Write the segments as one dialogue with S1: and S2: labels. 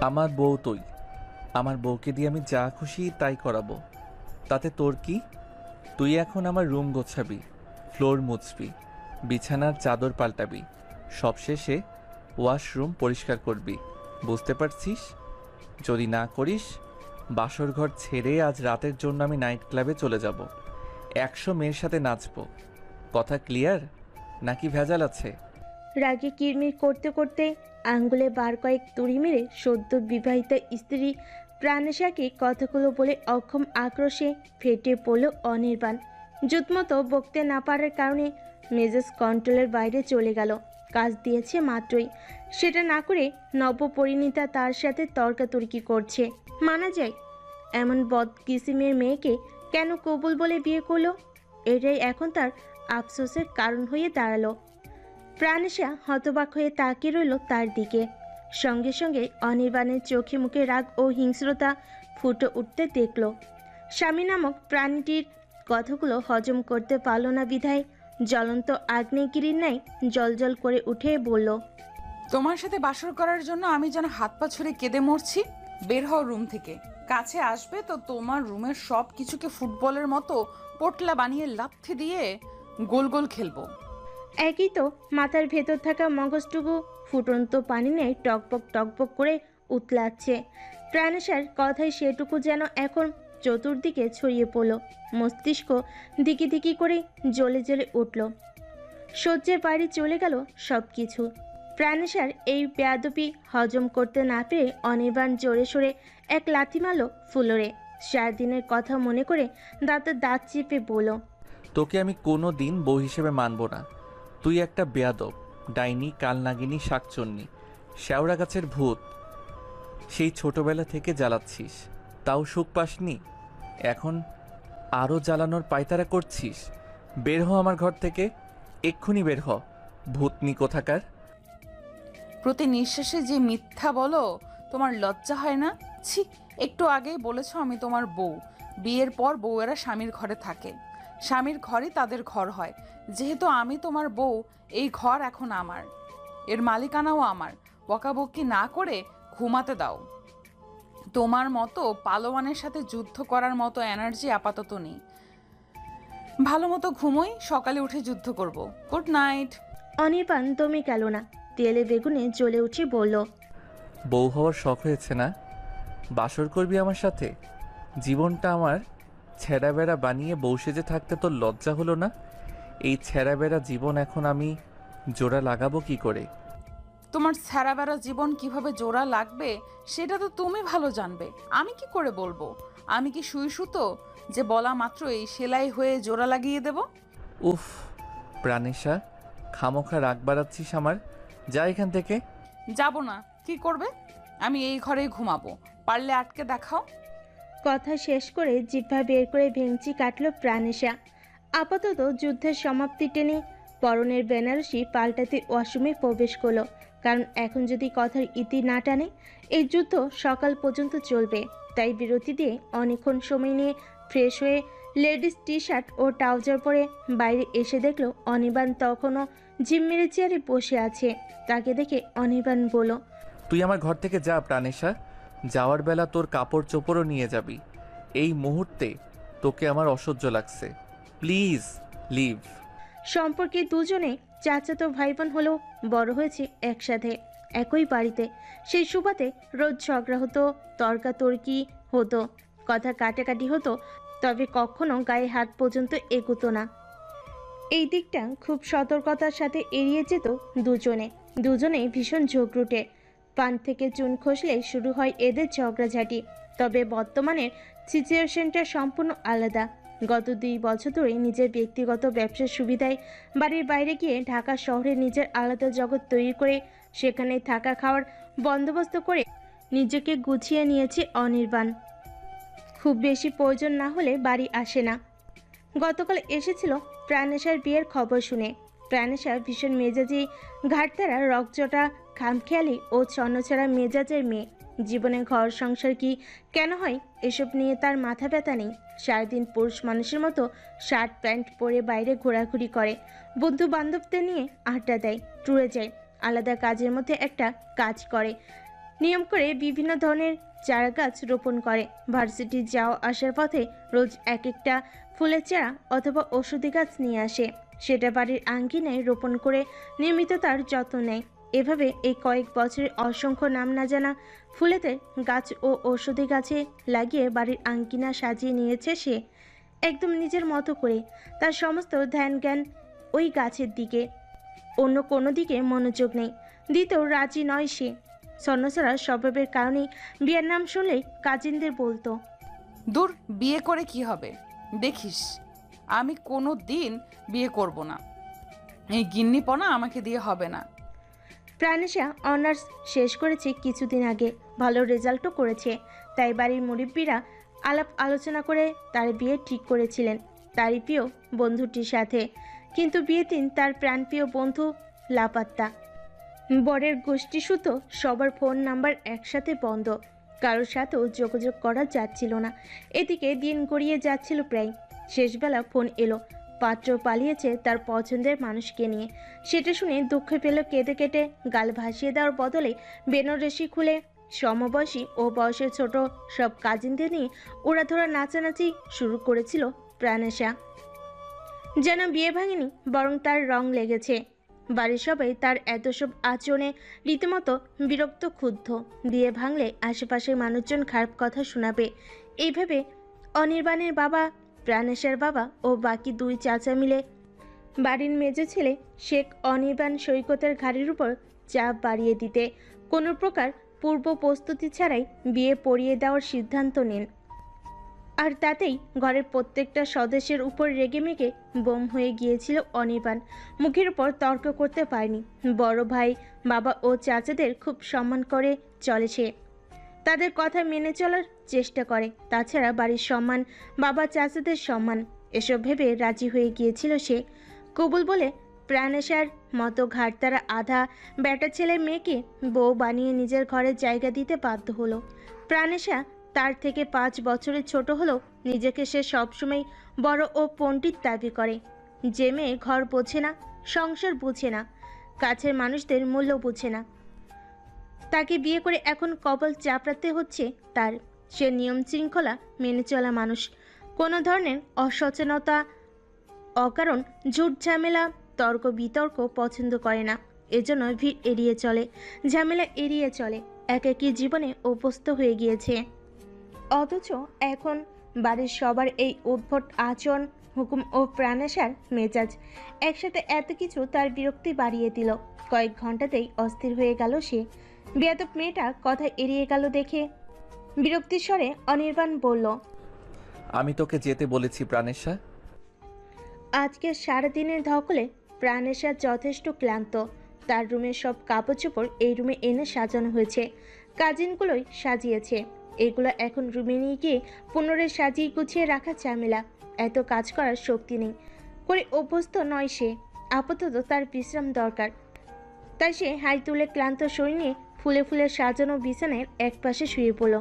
S1: আমার বউ তুই, আমার বউকে দিয়ে আমি যা খুশি তাই করাবো, তাতে তোর কি? তুই এখন আমার রুম গোছাবি, ফ্লোর মুছবি, বিছানার চাদর পাল্টাবি, সবশেষে ওয়াশরুম পরিষ্কার করবি। বুঝতে পারছিস? যদি না করিস, বাসর ঘর ছেড়ে আজ রাতের জন্য আমি নাইট ক্লাবে চলে যাব, 100 মেয়ের সাথে নাচবো। কথা ক্লিয়ার নাকি ভেজাল আছে?
S2: রাগে কিরমির করতে করতে আঙ্গুলে বার কয়েক তুড়ি মেরে সদ্য বিবাহিতা স্ত্রী প্রাণেশাকে কথাগুলো বলে অক্ষম আক্রোশে ফেটে পড়ল অনির্বাণ। জুতমতো বকতে না পারার কারণে মেজাজ কন্ট্রোলের বাইরে চলে গেল। কাজ দিয়েছে মাত্রই, সেটা না করে নবপরিণীতা তার সাথে তর্কাতর্কি করছে। মানা যায়, এমন বদকিসিমের মেয়েকে কেন কবুল বলে বিয়ে করলো? এটাই এখন তার আফসোসের কারণ হয়ে দাঁড়ালো। প্রাণেশা হতবাক হয়ে তাকিয়ে রইল তার দিকে। সঙ্গে সঙ্গে অনির্বাণের চোখে মুখে রাগ ও হিংস্রতা ফুটে উঠতে দেখল। স্বামী নামক প্রাণীটির কথাগুলো হজম করতে পারল না বিধায় জ্বলন্ত আগ্নেয়গিরির ন্যায় জ্বলজ্বল করে উঠে বলল,
S3: তোমার সাথে বাসর করার জন্য আমি যেন হাত পা ছুঁড়ে কেঁদে মরছি। বের হও রুম থেকে। কাছে আসবে তো তোমার রুমের সব কিছুকে ফুটবলের মতো পোটলা বানিয়ে লাথি দিয়ে গোল গোল খেলবো।
S2: একই তো মাথার ভেতর থাকা মগজটুকু ফুটন্ত পানি নেয় টকবক টকবক করে উতলাচ্ছে। প্রাণেশার কথায় সেটুকু যেন এখন চতুর্দিকে ছড়িয়ে পড়ল। মস্তিষ্ক দিকি দিকি করে জ্বলে জ্বলে উঠল। সহ্যের বাইরে চলে গেল সব কিছু। প্রাণেশার এই বেয়াদবি হজম করতে না পেরে অনির্বাণ জোরে সোরে এক লাথি মারল ফ্লোরে। 4 দিনের কথা মনে করে দাঁতে দাঁত চেপে বলল,
S1: তোকে আমি কোনো দিন বউ হিসেবে মানব না। তুই একটা বেয়াদব, ডাইনি, কালনাগিনী, শাকচন্নি, শ্যাওড়া গাছের ভূত। সেই ছোটবেলা থেকে জ্বালাচ্ছিস, তাও সুখ পাসনি। এখন আরও জ্বালানোর পায়তারা করছিস। বের হ আমার ঘর থেকে, এক্ষুনি বের হ, ভূতনি কোথাকার।
S3: প্রতি নিঃশ্বাসে যে মিথ্যা বলো, তোমার লজ্জা হয় না? ছি, একটু আগেই বলেছ আমি তোমার বউ। বিয়ের পর বউয়েরা স্বামীর ঘরে থাকে, স্বামীর ঘরই তাদের ঘর হয়। যেহেতু আমি তোমার বউ, এই ঘর এখন আমার, এর মালিকানাও আমার। বকাবকি না করে ঘুমাতে দাও। তোমার মতো পালোয়ানের সাথে যুদ্ধ করার মতো এনার্জি আপাতত নেই। ভালো মতো ঘুমোই, সকালে উঠে যুদ্ধ করব। Good night.
S2: অনির্বাণ দমে গেল না, তেলে বেগুনে জ্বলে উঠে বলল,
S1: বউ হওয়ার শখ হয়েছে না? বাসর করবি আমার সাথে? জীবনটা আমার ছেঁড়া বেড়া বানিয়ে বউ সেজে থাকতে তোর লজ্জা হলো না? এই ছেঁড়া বেড়া জীবন এখন আমি জোড়া লাগাবো কি করে?
S3: তোমার স্যারাবেরা জীবন কিভাবে জোড়া লাগবে সেটা তো তুমি ভালো জানবে। আমি কি করে বলবো? আমি কি সুই সুতো যে বলা মাত্রই সেলাই হয়ে জোড়া লাগিয়ে দেব?
S1: উফ, প্রাণেশা, খামোখা রাগ বাড়াচ্ছিস আমার। যা এখান থেকে।
S3: যাব না। কি করবে? আমি এই ঘরেই ঘুমাবো, পারলে আটকে দেখাও।
S2: কথা শেষ করে জিহ্বা বের করে ভেঙচি কাটল প্রাণেশা। আপাতত যুদ্ধের সমাপ্তি টেনে পরনের বেনারসি পাল্টাতে ওয়াশরুমে প্রবেশ করলো। কারণ এখন যদি কথার ইতি না টানে, এই যুদ্ধ সকাল পর্যন্ত চলবে। তাই বিরতি দিয়ে অনেকক্ষণ সময় নিয়ে ফ্রেশ হয়ে লেডিস টি শার্ট ও ট্রাউজার পরে বাইরে এসে দেখলো অনির্বাণ তখনও জিম মেরে চেয়ারে বসে আছে। তাকে দেখে অনির্বাণ বলল,
S1: তুই আমার ঘর থেকে যা প্রাণেশা। যাওয়ার বেলা তোর কাপড় চোপড়ও নিয়ে যাবি। এই মুহূর্তে তোকে আমার অসহ্য লাগছে। Please leave.
S2: সম্পর্কে দুজনে চাচাতো ভাই বোন হলেও বড় হয়েছে একসাথে, একই বাড়িতে। সেই সুবাদে রোজ ঝগড়া হতো, তর্কাতর্কি হতো, কথা কাটাকাটি হতো, তবে কখনো গায়ে হাত পর্যন্ত এগোতো না। এই দিকটা খুব সতর্কতার সাথে এড়িয়ে যেত দুজনেই ভীষণ ঝগড়ুটে। পান থেকে চুন খসলে শুরু হয় এদের ঝগড়াঝাটি। তবে বর্তমানের সিচুয়েশনটা সম্পূর্ণ আলাদা। গত 2 বছর ধরে নিজের ব্যক্তিগত ব্যবসার সুবিধায় বাড়ির বাইরে গিয়ে ঢাকা শহরে নিজের আলাদা জগৎ তৈরি করে সেখানে থাকা খাওয়ার বন্দোবস্ত করে নিজেকে গুছিয়ে নিয়েছে অনির্বাণ। খুব বেশি প্রয়োজন না হলে বাড়ি আসে না। গতকাল এসেছিল প্রাণেশার বিয়ের খবর শুনে। প্রাণেশা ভীষণ মেজাজি, ঘাটতারা, রকচটা, খামখেয়ালি ও ছন্নছাড়া মেজাজের মেয়ে। জীবনে ঘর সংসার কি কেন হয় এসব নিয়ে তার মাথা ব্যথা নেই। সারাদিন পুরুষ মানুষের মতো শার্ট প্যান্ট পরে বাইরে ঘোরাঘুরি করে, বন্ধু বান্ধবদের নিয়ে আড্ডা দেয়, ট্যুরে যায়, আলাদা কাজের মধ্যে একটা কাজ করে। নিয়ম করে বিভিন্ন ধরনের চারা গাছ রোপণ করে। ভার্সিটি যাওয়া আসার পথে রোজ এক একটা ফুলের চারা অথবা ওষুধি গাছ নিয়ে আসে, সেটা বাড়ির আঙ্গিনায় রোপণ করে নিয়মিত তার যত্ন নেয়। এভাবে এই কয়েক বছরে অসংখ্য নাম না জানা ফুলেতে গাছ ও ঔষধি গাছে লাগিয়ে বাড়ির আঙ্গিনা সাজিয়ে নিয়েছে সে, একদম নিজের মতো করে। তার সমস্ত ধ্যান জ্ঞান ওই গাছের দিকে, অন্য কোনো দিকে মনোযোগ নেই। দিতেও রাজি নয় সে। সন্ন্যাসরা স্বভাবের কারণেই বিয়ের নাম শুনলেই কাজিনদের বলতো,
S3: দূর, বিয়ে করে কি হবে, দেখিস আমি কোনো দিন বিয়ে করব না, এই গিন্নিপনা আমাকে দিয়ে হবে না।
S2: প্রাণেশা অনার্স শেষ করেছে কিছুদিন আগে, ভালো রেজাল্টও করেছে। তাই বাড়ির মুরব্বীরা আলাপ আলোচনা করে তার বিয়ে ঠিক করেছিলেন তারই প্রিয় বন্ধুটির সাথে। কিন্তু বিয়ের দিন তার প্রাণপ্রিয় বন্ধু লাপাত্তা। বরের গোষ্ঠীসূতো সবার ফোন নাম্বার একসাথে বন্ধ, কারোর সাথেও যোগাযোগ করা যাচ্ছিল না। এদিকে দিন গড়িয়ে যাচ্ছিল প্রায়। শেষবেলা ফোন এলো, পাত্র পালিয়েছে তার পছন্দের মানুষকে নিয়ে। সেটা শুনে দুঃখ পেল কেঁদে কেটে। গাল ভাসিয়ে দেওয়ার বদলে বেনারসি খুলে সমবয়সী ও বয়সের ছোট সব কাজিনদের নিয়ে উড়াধরা নাচানাচি শুরু করেছিল প্রাণেশা। যেন বিয়ে ভাঙেনি, বরং তার রং লেগেছে। বাড়ির সবাই তার এত সব আচরণে রীতিমতো বিরক্ত, ক্ষুব্ধ। বিয়ে ভাঙলে আশেপাশের মানুষজন খারাপ কথা শোনাবে, এইভাবে অনির্বাণের বাবা, প্রাণেশার বাবা ও বাকি দুই চাচা মিলে বাড়ির মেজো ছেলে শেখ অনির্বাণ সৈকতের ঘাড়ির উপর চাপ বাড়িয়ে দিতে কোনো প্রকার পূর্ব প্রস্তুতি ছাড়াই বিয়ে পড়িয়ে দেওয়ার সিদ্ধান্ত নেন। আর তাতেই ঘরের প্রত্যেকটা সদস্যের উপর রেগেমেগে বোম হয়ে গিয়েছিল অনির্বাণ। মুখের উপর তর্ক করতে পারেনি। বড় ভাই, বাবা ও চাচাদের খুব সম্মান করে চলে সে, তাদের কথা মেনে চলার চেষ্টা করে। তাছাড়া বাড়ির সম্মান, বাবা চাচাদের সম্মান, এসব ভেবে রাজি হয়ে গিয়েছিল সে। কবুল বলে প্রাণেশার মতো ঘাটতারা আধা বেটা ছেলে মেয়েকে বউ বানিয়ে নিজের ঘরে জায়গা দিতে বাধ্য হলো। প্রাণেশা তার থেকে 5 বছরের ছোট হলেও নিজেকে সে সবসময় বড় ও পণ্ডিত দাবি করে। যে মেয়ে ঘর বোঝে না, সংসার বুঝে না, কাছের মানুষদের মূল্য বুঝে না, তাকে বিয়ে করে এখন কবল চাপড়াতে হচ্ছে তার। সে নিয়ম শৃঙ্খলা মেনে চলা মানুষ, কোনো ধরনের অসচেতনতা, অকারণ ঝুট ঝামেলা, তর্ক বিতর্ক পছন্দ করে না। এজন্য ভিড় এড়িয়ে চলে, ঝামেলা এড়িয়ে চলে, একাকী জীবনে অভ্যস্ত হয়ে গিয়েছে। অথচ এখন বাড়ির সবার এই উদ্ভট আচরণ, হুকুম ও প্রাণাসার মেজাজ একসাথে এত কিছু তার বিরক্তি বাড়িয়ে দিল। কয়েক ঘন্টাতেই অস্থির হয়ে গেল সে। বেয়াদব মেয়েটা কথা এড়িয়ে গেল দেখে বিরক্তির স্বরে অনির্বাণ বলল,
S1: আমি তোকে যেতে বলেছি প্রাণেশা।
S2: আজকে সারাদিনের ধকলে প্রাণেশা যথেষ্ট ক্লান্ত। তার রুমের সব কাপড় চোপড় এই রুমে এনে সাজানো হয়েছে, কাজিনগুলোই সাজিয়েছে। এগুলো এখন রুমে নিয়ে গিয়ে পুনরায় সাজিয়ে গুছিয়ে রাখা ঝামেলা। এত কাজ করার শক্তি নেই, করে অভ্যস্ত নয় সে। আপাতত তার বিশ্রাম দরকার। তাই সে হাই তুলে ক্লান্ত শরীর নিয়ে ফুলে ফুলে সাজানো বিছানার একপাশে শুয়ে পড়ল।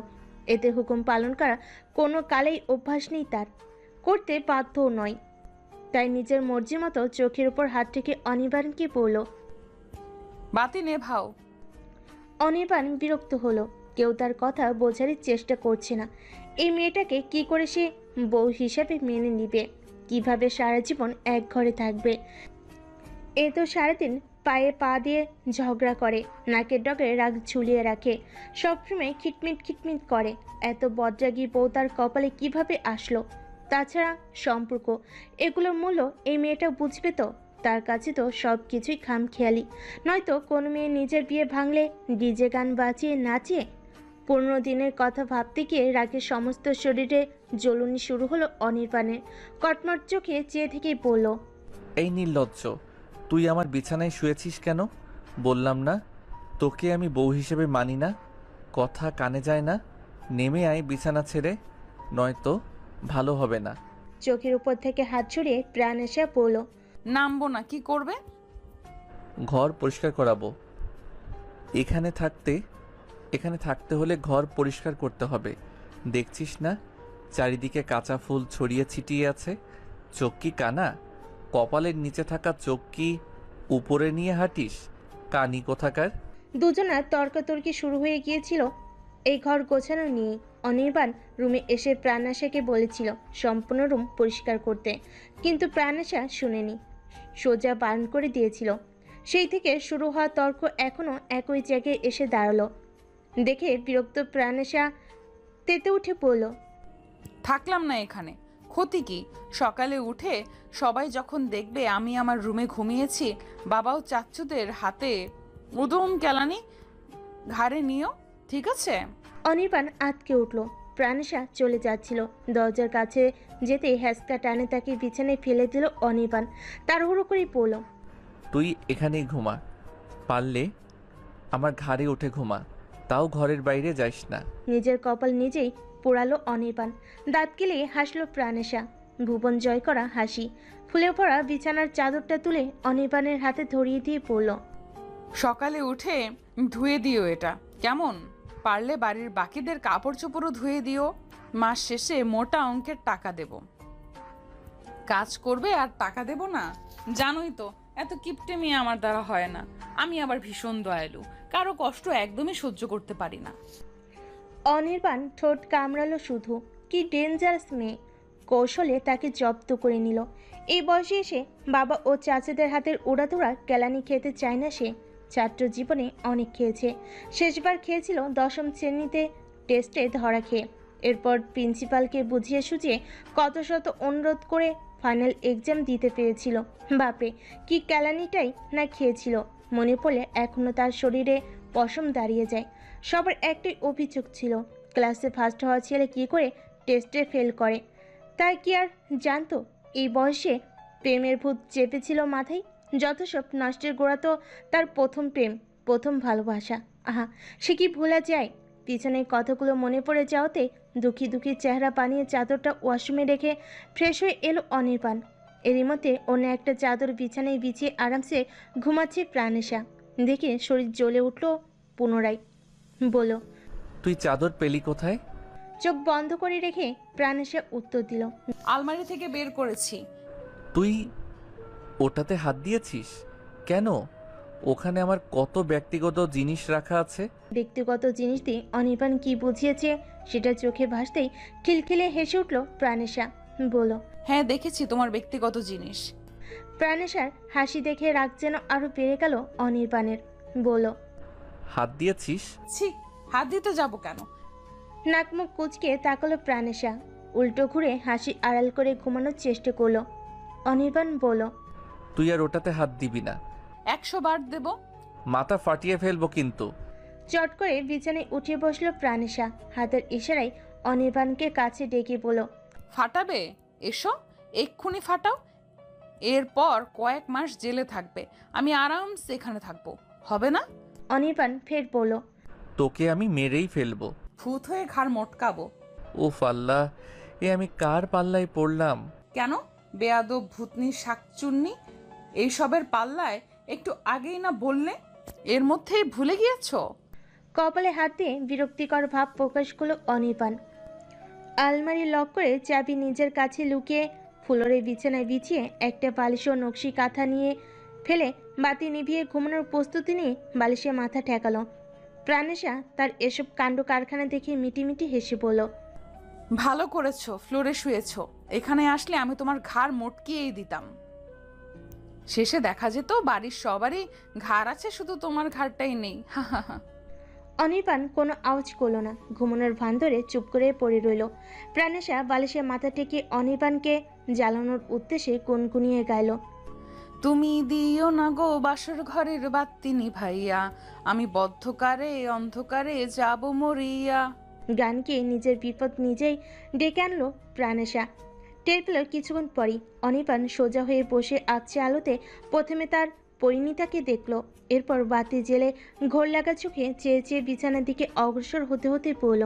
S2: এতে হুকুম পালন করা কোনো কালেই অভ্যাস নেই তার, করতে বাধ্যও নয়। তাই নিজের মর্জি মতো চোখের উপর হাত রেখে অনির্বাণকে বলল,
S3: বাতি নেভাও।
S2: অনির্বাণ বিরক্ত হলো। কেউ তার কথা বোঝারই চেষ্টা করছে না। এই মেয়েটাকে কি করে সে বউ হিসাবে মেনে নিবে, কিভাবে সারা জীবন এক ঘরে থাকবে। এ তো সারাদিন পায়ে পা দিয়ে ঝগড়া করে, নাকের ডগে রাগ ঝুলিয়ে রাখে, সবসময় খিটমিট খিটমিট করে। এত বজ্রাগী বউ তার কপালে কিভাবে আসলো? তাছাড়া সম্পর্ক, এগুলোর মূল্য এই মেয়েটা বুঝবে তো? তার কাছে তো সব কিছুই খামখেয়ালি। নয়তো কোনো মেয়ে নিজের বিয়ে ভাঙলে ডিজে গান বাজিয়ে নাচে। 15 দিনের কথা ভাবতে গিয়ে রাগে সমস্ত শরীরে জ্বলুনি শুরু হলো অনির্বাণের। কটমট চোখে চেয়ে থেকেই বলল,
S1: এই নির্লজ্জ, তুই আমার বিছানায় শুয়েছিস কেন? বললাম না তোকে আমি বউ হিসেবে মানি না? কথা কানে যায় না? নেমে আয় বিছানা ছেড়ে, নয়তো ভালো হবে না।
S2: চোখের উপর থেকে হাত ছড়িয়ে প্রাণেশা বলল,
S3: নামবো না, কি করবে?
S1: ঘর পরিষ্কার করাবো। এখানে থাকতে হলে ঘর পরিষ্কার করতে হবে। দেখছিস না চারিদিকে কাঁচা ফুল ছড়িয়ে ছিটিয়ে আছে? চোখ কি কানা? কপালের নিচে থাকা চোখ কি উপরে নিয়ে হাঁটিস? কানি কোথাকার।
S2: দুজনার তর্কাতর্কি শুরু হয়ে গিয়েছিল এই ঘর গোছানো নিয়ে। অনির্বাণ রুমে এসে প্রাণাশাকে বলেছিল সম্পূর্ণ রুম পরিষ্কার করতে, কিন্তু প্রাণাশা শুনেনি, সোজা বারণ করে দিয়েছিল। সেই থেকে শুরু হওয়া তর্ক এখনও একই জায়গায় এসে দাঁড়ালো। দেখে বিরক্ত প্রাণাশা তেতে উঠে পড়ল।
S3: থাকলাম না এখানে, ক্ষতি কি? সকালে উঠে সবাই যখন দেখবে আমি আমার রুমে ঘুমিয়েছি, বাবাও চাচ্চুদের হাতে উদম কেলানি ঘাড়ে নিও, ঠিক আছে?
S2: অনির্বাণ আটকে উঠল। প্রাণাশা চলে যাচ্ছিল, দরজার কাছে যেতেই হ্যাসকা টানে তাকে বিছানায় ফেলে দিল অনির্বাণ। তাড়াহুড়ো করে পড়ল।
S1: তুই এখানেই ঘুমা, পারলে আমার ঘাড়ে উঠে ঘুমা, তাও ঘরের বাইরে যাস না।
S2: নিজের কপাল নিজেই পোড়ালো অনির্বাণ। দাঁত কেলিয়ে হাসলো প্রাণাশা, ভুবন জয় করা হাসি। ফুলে পড়া বিছানার চাদরটা তুলে অনির্বাণের হাতে ধরিয়ে দিয়ে পড়ল।
S3: সকালে উঠে ধুয়ে দিও এটা, কেমন? পারলে বাড়ির বাকিদের কাপড় চোপড়ও ধুয়ে দিও। মাস শেষে মোটা অঙ্কের টাকা দেব। কাজ করবে আর টাকা দেব না? জানোই তো এত কিপটেমি আমার দ্বারা হয় না। আমি আবার ভীষণ দয়ালু, কারো কষ্ট একদমই সহ্য করতে পারি না।
S2: অনির্বাণ ঠোঁট কামড়ালো শুধু। কি ডেঞ্জারাস মেয়ে! কৌশলে তাকে জব্দ করে নিল। এই বয়সে এসে বাবা ও চাচাদের হাতের উড়াধুরা কেলানি খেতে চায় না সে। ছাত্র জীবনে অনেক খেয়েছে, শেষবার খেয়েছিল 10ম শ্রেণীতে টেস্টে ধরা খেয়ে। এরপর প্রিন্সিপালকে বুঝিয়ে সুঝিয়ে কত শত অনুরোধ করে ফাইনাল এক্সাম দিতে পেরেছিল। বাপরে, কি কেলানিটাই না খেয়েছিল! মনে পড়লে এখনও তার শরীরে পশম দাঁড়িয়ে যায়। সবার একটাই অভিযোগ ছিল, ক্লাসে ফার্স্ট হওয়া ছেলে কী করে টেস্টে ফেল করে। তার কি আর জানতো এই বয়সে প্রেমের ভূত চেপেছিল মাথায়? যত সব নষ্টের গোড়া তো তার প্রথম প্রেম, প্রথম ভালোবাসা। আহা, সে কি ভোলা যায়? পিছনের কথাগুলো মনে পড়ে যাওয়াতে দুঃখী দুঃখী চেহারা বানিয়ে চাদরটা ওয়াশরুমে রেখে ফ্রেশ হয়ে এলো অনির্বাণ। এরই মধ্যে অন্য একটা চাদর বিছানায় বিছিয়ে আরামসে ঘুমাচ্ছে প্রাণেশা। দেখে শরীর জ্বলে উঠল পুনরায়। বলো,
S1: তুই চাদর পেলি কোথায়?
S2: চোখ বন্ধ করে রেখে প্রাণেশা উত্তর দিল।
S3: আলমারি থেকে বের করেছি।
S1: তুই ওটাতে হাত দিয়েছিস কেন? ওখানে আমার কত ব্যক্তিগত জিনিস রাখা আছে।
S2: ব্যক্তিগত জিনিস দিয়ে অনির্বাণ কি বুঝিয়েছে সেটা চোখে ভাসতেই খিলখিলে হেসে উঠল প্রাণেশা। বলো।
S3: হ্যাঁ, দেখেছি তোমার ব্যক্তিগত জিনিস।
S2: প্রাণেশার হাসি দেখে রাগ যেন আরো বেড়ে গেল অনির্বাণের। বলো।
S1: হাত দিয়েছিস?
S3: ছি, হাত দিতে যাব কেন?
S2: নাক মুখ কুচকে তাকালো প্রাণেশা, উল্টো ঘুরে হাসি আড়াল করে ঘুমানোর চেষ্টা করলো। অনির্বাণ বলো।
S1: তুই আর ওটাতে হাত দিবি না।
S3: 100 বার দেব।
S1: মাথা ফাটিয়ে ফেলবো কিন্তু।
S2: চট করে বিছানায় উঠে বসলো প্রাণেশা, হাতের ইশারায় অনির্বাণকে কাছে ডেকে বলো।
S3: ফাটাবে? এসো, এক্ষুনি ফাটাও। এরপর কয়েক মাস জেলে থাকবে, আমি আরামসে এখানে থাকবো, হবে না?
S2: অনির্বাণ ফের বলো।
S1: তোকে আমি মেরেই ফেলবো।
S3: ভূত হয়ে ঘাড় মটকাবো।
S1: ওফ আল্লাহ, এ আমি কার পাল্লায় পড়লাম?
S3: কেন? বেয়াদব ভূতনি শাকচুন্নি, এইসবের পাল্লায় একটু আগেই না বললে? এর মধ্যেই ভুলে গিয়েছো?
S2: কপালে হাত দিয়ে বিরক্তিকর ভাব প্রকাশ করলো অনির্বাণ। আলমারি লক করে চাবি নিজের কাছে লুকিয়ে ফ্লোরে বিছানায় বিছিয়ে একটা বালিশ ও নকশি কাঁথা নিয়ে ফেলে বাতি নিভিয়ে ঘুমানোর প্রস্তুতি নিয়ে বালিশে মাথা ঠেকালো। প্রাণেশা তার এসব কাণ্ড কারখানা দেখে মিটিমিটি হেসে বলল।
S3: ভালো করেছো ফ্লোরে শুয়েছো, এখানে আসলে আমি তোমার ঘাড় মটকিয়েই দিতাম। শেষে দেখা যেত বাড়ির সবারই ঘাড় আছে, শুধু তোমার ঘাড়টাই নেই। হা হা হা।
S2: অনির্বাণ কোনো আওয়াজ করলো না, ঘুমানোর ভান ধরে চুপ করে পড়ে রইল। প্রাণেশা বালিশে মাথা টেকে অনির্বাণকে জ্বালানোর উদ্দেশ্যে গুনগুনিয়ে গাইল।
S3: তুমি দিও না গো বাসর ঘরের বাতি নিভাইয়া, আমি বদ্ধকারে অন্ধকারে যাব মরিয়া।
S2: গানকে নিজের বিপদ নিজেই ডেকে আনলো প্রাণেশা। টের পেল কিছুক্ষণ পরই অনির্বাণ সোজা হয়ে বসে আছে আলোতে। প্রথমে তার পরিণীতাকে দেখল, এরপর বাতি জেলে ঘোর লাগা চোখে চেয়ে চেয়ে বিছানার দিকে অগ্রসর হতে হতে পড়ল।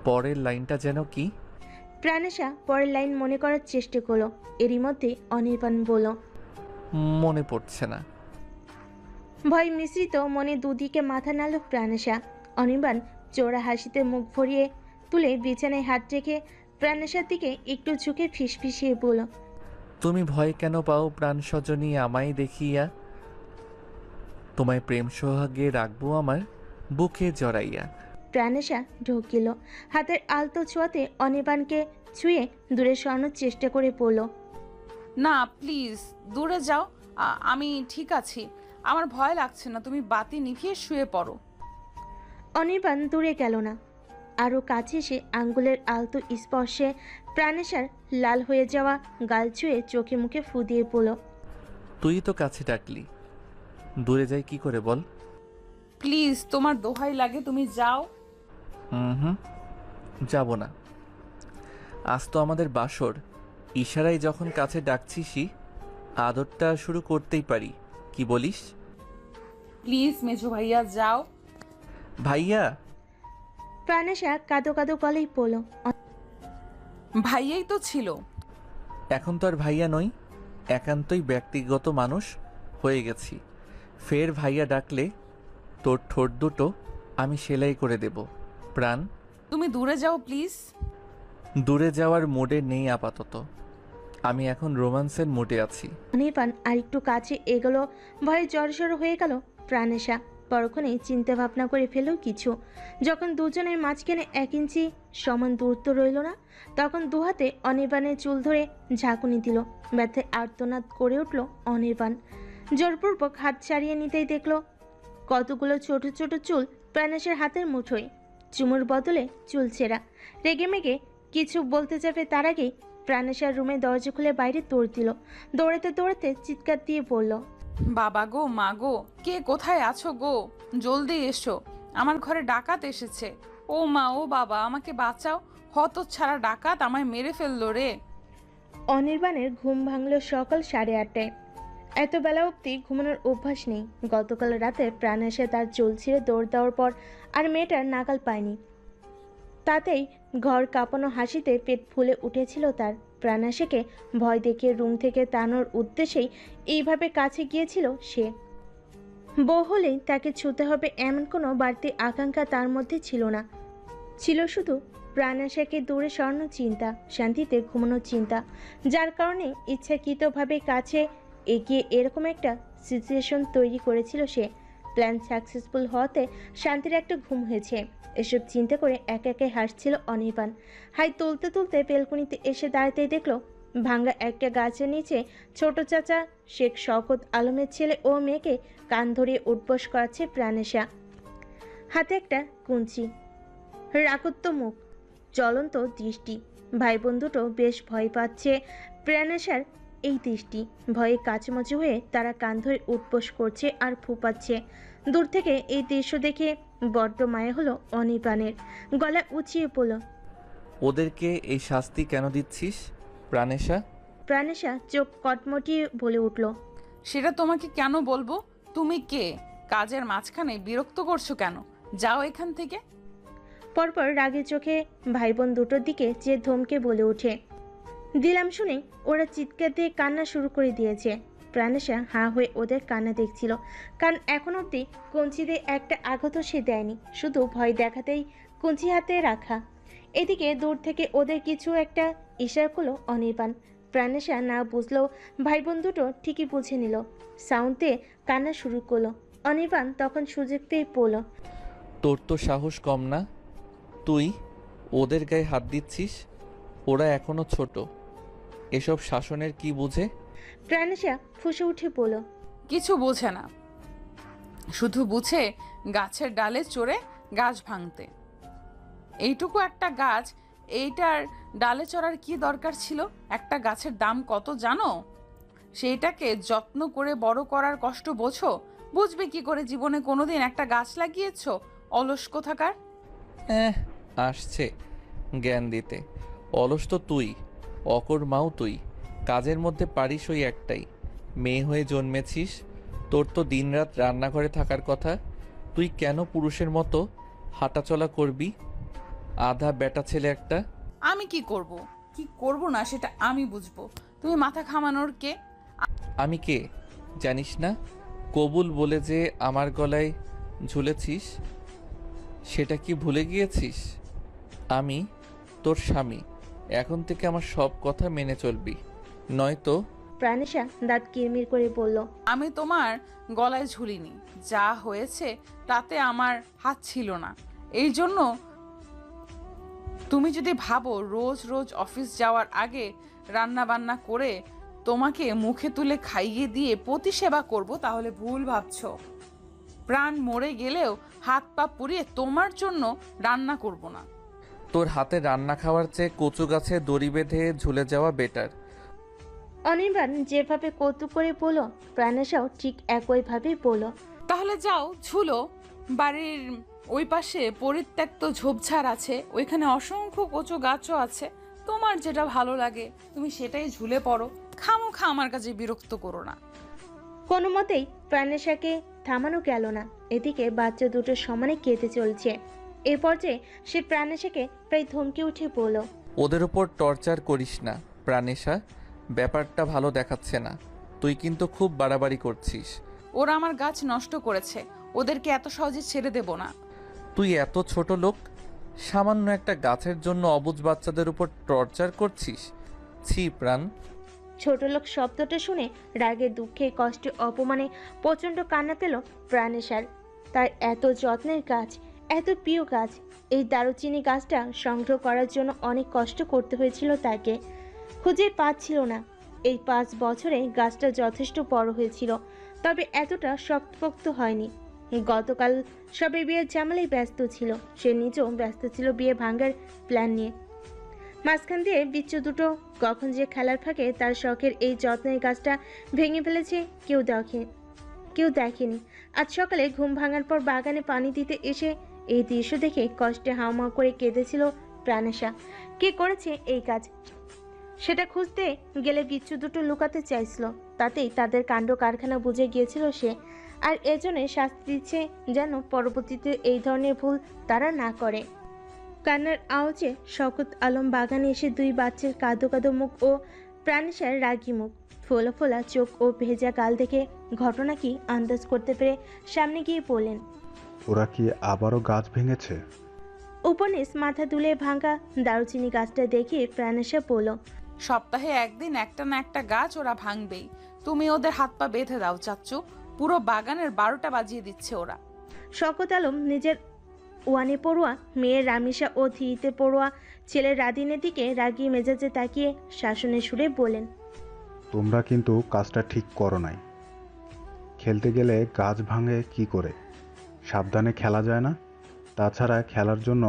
S1: পরের লাইনটা যেন কি?
S2: প্রাণেশা পরের লাইন মনে করার চেষ্টা করলো। এরই মধ্যে অনির্বাণ বলল।
S1: মনে পড়ছে না।
S2: ভয় মিশ্রিত মনে দুদিকে মাথা নাড়ল প্রাণেশা। অনির্বাণ চোরা হাসিতে মুখ ভরিয়ে তুলে বিছানায় হাত রেখে প্রাণেশার দিকে একটু ঝুঁকে ফিসফিসিয়ে বলল।
S1: তুমি ভয় কেন পাও প্রাণ সজনী আমায় দেখিয়া? তোমায় প্রেম সোহাগে রাখবো আমার বুকে জড়াইয়া।
S2: প্রাণেশা ঢোকিল, হাতের আলতো ছোঁয়াতে অনির্বাণকে ছুঁয়ে দূরে সরানোর চেষ্টা করে পড়ল।
S3: না প্লিজ দূরে যাও, আমি ঠিক আছি, আমার ভয় লাগছে না, তুমি বাতি নিভিয়ে শুয়ে পড়ো।
S2: অনির্বাণ দূরে গেল না, আরও কাছে এসে আঙ্গুলের আলতো স্পর্শে প্রাণেশার লাল হয়ে যাওয়া গাল ছুঁয়ে চোখে মুখে ফু দিয়ে পড়ল।
S1: তুই তো কাছে ডাকলি, দূরে যাই কি করে বল?
S3: প্লিজ তোমার দোহাই লাগে, তুমি যাও।
S1: হুম, যাব না। আজ তো আমাদের বাসর, ইশারায় যখন কাছে ডাকছিসই আদরটা শুরু করতেই পারি, কি বলিস?
S3: প্লিজ মেজো ভাইয়া যাও।
S1: ভাইয়া?
S2: প্রাণেশা কাঁদো কাঁদো গলেই পড়ল।
S3: ভাইয়াই তো ছিল।
S1: এখন তো আর ভাইয়া নই, একান্তই ব্যক্তিগত মানুষ হয়ে গেছি। ফের ভাইয়া ডাকলে তোর ঠোঁট দুটো আমি সেলাই করে দেব প্রাণ।
S3: তুমি দূরে যাও প্লিজ।
S1: দূরে যাওয়ার মোডে নেই আপাতত, আমি এখন রোমান্সের মোডে আছি।
S2: অনির্বাণ আর একটু কাছে এগোলো, ভয়ে জড়সড় হয়ে গেল প্রাণেশা। পরক্ষণে চিন্তা ভাবনা করে ফেলল কিছু। যখন দুজনের মাঝখানে 1 ইঞ্চি সমান দূরত্ব রইল না, তখন দুহাতে অনির্বাণের চুল ধরে ঝাঁকুনি দিল। ব্যথায় আর্তনাদ করে উঠল অনির্বাণ। জোরপূর্বক হাত ছাড়িয়ে নিতেই দেখল কতগুলো ছোট ছোট চুল প্রাণেশের হাতের মুঠোয়, চুমুর বদলে চুল ছেঁড়া। রেগে মেগে কিছু বলতে যাবে তার আগেই প্রাণেশার রুমে দরজা খুলে বাইরে দৌড় দিল। দৌড়াতে দৌড়াতে চিৎকার দিয়ে পড়ল,
S3: বাবা গো, মা গো, কে কোথায় আছো গো, জলদি এসো, আমার ঘরে ডাকাত এসেছে। ও মা, ও বাবা, আমাকে বাঁচাও, হতচ্ছাড়া ডাকাত আমায় মেরে ফেললো রে।
S2: অনির্বাণের ঘুম ভাঙল সকাল 8:30টায়। এত বেলা অবধি ঘুমানোর অভ্যাস নেই। গতকাল রাতে প্রাণেশা তার চুল ছিঁড়ে দৌড় দেওয়ার পর আর মেয়েটার নাগাল পায়নি। তাতেই ঘর কাঁপানো হাসিতে পেট ফুলে উঠেছিল তার। প্রাণেশাকে ভয় দেখিয়ে রুম থেকে তাড়ানোর উদ্দেশ্যেই এইভাবে কাছে গিয়েছিল সে। বউ হলেই তাকে ছুতে হবে এমন কোনো বাড়তি আকাঙ্ক্ষা তার মধ্যে ছিল না। ছিল শুধু প্রাণাশাকে দূরে সরানোর চিন্তা, শান্তিতে ঘুমানোর চিন্তা, যার কারণে ইচ্ছাকৃতভাবে কাছে এগিয়ে এরকম একটা সিচুয়েশন তৈরি করেছিল সে। প্ল্যান সাকসেসফুল হওয়াতে শান্তির একটা ঘুম হয়েছে। এসব চিন্তা করে একে একে হাসছিল অনির্বাণ। হাই তুলতে তুলতে বেলকনিতে এসে দাঁড়াতেই দেখল ভাঙ্গা একটা গাছের নিচে ছোট চাচা শেখ শওকত আলমের ছেলে ও মেয়েকে কান ধরিয়ে উঠবস করাচ্ছে প্রাণেশা। হাতে একটা কুঞ্চি, রাকত্ব মুখ, জ্বলন্ত দৃষ্টি। ভাই বোন দুটো বেশ ভয় পাচ্ছে প্রাণেশার এই দৃষ্টি। ভয়ে কাচুমাচু হয়ে তারা কান ধরে উঠবোস করছে আর ফুপাচ্ছে। দূর থেকে এই দৃশ্য দেখে বড্ড মায়া হলো অনির্বাণের। গলা উঁচিয়ে পড়ল,
S1: ওদেরকে এই শাস্তি কেন দিচ্ছিস প্রাণেশা?
S2: প্রাণেশা চোখ কটমটিয়ে বলে উঠল,
S3: সেটা তোমাকে কেন বলবো? তুমি কে? কাজের মাঝখানে বিরক্ত করছো কেন? যাও এখান থেকে।
S2: পরপর রাগের চোখে ভাই বোন দুটোর দিকে যে ধমকে বলে ওঠে। দিলাম শুনে ওরা চিৎকার দিয়ে কান্না শুরু করে দিয়েছে। প্রাণেশা হাঁ হয়ে ওদের কান্না দেখছিল, কারণ এখন অবধি কঞ্চি দিয়ে একটা আঘাতও সে দেয়নি, শুধু ভয় দেখাতেই কঞ্চি হাতে রাখা। এদিকে দূর থেকে ওদের কিছু একটা ইশারা করলো অনির্বাণ। প্রাণেশা না বুঝলেও ভাই বোন দুটো ঠিকই বুঝে নিল। সাউন্ডে কান্না শুরু করলো। অনির্বাণ তখন সুযোগ পেয়ে পড়ল,
S1: তোর তো সাহস কম না, তুই ওদের গায়ে হাত দিচ্ছিস? ওরা এখনো ছোট, এসব শাসনের কি বুঝে?
S2: প্রাণেশা ফুঁসে উঠে পড়ল,
S3: কিছু বোঝে না, শুধু বুঝে গাছের ডালে চড়ে গাছ ভাঙতে। এইটুকু একটা গাছ, এইটার ডালে চড়ার কি দরকার ছিল? একটা গাছের দাম কত জানো? সেইটাকে যত্ন করে বড় করার কষ্ট বোঝো? বুঝবে কি করে? জীবনে কোনোদিন একটা গাছ লাগিয়েছো? অলস কোথাকার।
S1: আসছে জ্ঞান দিতে। অলস তো তুই, অকর্মাও তুই, কাজের মধ্যে পারিস ওই একটাই। মেয়ে হয়ে জন্মেছিস, তোর তো দিনরাত রান্নাঘরে থাকার কথা। তুই কেন পুরুষের মতো হাঁটাচলা করবি? আধা বেটা ছেলে একটা।
S3: আমি কি করব, কি করব না সেটা আমি বুঝবো। তুমি মাথা ঘামানোর কে?
S1: আমি কে জানিস না? কবুল বলে যে আমার গলায় ঝুলেছিস, সেটা কি ভুলে গিয়েছিস? আমি তোর স্বামী, এখন থেকে আমার সব কথা মেনে চলবি, নয়তো
S2: প্রাণেশা দাঁত কিরমির করে বলল,
S3: আমি তোমার গলায় ঝুলিনি, যা হয়েছে তাতে আমার হাত ছিল না। এই জন্য তুমি যদি ভাবো রোজ রোজ অফিস যাওয়ার আগে রান্না বান্না করে তোমাকে মুখে তুলে খাইয়ে দিয়ে প্রতিসেবা করব, তাহলে ভুল ভাবছো। প্রাণ মরে গেলেও হাত পা পুড়িয়ে তোমার জন্য রান্না করব না।
S1: তোর হাতে রান্না খাওয়ার চেয়ে কচু গাছে দড়ি বেঁধে ঝুলে যাওয়া বেটার।
S2: অনির্বাণ যেভাবে কৌতুক করে বলল, প্রাণেশাও ঠিক একইভাবে বলল।
S3: তাহলে যাও ঝুলো। বাড়ির ওই পাশে পরিত্যক্ত ঝোপঝাড় আছে, ওইখানে অসংখ্য কচু গাছও আছে। তোমার যেটা ভালো লাগে তুমি সেটাই ঝুলে পড়ো। খামোখা আমার কাছে বিরক্ত করো না।
S2: কোনো মতেই প্রাণেশাকে থামানো গেল না। এদিকে বাচ্চা দুটো সমানে কেঁদে চলছে। এ পর্যায়ে সে প্রাণেশাকে প্রায় ধমকে উঠে বলল,
S1: ওদের উপর টর্চার করিস না প্রাণেশা, ব্যাপারটা ভালো দেখাচ্ছে না। তুই কিন্তু খুব বাড়াবাড়ি করছিস।
S3: ওরা আমার গাছ নষ্ট করেছে, ওদেরকে এত সহজে ছেড়ে দেব না।
S1: তুই এত ছোট লোক, সামান্য একটা গাছের জন্য অবুঝ বাচ্চাদের উপর টর্চার করছিস? ছি প্রাণ।
S2: ছোট লোক শব্দটা শুনে রাগে দুঃখে কষ্টে অপমানে প্রচণ্ড কান্না পেল প্রাণেশার। তার এত যত্নের গাছ, এত প্রিয় গাছ, এই দারুচিনি গাছটা সংগ্রহ করার জন্য অনেক কষ্ট করতে হয়েছিল তাকে। খুঁজে পাচ্ছিল না। এই 5 বছরে গাছটা যথেষ্ট বড় হয়েছিল, তবে এতটা শক্তপোক্ত হয়নি। গতকাল সবে বিয়ের ঝামেলায় ব্যস্ত ছিল, সে নিজেও ব্যস্ত ছিল বিয়ে ভাঙার প্ল্যান নিয়ে। মাঝখান দিয়ে বিচ্ছু দুটো কখন যে খেলার ফাঁকে তার শখের এই যত্নের গাছটা ভেঙে ফেলেছে কেউ দেখেনি। আজ সকালে ঘুম ভাঙার পর বাগানে পানি দিতে এসে এই দৃশ্য দেখে কষ্টে হাউমাউ করে কেঁদেছিল প্রাণেশা। কে করেছে এই কাজ সেটা খুঁজতে গেলে বিচ্ছু দুটো লুকাতে চাইছিল, তাতেই তাদের কাণ্ড কারখানা বুঝে গিয়েছিল সে। আর এজন্য শাস্তি দিচ্ছে যেন পরবর্তীতে এই ধরনের ভুল তারা না করে। কান্নার আওয়াজে শওকত আলম বাগানে এসে 2 বাচ্চার কাঁদো কাঁদো মুখ ও প্রাণেশার রাগী মুখ, ফোলা ফোলা চোখ ও ভেজা গাল দেখে ঘটনা কি আন্দাজ করতে পেরে সামনে গিয়ে বললেন,
S4: ওরা কি আবারও গাছ ভেঙেছে?
S2: উপনিস মাথা তুলে ভাঙা দারুচিনি গাছটা দেখে প্রাণেশা বলল,
S3: সপ্তাহে একদিন একটা না একটা গাছ ওরা ভাঙবেই। তুমি ওদের হাত পা বেঁধে দাও চাচ্চু, পুরো বাগানের 12টা বাজিয়ে দিচ্ছে ওরা।
S2: শওকত আলম নিজের ওয়ানে পড়ুয়া মেয়ের রামিসা ও ধীতে পড়ুয়া ছেলের রাদিনের দিকে রাগিয়ে মেজাজে তাকিয়ে শাসনের সুরে বলেন,
S4: তোমরা কিন্তু কাজটা ঠিক করো নাই। খেলতে গেলে গাছ ভাঙে কি করে? সাবধানে খেলা যায় না? তাছাড়া খেলার জন্য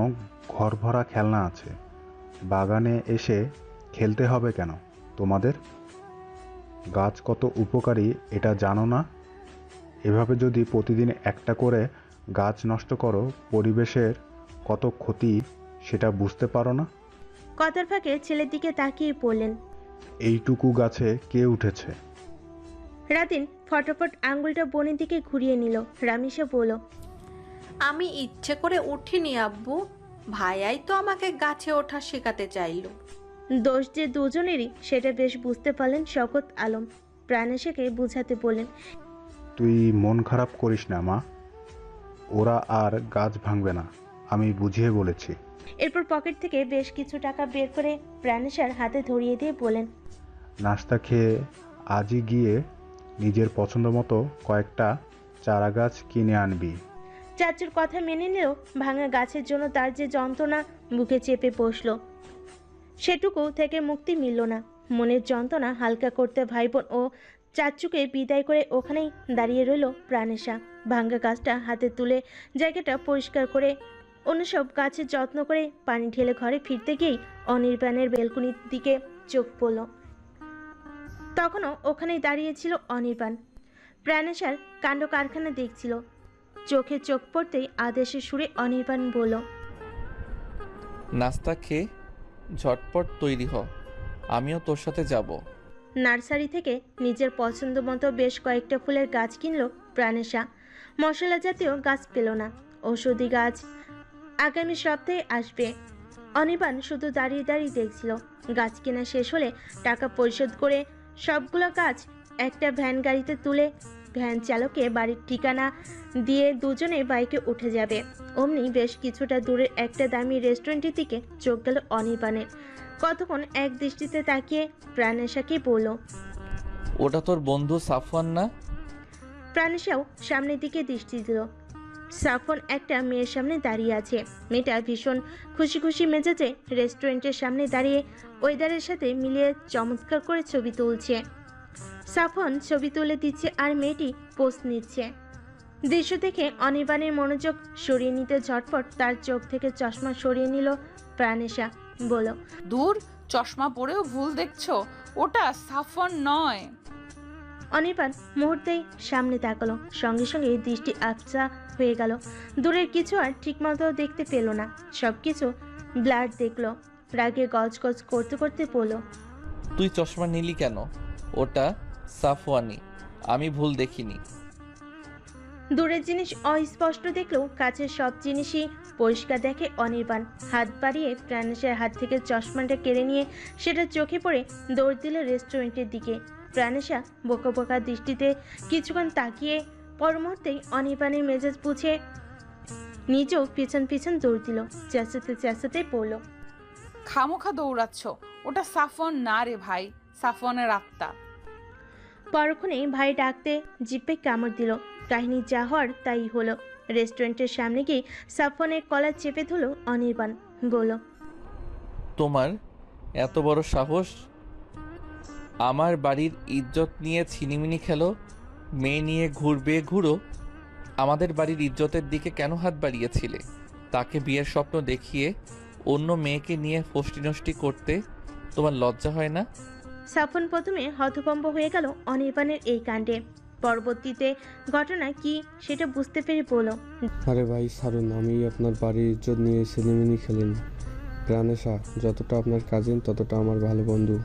S4: ঘর ভরা খেলনা আছে। বাগানে এসে খেলতে হবে কেন তোমাদের? গাছ কত উপকারী এটা জানো না? এভাবে যদি প্রতিদিন একটা করে গাছ নষ্ট করো, পরিবেশের কত ক্ষতি সেটা বুঝতে পারো না?
S2: কথার ফাঁকে ছেলের দিকে তাকিয়ে পড়লেন।
S4: এইটুকু গাছে কে উঠেছে?
S2: রাদিন ফটাফট আঙ্গুলটা বোনের দিকে ঘুরিয়ে নিল। রামিসা বলল,
S5: আমি ইচ্ছে করে উঠিনি আব্বু, ভাইয়াই তো আমাকে গাছে ওঠা শেখাতে চাইলো।
S2: দোষ যে দুজনেরই সেটা বেশ বুঝতে পারলেন শওকত আলম। প্রাণেশাকে বুঝাতে বললেন,
S4: তুই মন খারাপ করিস না মা, ওরা আর গাছ ভাঙবে না, আমি বুঝিয়ে বলেছি।
S2: এরপর পকেট থেকে বেশ কিছু টাকা বের করে প্রাণেশার হাতে ধরিয়ে দিয়ে বলেন,
S4: নাস্তা খেয়ে আজই গিয়ে নিজের পছন্দ মতো কয়েকটা চারা গাছ কিনে আনবি।
S2: চাচুর কথা মেনে নিলেও ভাঙা গাছের জন্য তার যে যন্ত্রণা বুকে চেপে বসলো, সেটুকু থেকে মুক্তি মিলল না। মনের যন্ত্রণা হালকা করতে ভাইবোন ও চাচুকে বিদায় করে ওখানেই দাঁড়িয়ে রইল প্রাণেশা। ভাঙ্গা গাছটা হাতে তুলে জায়গাটা পরিষ্কার করে অন্য সব গাছের যত্ন করে পানি ঢেলে ঘরে ফিরতে গিয়েই অনির্বাণের বেলকুনির দিকে চোখ পড়ল। তখনও ওখানেই দাঁড়িয়েছিল অনির্বাণ, প্রাণেশার কাণ্ড কারখানা দেখছিল। চোখে চোখ পড়তেই আদেশের সুরে অনির্বাণ বলল,
S1: নাস্তা খেয়ে ঝটপট তৈরি হ, আমিও তোর সাথে যাব।
S2: নার্সারি থেকে নিজের পছন্দ মতো বেশ কয়েকটা ফুলের গাছ কিনল প্রাণেশা। মশলা জাতীয় গাছ পেল না, ঔষধি গাছ আগামী সপ্তাহে আসবে। অনির্বাণ শুধু দাঁড়িয়ে দাঁড়িয়ে দেখছিল। গাছ কেনা শেষ হলে টাকা পরিশোধ করে সবগুলো গাছ একটা ভ্যান গাড়িতে তুলে ভ্যান চালকে বাড়ির ঠিকানা দিয়ে দুজনে বাইকে উঠে যাবে। অমনি বেশ কিছুটা দূরের একটা দামি রেস্টুরেন্টের দিকে চোখ গেল অনির্বাণের। কতক্ষণ এক দৃষ্টিতে তাকিয়ে প্রাণেশাকে বলল,
S1: ওটা তোর বন্ধু সাফওয়ান না?
S2: প্রাণেশাও সামনের দিকে দৃষ্টি দিল। সাফওয়ান একটা মেয়ের সামনে দাঁড়িয়ে আছে। মেয়েটা ভীষণ খুশি খুশি মেজাজে রেস্টুরেন্টের সামনে দাঁড়িয়ে ওয়েদারের সাথে মিলিয়ে চমৎকার করে ছবি তুলছে। সাফওয়ান ছবি তুলে দিচ্ছে আর মেয়েটি পোজ নিচ্ছে। দৃশ্য দেখে অনির্বাণের মনোযোগ সরিয়ে নিতে ঝটপট তার চোখ থেকে চশমা সরিয়ে নিল প্রাণেশা। বলো,
S3: দূর, চশমা পরেও ভুল দেখছো, ওটা সাফওয়ান নয়।
S2: অনির্বাণ মুহূর্তেই সামনে তাকালো, সঙ্গে সঙ্গে দৃষ্টি আবছা হয়ে গেল। দূরের কিছু আর ঠিকমতো দেখতে পেল না, সবকিছু ব্লার দেখলো। রাগে গজগজ করতে করতে বলল,
S1: তুই চশমা নিলি কেন? ওটা সাফওয়ানি, আমি ভুল দেখিনি।
S2: দূরের জিনিস অস্পষ্ট দেখলেও কাছের সব জিনিসই পরিষ্কার দেখে অনির্বাণ। হাত বাড়িয়ে প্রাণেশের হাত থেকে চশমাটা কেড়ে নিয়ে সেটা চোখে পড়ে দৌড় দিল রেস্টুরেন্টের দিকে। প্রাণেশা বোকা বোকা দৃষ্টিতে কিছুক্ষণ তাকিয়ে পর মুহূর্তেই অনির্বাণের মেজাজ বুঝে নিজেও পিছন পিছন দৌড় দিল। চেঁচাতে চেঁচাতে পড়ল,
S3: খামোখা দৌড়াচ্ছ, ওটা সাফওয়ান না রে ভাই, সাফওয়ানের আত্মা।
S2: পরক্ষণেই ভাই ডাকতে জিপে কামড় দিল। কাহিনী যা হওয়ার তাই হলো। রেস্টুরেন্টের সামনে গিয়ে সাফওয়ানের কলার চেপে ধরল অনির্বাণ। বলল,
S1: তোমার এত বড় সাহস, আমার বাড়ির ইজ্জত নিয়ে ছিনিমিনি খেলো, মেয়ে নিয়ে ঘুরবে ঘুরো। আমাদের বাড়ির ইজ্জতের দিকে কেন হাত বাড়িয়েছিলে? তাকে বিয়ের স্বপ্ন দেখিয়ে অন্য মেয়েকে নিয়ে ফষ্টি নষ্টি করতে তোমার লজ্জা হয় না?
S2: সাফওয়ান প্রথমে হতভম্ব হয়ে গেল অনির্বাণের এই কাণ্ডে। পরবর্তীতে ঘটনা কি সেটা বুঝতে পেরে বলল,
S6: আরে ভাই ছাড়ুন, আমি আপনার বাড়ির ইজ্জত নিয়ে ছেলেমিনি খেলেন। প্রাণেশা যতটা আপনার কাজিন ততটা আমার ভালো বন্ধু,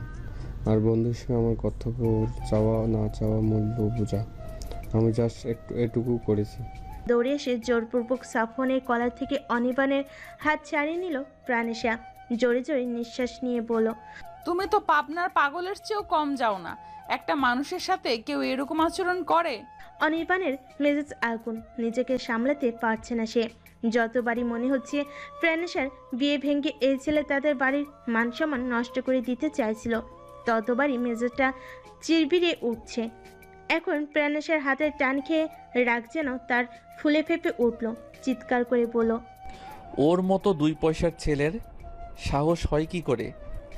S6: আর বন্ধু হিসেবে আমার কর্তব্য ওর চাওয়া না চাওয়া মূল্য বোঝা। আমি জাস্ট এটুকু করেছি।
S2: দৌড়ে এসে জোরপূর্বক সাফওয়ানের কলার থেকে অনির্বাণের হাত ছাড়িয়ে নিল প্রাণেশা। জোরে জোরে নিঃশ্বাস নিয়ে বলল,
S3: তুমি তো পাবনার পাগলের চেয়েও কম যাও না। একটা মানুষের সাথে কেউ এরকম আচরণ করে?
S2: অনির্বাণের মেজাজ আগুন, নিজেকে সামলাতে পারছে না সে। যতবারই মনে হচ্ছে প্রাণেশার বিয়ে ভেঙে এই ছেলে তাদের বাড়ির মান সম্মান নষ্ট করে দিতে চাইছিল, ততবারই মেজাজটা চিরবিড়ে উঠছে। এখন প্রাণেশার হাতের টান খেয়ে রাগ যেন তার ফুলে ফেপে উঠল। চিৎকার করে বলল,
S1: ওর মতো 2 পয়সার ছেলের সাহস হয় কি করে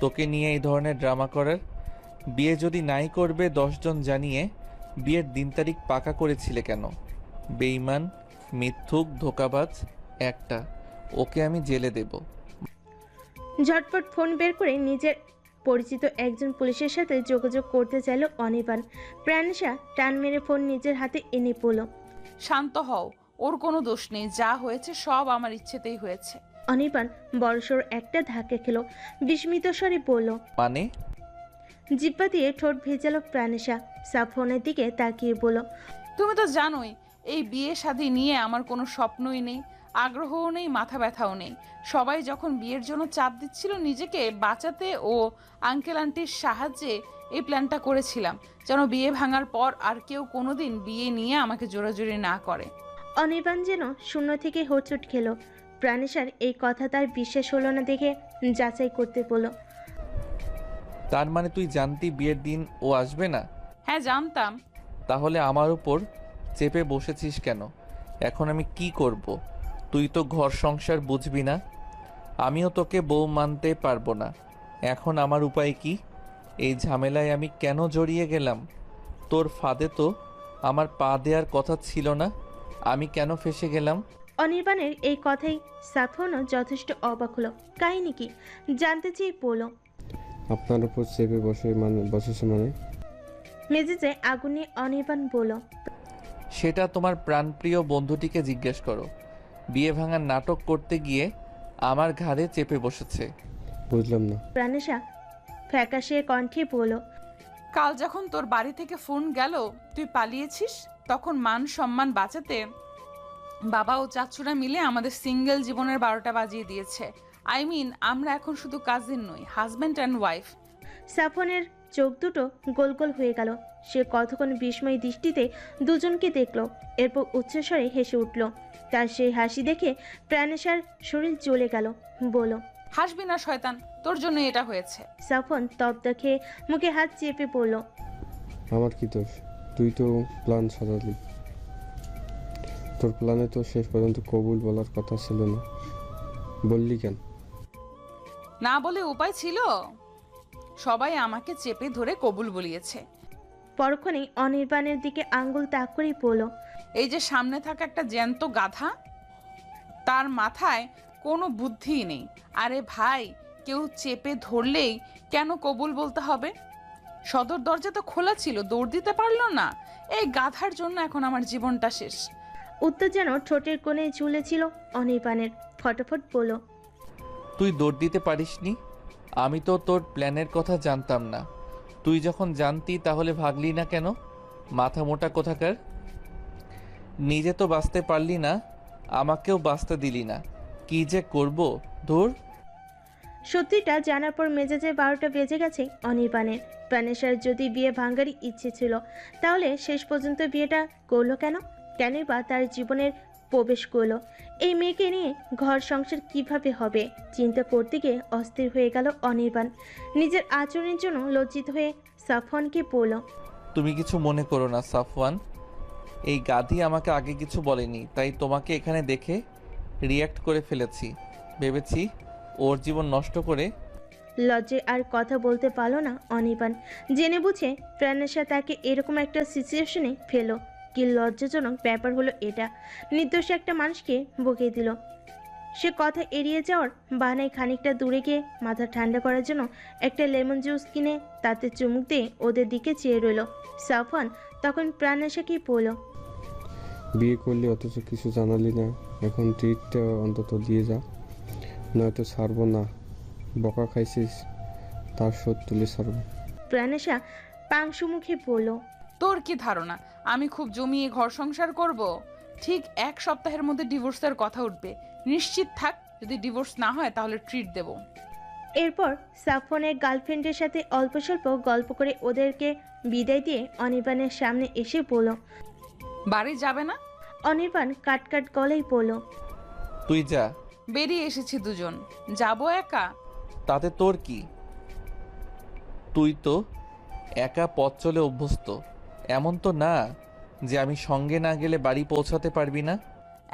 S1: তোকে নিয়ে এই ধরনের ড্রামা করার? বিয়ে যদি নাই করবে 10 জন জানিয়ে বিয়ের দিন তারিখ পাকা করেছিলে কেন? বেঈমান, মিথ্যুক, ধোকাবাজ একটা। ওকে আমি জেলে দেব।
S2: ঝটপট ফোন বের করে নিজের পরিচিত একজন পুলিশের সাথে যোগাযোগ করতে চাইল অনির্বাণ। প্রাণেশা টান মেরে ফোন নিজের হাতে এনে পড়ল।
S3: শান্ত হও, ওর কোনো দোষ নেই, যা হয়েছে সব আমার ইচ্ছেতেই হয়েছে।
S2: অনির্বাণ বড়সড় একটা ধাক্কা খেলো, বিস্মিত স্বরে বলল,
S1: মানে?
S2: জিব্বা দিয়ে ঠোঁট ভেজালো প্রাণেশা। সাফওয়ানের দিকে তাকিয়ে বলল,
S3: তুমি তো জানোই এই বিয়ে শাদী নিয়ে আমার কোনো স্বপ্নই নেই, আগ্রহও নেই, মাথা ব্যথাও নেই। সবাই যখন বিয়ের জন্য চাপ দিচ্ছিল, নিজেকে বাঁচাতে ও আঙ্কেল আন্টির সাহায্যে এই প্ল্যানটা করেছিলাম, যেন বিয়ে ভাঙার পর আর কেউ কোনোদিন বিয়ে নিয়ে আমাকে জোরাজুরি না করে।
S2: অনির্বাণ যেন শূন্য থেকে হোঁচট খেলো। প্রাণেশার এই কথা তার বিশ্বাস হলো না দেখে যাচাই করতে বলল,
S1: তার মানে তুই জানতি বিয়ের দিন ও আসবে না?
S3: হ্যাঁ জানতাম।
S1: তাহলে আমার উপর চেপে বসেছিস কেন? এখন আমি কি করব? তুই তো ঘর সংসার বুঝবি না, আমিও তোকে বউ মানতে পারবো না। এখন আমার উপায় কি? এই ঝামেলায় আমি কেন জড়িয়ে গেলাম? তোর ফাঁদে তো আমার পা দেওয়ার কথা ছিল না, আমি কেন ফেসে গেলাম?
S2: অনির্বাণের এই কথাই সাফওয়ানও যথেষ্ট অবাক হলো। কাহিনী কি জানতে চেয়ে বলল,
S6: আপনার উপর চেপে বসেছে মানে?
S2: মেজেজে আগুন নিয়ে অনির্বাণ বলল,
S1: সেটা তোমার প্রাণপ্রিয় বন্ধুটিকে জিজ্ঞেস করো। বিয়ে ভাঙার নাটক করতে গিয়ে আমার ঘাড়ে চেপে বসেছে।
S6: বুঝলাম না।
S2: প্রাণেশা ফ্যাকাশে কণ্ঠে বলল,
S3: কাল যখন তোর বাড়ি থেকে ফোন গেল তুই পালিয়েছিস, তখন মান সম্মান বাঁচাতে বাবা ও চাচুরা মিলে আমাদের সিঙ্গেল জীবনের 12টা বাজিয়ে দিয়েছে। আমরা এখন শুধু কাজিন নই, হাজব্যান্ড অ্যান্ড ওয়াইফ।
S2: সাফওয়ানের চোখ দুটো গোল গোল হয়ে গেল। সে কতক্ষণ বিস্ময় দৃষ্টিতে দুজনকে দেখল, এরপর উচ্চস্বরে হেসে উঠল। তার সেই হাসি দেখে প্রাণেশার শরীর জ্বলে গেল। বলল,
S3: হাসবি না শয়তান, তোর জন্য এটা হয়েছে।
S2: সাফওয়ান তপ্ত খেয়ে মুখে হাত চেপে পড়ল।
S6: আমার কি দোষ? তুই তো প্ল্যান সাজালি। তোর প্ল্যানে তো শেষ পর্যন্ত কবুল বলার কথা ছিল না, বললি কেন?
S3: না বলে উপায় ছিল? সবাই আমাকে চেপে ধরে কবুল বলিয়েছে।
S2: পরক্ষণেই অনির্বাণের দিকে আঙ্গুল তাক করেই বলল,
S3: এই যে সামনে থাকা একটা জ্যান্ত গাধা, তার মাথায় কোনো বুদ্ধিই নেই। আরে ভাই, কেউ চেপে ধরলেই কেন কবুল বলতে হবে? সদর দরজা তো খোলা ছিল, দৌড় দিতে পারলো না। এই গাধার জন্য এখন আমার জীবনটা শেষ।
S2: উত্তর যেন ঠোঁটের কোণে ঝুলেছিল অনির্বাণের। ফটাফট বলল,
S1: তুই দৌড় দিতে পারিসনি? আমি তো তোর প্ল্যানের কথা জানতাম না। তুই যখন জানতি তাহলে ভাগলি না কেন? মাথা মোটা কোথাকার। নিজে তো বাঁচতে পারলি না, আমাকেও বাঁচতে দিলি না। কি যে করব, ধুর।
S2: সত্যিটা জানার পর মেজাজে 12টা বেজে গেছে অনির্বাণের। প্রাণেশার যদি বিয়ে ভাঙারই ইচ্ছে ছিল, তাহলে শেষ পর্যন্ত বিয়েটা করলো কেন? কেনই বা তার জীবনের প্রবেশ করলো? এই মেয়েকে নিয়ে ঘর সংসার কিভাবে হবে চিন্তা করতে গিয়ে অস্থির হয়ে গেল অনির্বাণ। নিজের আচরণের জন্য লজ্জিত হয়ে সাফওয়ানকে বলল,
S1: তুমি কিছু মনে করো না সাফওয়ান। এই গাধি আমাকে আগে কিছু বলেনি, তাই তোমাকে এখানে দেখে রিয়্যাক্ট করে ফেলেছি। ভেবেছি ওর জীবন নষ্ট করে।
S2: লজ্জে আর কথা বলতে পারলো না অনির্বাণ। জেনে বুঝে প্রাণেশা তাকে এরকম একটা সিচুয়েশনে ফেলো। কি লজ্জাজনক ব্যাপার হলো এটা। নির্দোষ একটা মানুষকে বকিয়ে দিল। সে কথা এড়িয়ে যাওয়ার বাহানায় খানিকটা দূরে গিয়ে মাথা ঠান্ডা করার জন্য একটা লেমন জুস কিনে তাতে চুমুক দিয়ে ওদের দিকে চেয়ে রইল। সাফওয়ান তখন প্রাণেশাকেই বলল,
S6: বিয়ে করলি অথচ কিছু জানালি না। এখন ট্রিটটা অন্তত দিয়ে যা, নয়তো ছাড়বো না। বকা খাইছিস, তার শোধ তুলে ছাড়বো।
S2: প্রাণেশা পাংশু মুখে বলল,
S3: তোর কি ধারণা আমি খুব জমিয়ে ঘর সংসার করব? ঠিক 1 সপ্তাহের মধ্যে ডিভোর্সের কথা উঠবে। নিশ্চিত থাক, যদি ডিভোর্স না হয় তাহলে ট্রিট দেব।
S2: এরপর সাফওয়ানের গার্লফ্রেন্ডের সাথে অল্প স্বল্প গল্প করে ওদেরকে বিদায় দিয়ে অনির্বাণের সামনে এসে বলল।
S3: বাড়ি যাবে না?
S2: অনির্বাণ কাট গলায় বলল,
S1: তুই যা।
S3: বেরিয়ে এসেছি দুজন, যাবো একা?
S1: তাতে তোর কি? তুই তো একা পথ চলে অভ্যস্ত। এমন তো না যে আমি সঙ্গে না গেলে বাড়ি পৌঁছাতে পারবি না।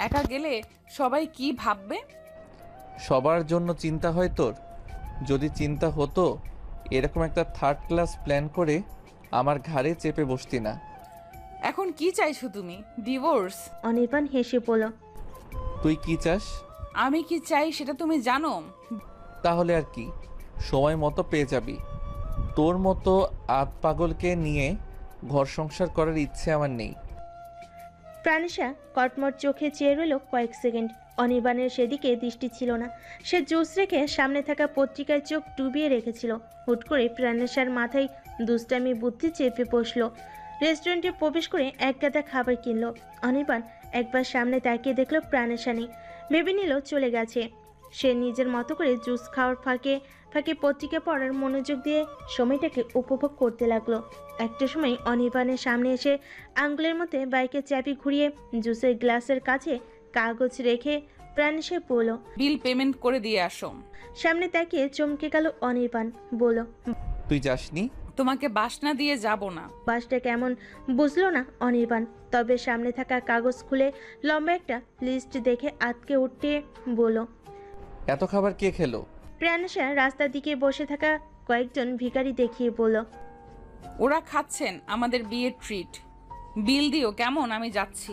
S3: একা গেলে সবাই কি ভাববে?
S1: সবার জন্য চিন্তা হয় তোর? যদি চিন্তা হতো এরকম একটা থার্ড ক্লাস প্ল্যান করে আমার ঘাড়ে চেপে বসতি না।
S3: এখন কি চাইছো তুমি? ডিভোর্স?
S2: অনির্বাণ হেসে বলল,
S1: তুই কি চাস?
S3: আমি কি চাই সেটা তুমি জানো?
S1: তাহলে আর কি, সময় মতো পেয়ে যাবি। তোর মতো আত পাগলকে নিয়ে ঘর সংসার করার ইচ্ছে আমার নেই।
S2: প্রাণেশা কটমট চোখে চেয়ে রইল কয়েক সেকেন্ড। অনির্বাণের সেদিকে দৃষ্টি ছিল না। সে জুস রেখে সামনে থাকা পত্রিকায় চোখ ডুবিয়ে রেখেছিল। হুট করে প্রাণেশার মাথায় দুষ্টামি বুদ্ধি চেপে বসলো। রেস্টুরেন্টে প্রবেশ করে এক গাদা খাবার কিনলো। অনির্বাণ একবার সামনে তাকিয়ে দেখলো প্রাণেশা নেই। ভেবে নিল চলে গেছে। সে নিজের মতো করে জুস খাওয়ার ফাঁকে ফাঁকে পত্রিকা পড়ার মনোযোগ দিয়ে সময়টাকে উপভোগ করতে লাগলো। একটা সময় অনির্বাণের সামনে এসে আঙ্গুলের মধ্যে বাইকের চাবি ঘুরিয়ে জুসের গ্লাসের কাছে কাগজ রেখে প্রাণেশে বলল,
S3: বিল পেমেন্ট করে দিয়ে আসো।
S2: সামনে তাকিয়ে চমকে গেল অনির্বাণ। বলল,
S1: তুই যাসনি?
S3: তোমাকে বাসনা দিয়ে যাব না।
S2: বাসটা কেমন বুঝলো না অনির্বাণ। তবে সামনে থাকা কাগজ খুলে লম্বা একটা লিস্ট দেখে আটকে উঠতে বলল,
S1: এত খাবার কে খেলো?
S2: প্রাণেশা রাস্তার দিকে বসে থাকা কয়েকজন ভিখারি দেখিয়ে বলল,
S3: ওরা খাচ্ছেন আমাদের বিয়ের ট্রিট। বিল দিও কেমন, আমি যাচ্ছি।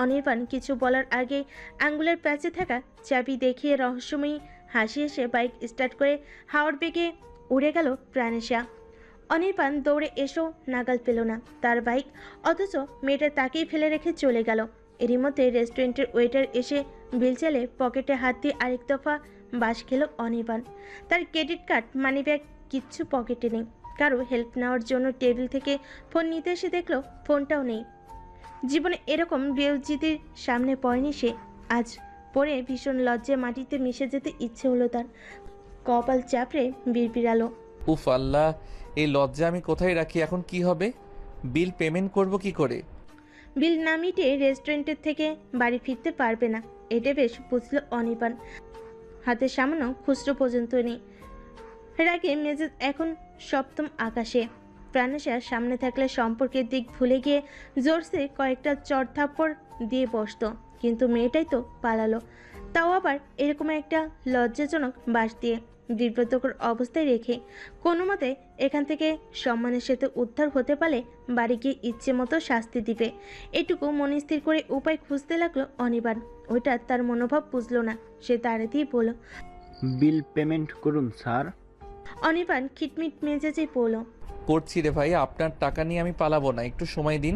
S2: অনির্বাণ কিছু বলার আগে আঙ্গুলের প্যাচে থাকা চাবি দেখিয়ে রহস্যময়ী হাসি এসে বাইক স্টার্ট করে হাওয়ার বেগে উড়ে গেল প্রাণেশা। অনির্বাণ দৌড়ে এসেও নাগাল পেল না তার বাইক, অথচ মেয়েটা তাকেই ফেলে রেখে চলে গেল। এরই মধ্যে রেস্টুরেন্টের ওয়েটার এসে বিল চালে পকেটে হাত দিয়ে আরেক দফা বাস খেল অনির্বাণ। তার ক্রেডিট কার্ড, মানিব্যাগ কিচ্ছু পকেটে নেই। কারো হেল্প নেওয়ার জন্য টেবিল থেকে ফোন নিতে এসে দেখলো ফোনটাও নেই। জীবনে এরকম বেউজিদের সামনে পড়েনি সে। আজ পরে ভীষণ লজ্জায় মাটিতে মিশে যেতে ইচ্ছে হলো তার। কপাল চাপড়ে বিড়বিড়ালো,
S1: উফ আল্লাহ, এই লজ্জা আমি কোথায় রাখি? এখন কি হবে? বিল পেমেন্ট করব কি করে?
S2: বিল না মিটিয়ে রেস্টুরেন্টের থেকে বাড়ি ফিরতে পারবে না, এটা বেশ বুঝলো অনির্বাণ। হাতে সামান্য খুচরো পর্যন্ত নেই। রাগে মেজাজ এখন সপ্তম আকাশে। প্রাণেশা সামনে থাকলে সম্পর্কের দিক ভুলে গিয়ে জোরসে কয়েকটা চড় থাপ্পড় দিয়ে বসতো, কিন্তু মেয়েটাই তো পালালো, তাও আবার এরকম একটা লজ্জাজনক বাস দিয়ে বিব্রতকর অবস্থায় রেখে। কোনো মতে এখান থেকে সম্মানের সাথে উদ্ধার হতে পারলে বাড়ি গিয়ে ইচ্ছে মতো শাস্তি দিবে, এটুকু মনে স্থির করে উপায় খুঁজতে লাগলো অনিবান। ওইটা তার মনোভাব বুঝলো না, সে তাড়াতেই বলল।
S7: বিল পেমেন্ট করুন স্যার।
S2: অনিবান খিটমিট মেজাজে বলল।
S1: করছি রে ভাই, আপনার টাকা নিয়ে আমি পালাবো না, একটু সময় দিন।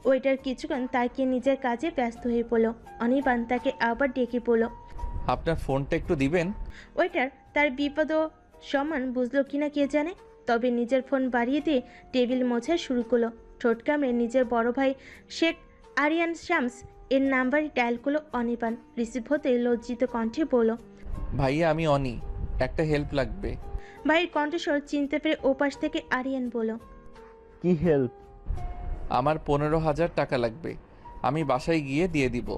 S2: ওইটার কিছুক্ষণ তাকিয়ে নিজের কাজে ব্যস্ত হয়ে পড়ল। অনিবান তাকে আবার ডেকে পড়ল।
S1: আপনার ফোনটা একটু দিবেন।
S2: ওইটার তার বিপদ ও সম্মান বুঝলো কিনা কে জানে, তবে নিজের ফোন বাড়িয়ে দিয়ে টেবিল মোছা শুরু করলো। ঠোঁট কামড়ে নিজের বড় ভাই শেখ আরিয়ান শামস এর নাম্বারই ডায়াল করলো অনিবান। রিসিভ হতে লজ্জিত কণ্ঠে বলল।
S1: ভাইয়া আমি অনি, একটা হেল্প লাগবে।
S2: ভাইয়ের কণ্ঠস্বর চিনতে পেরে ওপাশ থেকে আরিয়ান বলল।
S7: কি হেল্প?
S1: আমার 15,000 টাকা লাগবে, আমি বাসায় গিয়ে দিয়ে দিব।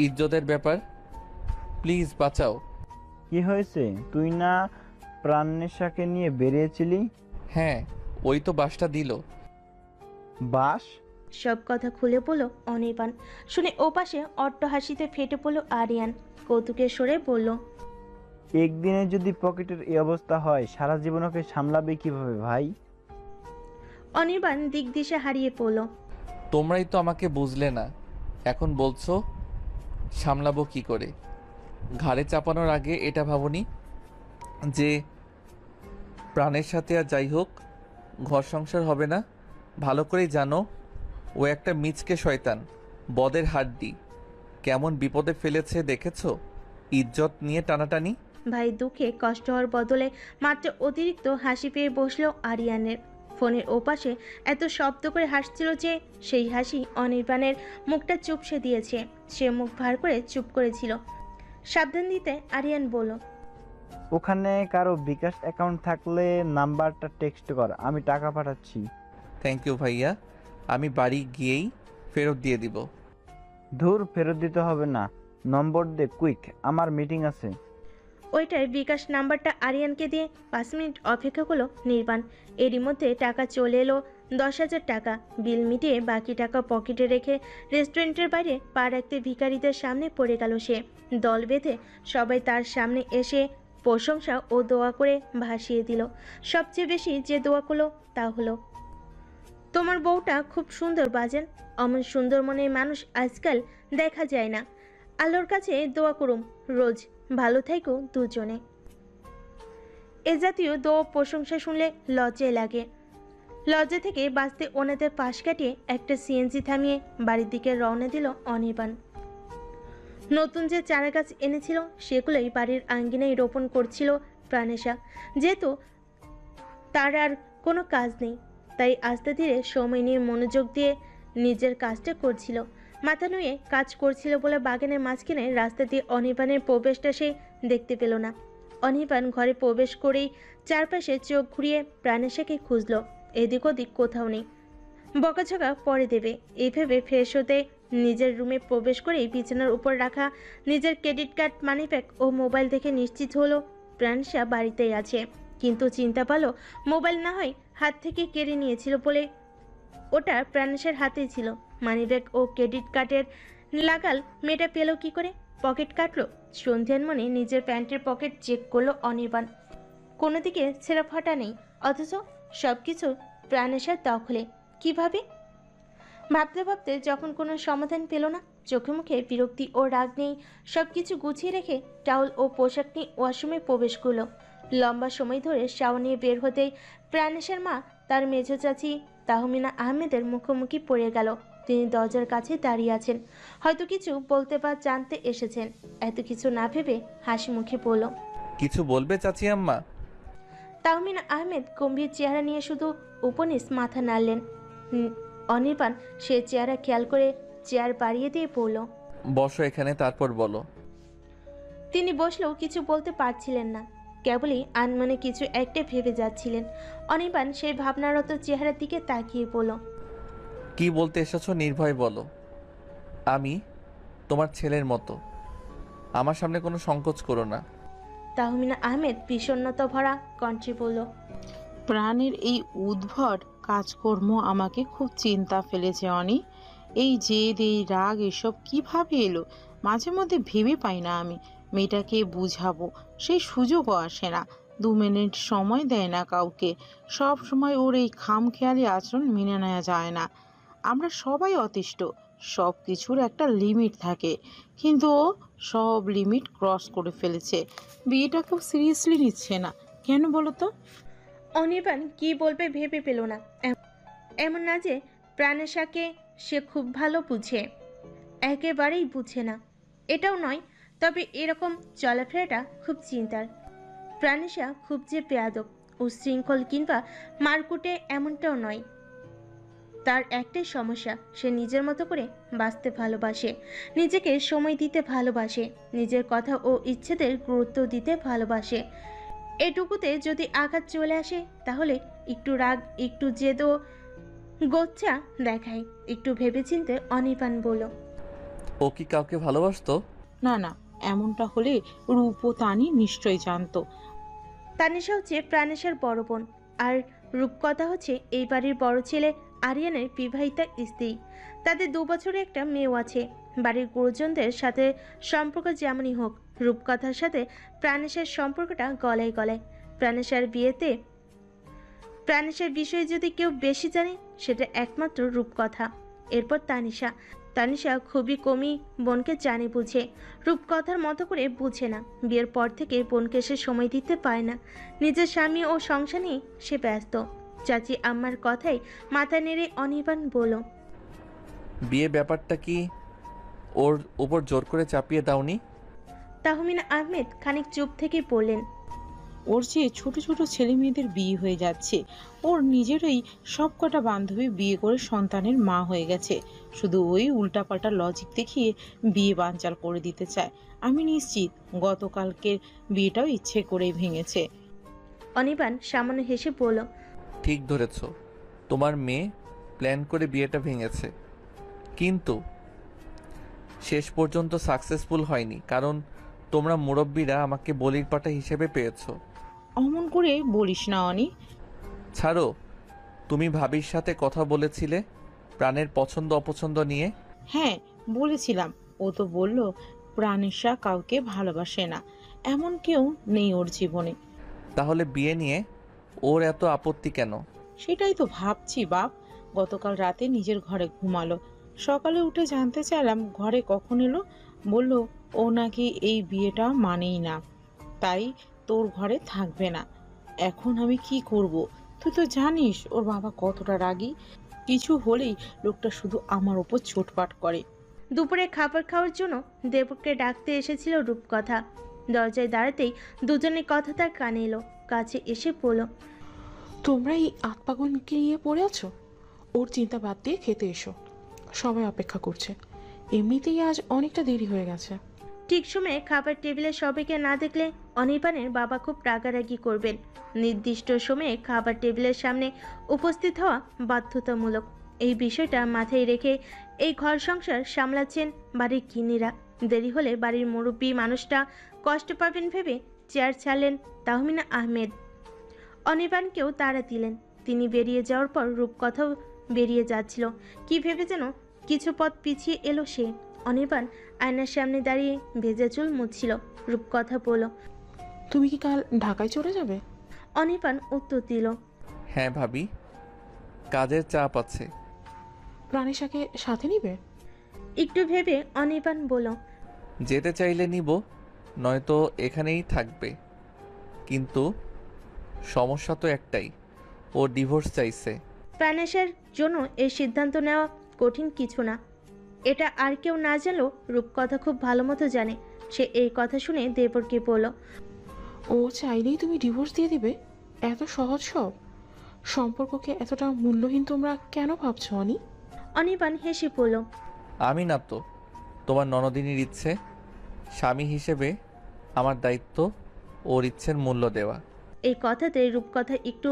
S1: ইজ্জতের ব্যাপার, প্লিজ বাঁচাও।
S7: কি হয়েছে? তুই না প্রাণেশাকে নিয়ে বেরিয়েছিলি?
S1: হ্যাঁ, ওই তো বাসটা দিল।
S7: বাস?
S2: সব কথা খুলে বলল অনির্বাণ। শুনে ওপাশে অট্ট হাসিতে ফেটে পড়ল আরিয়ান। কৌতুকের সরে বলল।
S7: একদিনে যদি পকেটের এই অবস্থা হয়, সারা জীবন ওকে সামলাবে কিভাবে ভাই?
S2: অনির্বাণ দিক দিশা হারিয়ে পড়ল।
S1: তোমরাই তো আমাকে বুঝলে না, এখন বলছো সামলাবো কি করে? ঘাড়ে চাপানোর আগে এটা ভাবনি যে প্রাণের সাথে আর যাই হোক ঘর সংসার হবে না? ভালো করেই জানো ও একটা মিচকে শয়তান, বদের হাড্ডি। কেমন বিপদে ফেলেছে দেখেছো? ইজ্জত নিয়ে টানাটানি।
S2: ভাই দুঃখে কষ্ট হওয়ার বদলে মাত্র অতিরিক্ত হাসি পেয়ে বসলো আরিয়ানের। ফোনের ওপাশে এত শব্দ করে হাসছিল যে সেই হাসি অনির্বাণের মুখটা চুপসে দিয়েছে। সে মুখ ভার করে চুপ করেছিল। সাবধান দিতে আরিয়ান বলল।
S7: ওখানে কারো বিকাশ অ্যাকাউন্ট থাকলে নাম্বারটা টেক্সট কর, আমি টাকা পাঠাচ্ছি।
S1: থ্যাংক ইউ ভাইয়া, আমি বাড়ি গিয়েই ফেরত দিয়ে দিব।
S7: ধুর, ফেরত দিতে হবে না, নম্বর দে কুইক, আমার মিটিং আছে।
S2: ওইটার বিকাশ নাম্বারটা আরিয়ানকে দিয়ে 5 মিনিট অপেক্ষা করলো নির্বাণ। এরই মধ্যে টাকা চলে এলো 10,000 টাকা। বিল মিটিয়ে বাকি টাকা পকেটে রেখে রেস্টুরেন্টের বাইরে পা রাখতে ভিখারিদের সামনে পড়ে গেল সে। দল বেঁধে সবাই তার সামনে এসে প্রশংসা ও দোয়া করে ভাসিয়ে দিল। সবচেয়ে বেশি যে দোয়া করলো তা হলো, তোমার বউটা খুব সুন্দর বাজেন, অমন সুন্দর মনের মানুষ আজকাল দেখা যায় না। আল্লাহর কাছে দোয়া করুম রোজ, ভালো থাইকো দুজনে। এ জাতীয় দোয়া প্রশংসা শুনলে লজ্জায় লাগে। লজ্জা থেকে বাঁচতে ওনাদের পাশ কাটিয়ে একটা সিএনজি থামিয়ে বাড়ির দিকে রওনা দিল অনির্বাণ। নতুন যে চারা গাছ এনেছিল সেগুলোই বাড়ির আঙ্গিনায় রোপণ করছিল প্রাণেশা। যেহেতু তার আর কোনো কাজ নেই, তাই আস্তে ধীরে সময় নিয়ে মনোযোগ দিয়ে নিজের কাজটা করছিল। মাথা নুয়ে কাজ করছিল বলে বাগানের মাঝখানে রাস্তা দিয়ে অনির্বাণের প্রবেশটা সে দেখতে পেল না। অনির্বাণ ঘরে প্রবেশ করেই চারপাশে চোখ ঘুরিয়ে প্রাণেশাকে খুঁজল। এদিক ওদিক কোথাও নেই। বকাঝকা পরে দেবে এই ভেবে ফ্রেশ হতে নিজের রুমে প্রবেশ করেই বিছানার উপর রাখা নিজের ক্রেডিট কার্ড, মানিব্যাগ ও মোবাইল দেখে নিশ্চিত হলো প্রাণেশা বাড়িতেই আছে। কিন্তু চিন্তা পালো মোবাইল না হয় হাত থেকে কেড়ে নিয়েছিল বলে ওটা প্রাণেশার হাতেই ছিল। মানিব্যাগ ও ক্রেডিট কার্ডের লাগাল মেয়েটা পেল কি করে? পকেট কাটলো। সন্ধ্যান মনে নিজের প্যান্টের পকেট চেক করলো অনির্বাণ। কোনো দিকে ছেঁড়া ফাটা নেই, অথচ সব কিছু প্রাণেশার দখলে। কিভাবে? ভাবতে ভাবতে যখন কোনো সমাধান পেল না, চোখে মুখে বিরক্তি ও রাগ নেই, সব কিছু গুছিয়ে রেখে টাওয়াল ও পোশাক নিয়ে ওয়াশরুমে প্রবেশ করলো। লম্বা সময় ধরে শাওয়ার নিয়ে বের হতেই প্রাণেশার মা তার মেঝো চাচি তাহমিনা আহমেদের মুখোমুখি পড়ে গেল। তিনি দরজার কাছে দাঁড়িয়ে আছেন, হয়তো কিছু বলতে বা জানতে এসেছেন। এত কিছু না ভেবে হাসি মুখে বলল।
S1: কিছু বলবে চাচি আম্মা?
S2: তাহমিনা আহমেদ গম্ভীর চেহারা নিয়ে শুধু উপনিস মাথা নাড়লেন। অনির্বাণ সে চেহারা খেয়াল করে চেয়ার বাড়িয়ে দিয়ে পড়ল।
S1: বসো এখানে, তারপর বলো।
S2: তিনি বসলেও কিছু বলতে পারছিলেন না, কেবলই আনমনে কিছু একটা ভেবে যাচ্ছিলেন। অনির্বাণ সেই ভাবনারত চেহারার দিকে তাকিয়ে বলল।
S1: কি বলতে এসেছো নির্ভয় বলো। আমি তোমার ছেলের মতো, আমার সামনে কোনো সংকোচ করো না।
S2: তাহমিনা আহমেদ বিষণ্ণতা ভরা কণ্ঠে বলল।
S8: প্রাণের এই উদ্ভট কাজকর্ম আমাকে খুব চিন্তা ফেলেছে অনি। এই জেদ, এই রাগ, এসব কিভাবে এলো মাঝে মধ্যে ভেবে পাই না আমি। মেয়েটাকে বুঝাবো, সেই সুযোগও আসে না। 2 মিনিট সময় দেয় না কাউকে। সব সময় ওর এই খামখেয়ালি আচরণ মেনে নেওয়া যায় না। আমরা সবাই অতিষ্ঠ, সব কিছুর একটা লিমিট থাকে, কিন্তু ও সব লিমিট ক্রস করে ফেলেছে। বিয়েটাকেও সিরিয়াসলি নিচ্ছে না কেন বলো তো?
S2: অনির্বাণ কি বলবে ভেবে পেল না। এমন না যে প্রাণেশাকে সে খুব ভালো বুঝে, একেবারেই বুঝে না এটাও নয়, তবে এরকম চলাফেরাটা খুব চিন্তার। প্রাণেশা খুব যে বেয়াদব, উচ্ছৃঙ্খল কিংবা মারকুটে এমনটাও নয়। তার একটাই সমস্যা, সে নিজের মতো করে বাঁচতে ভালোবাসে, নিজেকে সময় দিতে ভালোবাসে, নিজের কথা ও ইচ্ছেদের গুরুত্ব দিতে ভালোবাসে। এটুকুতে যদি আঘাত চলে আসে তাহলে একটু রাগ, একটু জেদ ও গোচ্ছা দেখায়। একটু ভেবেচিন্তে অনির্বাণ বলল,
S1: ও কি কাউকে ভালোবাসতো?
S8: না না, এমনটা হলে রূপ ও তানি নিশ্চয়ই জানতো।
S2: তানিশা হচ্ছে প্রাণেশার বড় বোন, আর রূপকথা হচ্ছে এই বাড়ির বড় ছেলে আরিয়ানের বিবাহিতা স্ত্রী। তাদের 2 বছরে একটা মেয়েও আছে। বাড়ির গুরুজনদের সাথে সম্পর্ক যেমনই হোক, রূপকথার সাথে প্রাণেশার সম্পর্কটা গলায় গলায়। প্রাণেশার বিষয়ে যদি কেউ বেশি জানে সেটা একমাত্র রূপকথা, এরপর তানিশা। তানিশা খুবই কমই বোনকে জানে বুঝে, রূপকথার মতো করে বুঝে না। বিয়ের পর থেকে বোনকে সে সময় দিতে পারে না, নিজের স্বামী ও সংসার নিয়ে সে ব্যস্ত। চাচি আম্মার কথাই মাথা নেড়ে অনির্বাণ বলল,
S1: বিয়ে ব্যাপারটা কি ওর উপর জোর করে চাপিয়ে দাওনি?
S2: তাহমিনা আহমেদ খানিক চুপ থেকে বললেন,
S8: ওর যে ছোট ছোট ছেলে মেয়েদের বিয়ে হয়ে যাচ্ছে, ওর নিজেরই সব কটা বান্ধবী বিয়ে করে সন্তানের মা হয়ে গেছে। শুধু ওই উল্টাপাল্টা লজিক দেখিয়ে বিয়ে বানচাল করে দিতে চায়। আমি নিশ্চিত গতকালকের বিয়েটাও ইচ্ছে করেই ভেঙেছে।
S2: অনির্বাণ সামান্য হেসে বলল,
S1: ঠিক ধরেছ, তোমার মেয়ে প্ল্যান করে বিয়েটা ভেঙেছে, কিন্তু শেষ পর্যন্ত সাকসেসফুল হয়নি, কারণ তোমরা মুরব্বীরা আমাকে বলির পাঠা হিসেবে পেয়েছো।
S8: অমন করে বলিস না অনি।
S1: ছাড়ো, তুমি ভাবির সাথে কথা বলেছিলে প্রাণের পছন্দ অপছন্দ নিয়ে।
S8: হ্যাঁ বলেছিলাম, ও তো বলল প্রাণেশা কাউকে ভালোবাসে না, এমন কেউ নেই ওর জীবনে।
S1: তাহলে বিয়ে নিয়ে ওর এত আপত্তি কেন?
S8: সেটাই তো ভাবছি বাপ। গতকাল রাতে নিজের ঘরে ঘুমালো, সকালে উঠে জানতে চাইলাম ঘরে কখন এলো। বলল ও নাকি এই বিয়েটা মানেই না, তাই তোর ঘরে থাকবে না। এখন আমি কি করব? তুই তো জানিস ওর বাবা কতটা রাগী, কিছু হলেই লোকটা শুধু আমার ওপর চোটপাট করে।
S2: দুপুরে খাবার খাওয়ার জন্য দেবকে ডাকতে এসেছিল রূপকথা। দরজায় দাঁড়াতেই দুজনের কথা তার কানে এলো। কাছে এসে বলল,
S9: তোমরা এই আতপাগলকে নিয়ে পড়ে আছো? ওর চিন্তা বাদ দিয়ে খেতে এসো, সবাই অপেক্ষা করছে। এমনিতেই আজ অনেকটা দেরি হয়ে গেছে।
S2: ঠিক সময়ে খাবার টেবিলে সবাইকে না দেখলে অনির্বাণের বাবা খুব রাগারাগি করবেন। নির্দিষ্ট সময়ে খাবার টেবিলের সামনে উপস্থিত হওয়া বাধ্যতামূলক। এই বিষয়টা মাথায় রেখে এই ঘর সংসার সামলাচ্ছেন বাড়ির গিন্নিরা। দেরি হলে বাড়ির মুরব্বী মানুষটা কষ্ট পাবেন ভেবে চেয়ার ছাড়লেন তাহমিনা আহমেদ। অনির্বাণকেও তাড়া দিলেন। তিনি বেরিয়ে যাওয়ার পর রূপকথাও বেরিয়ে যাচ্ছিল। কি ভেবে যেন কিছু পথ পিছিয়ে এলো সে। অনির্বাণ আয়নার সামনে দাঁড়িয়ে ভেজা চুল মুছছিল। রূপকথা বলল,
S9: তুমি কি কাল ঢাকায় চলে যাবে?
S2: অনির্বাণ উত্তর দিল,
S1: হ্যাঁ ভাবি, কাজের চাপ আছে।
S9: প্রাণেশাকে সাথে নিবে?
S2: একটু ভেবে অনির্বাণ বলল,
S1: যেতে চাইলে নিব, নয়তো এখানেই থাকবে। কিন্তু সমস্যা তো একটাই, ও ডিভোর্স চাইছে।
S2: প্রাণেশের জন্য এই সিদ্ধান্ত নেওয়া কঠিন কিছু না, এটা আর কেউ না জানলেও রূপকথা খুব ভালো মতো জানে। সে এই কথা শুনে দেবরকে বলল,
S9: ও চাইলেই তুমি ডিভোর্স দিয়ে দিবে? এত সহজ সব সম্পর্ককে এতটা মূল্যহীন তোমরা কেন ভাবছো অনি?
S2: অনির্বাণ হেসে বলল,
S1: আমি না তো, তোমার ননদিনীর ইচ্ছে। স্বামী হিসেবে আমার দায়িত্ব ওর ইচ্ছের মূল্য দেওয়া।
S2: এই কথাতে রূপকথা একটু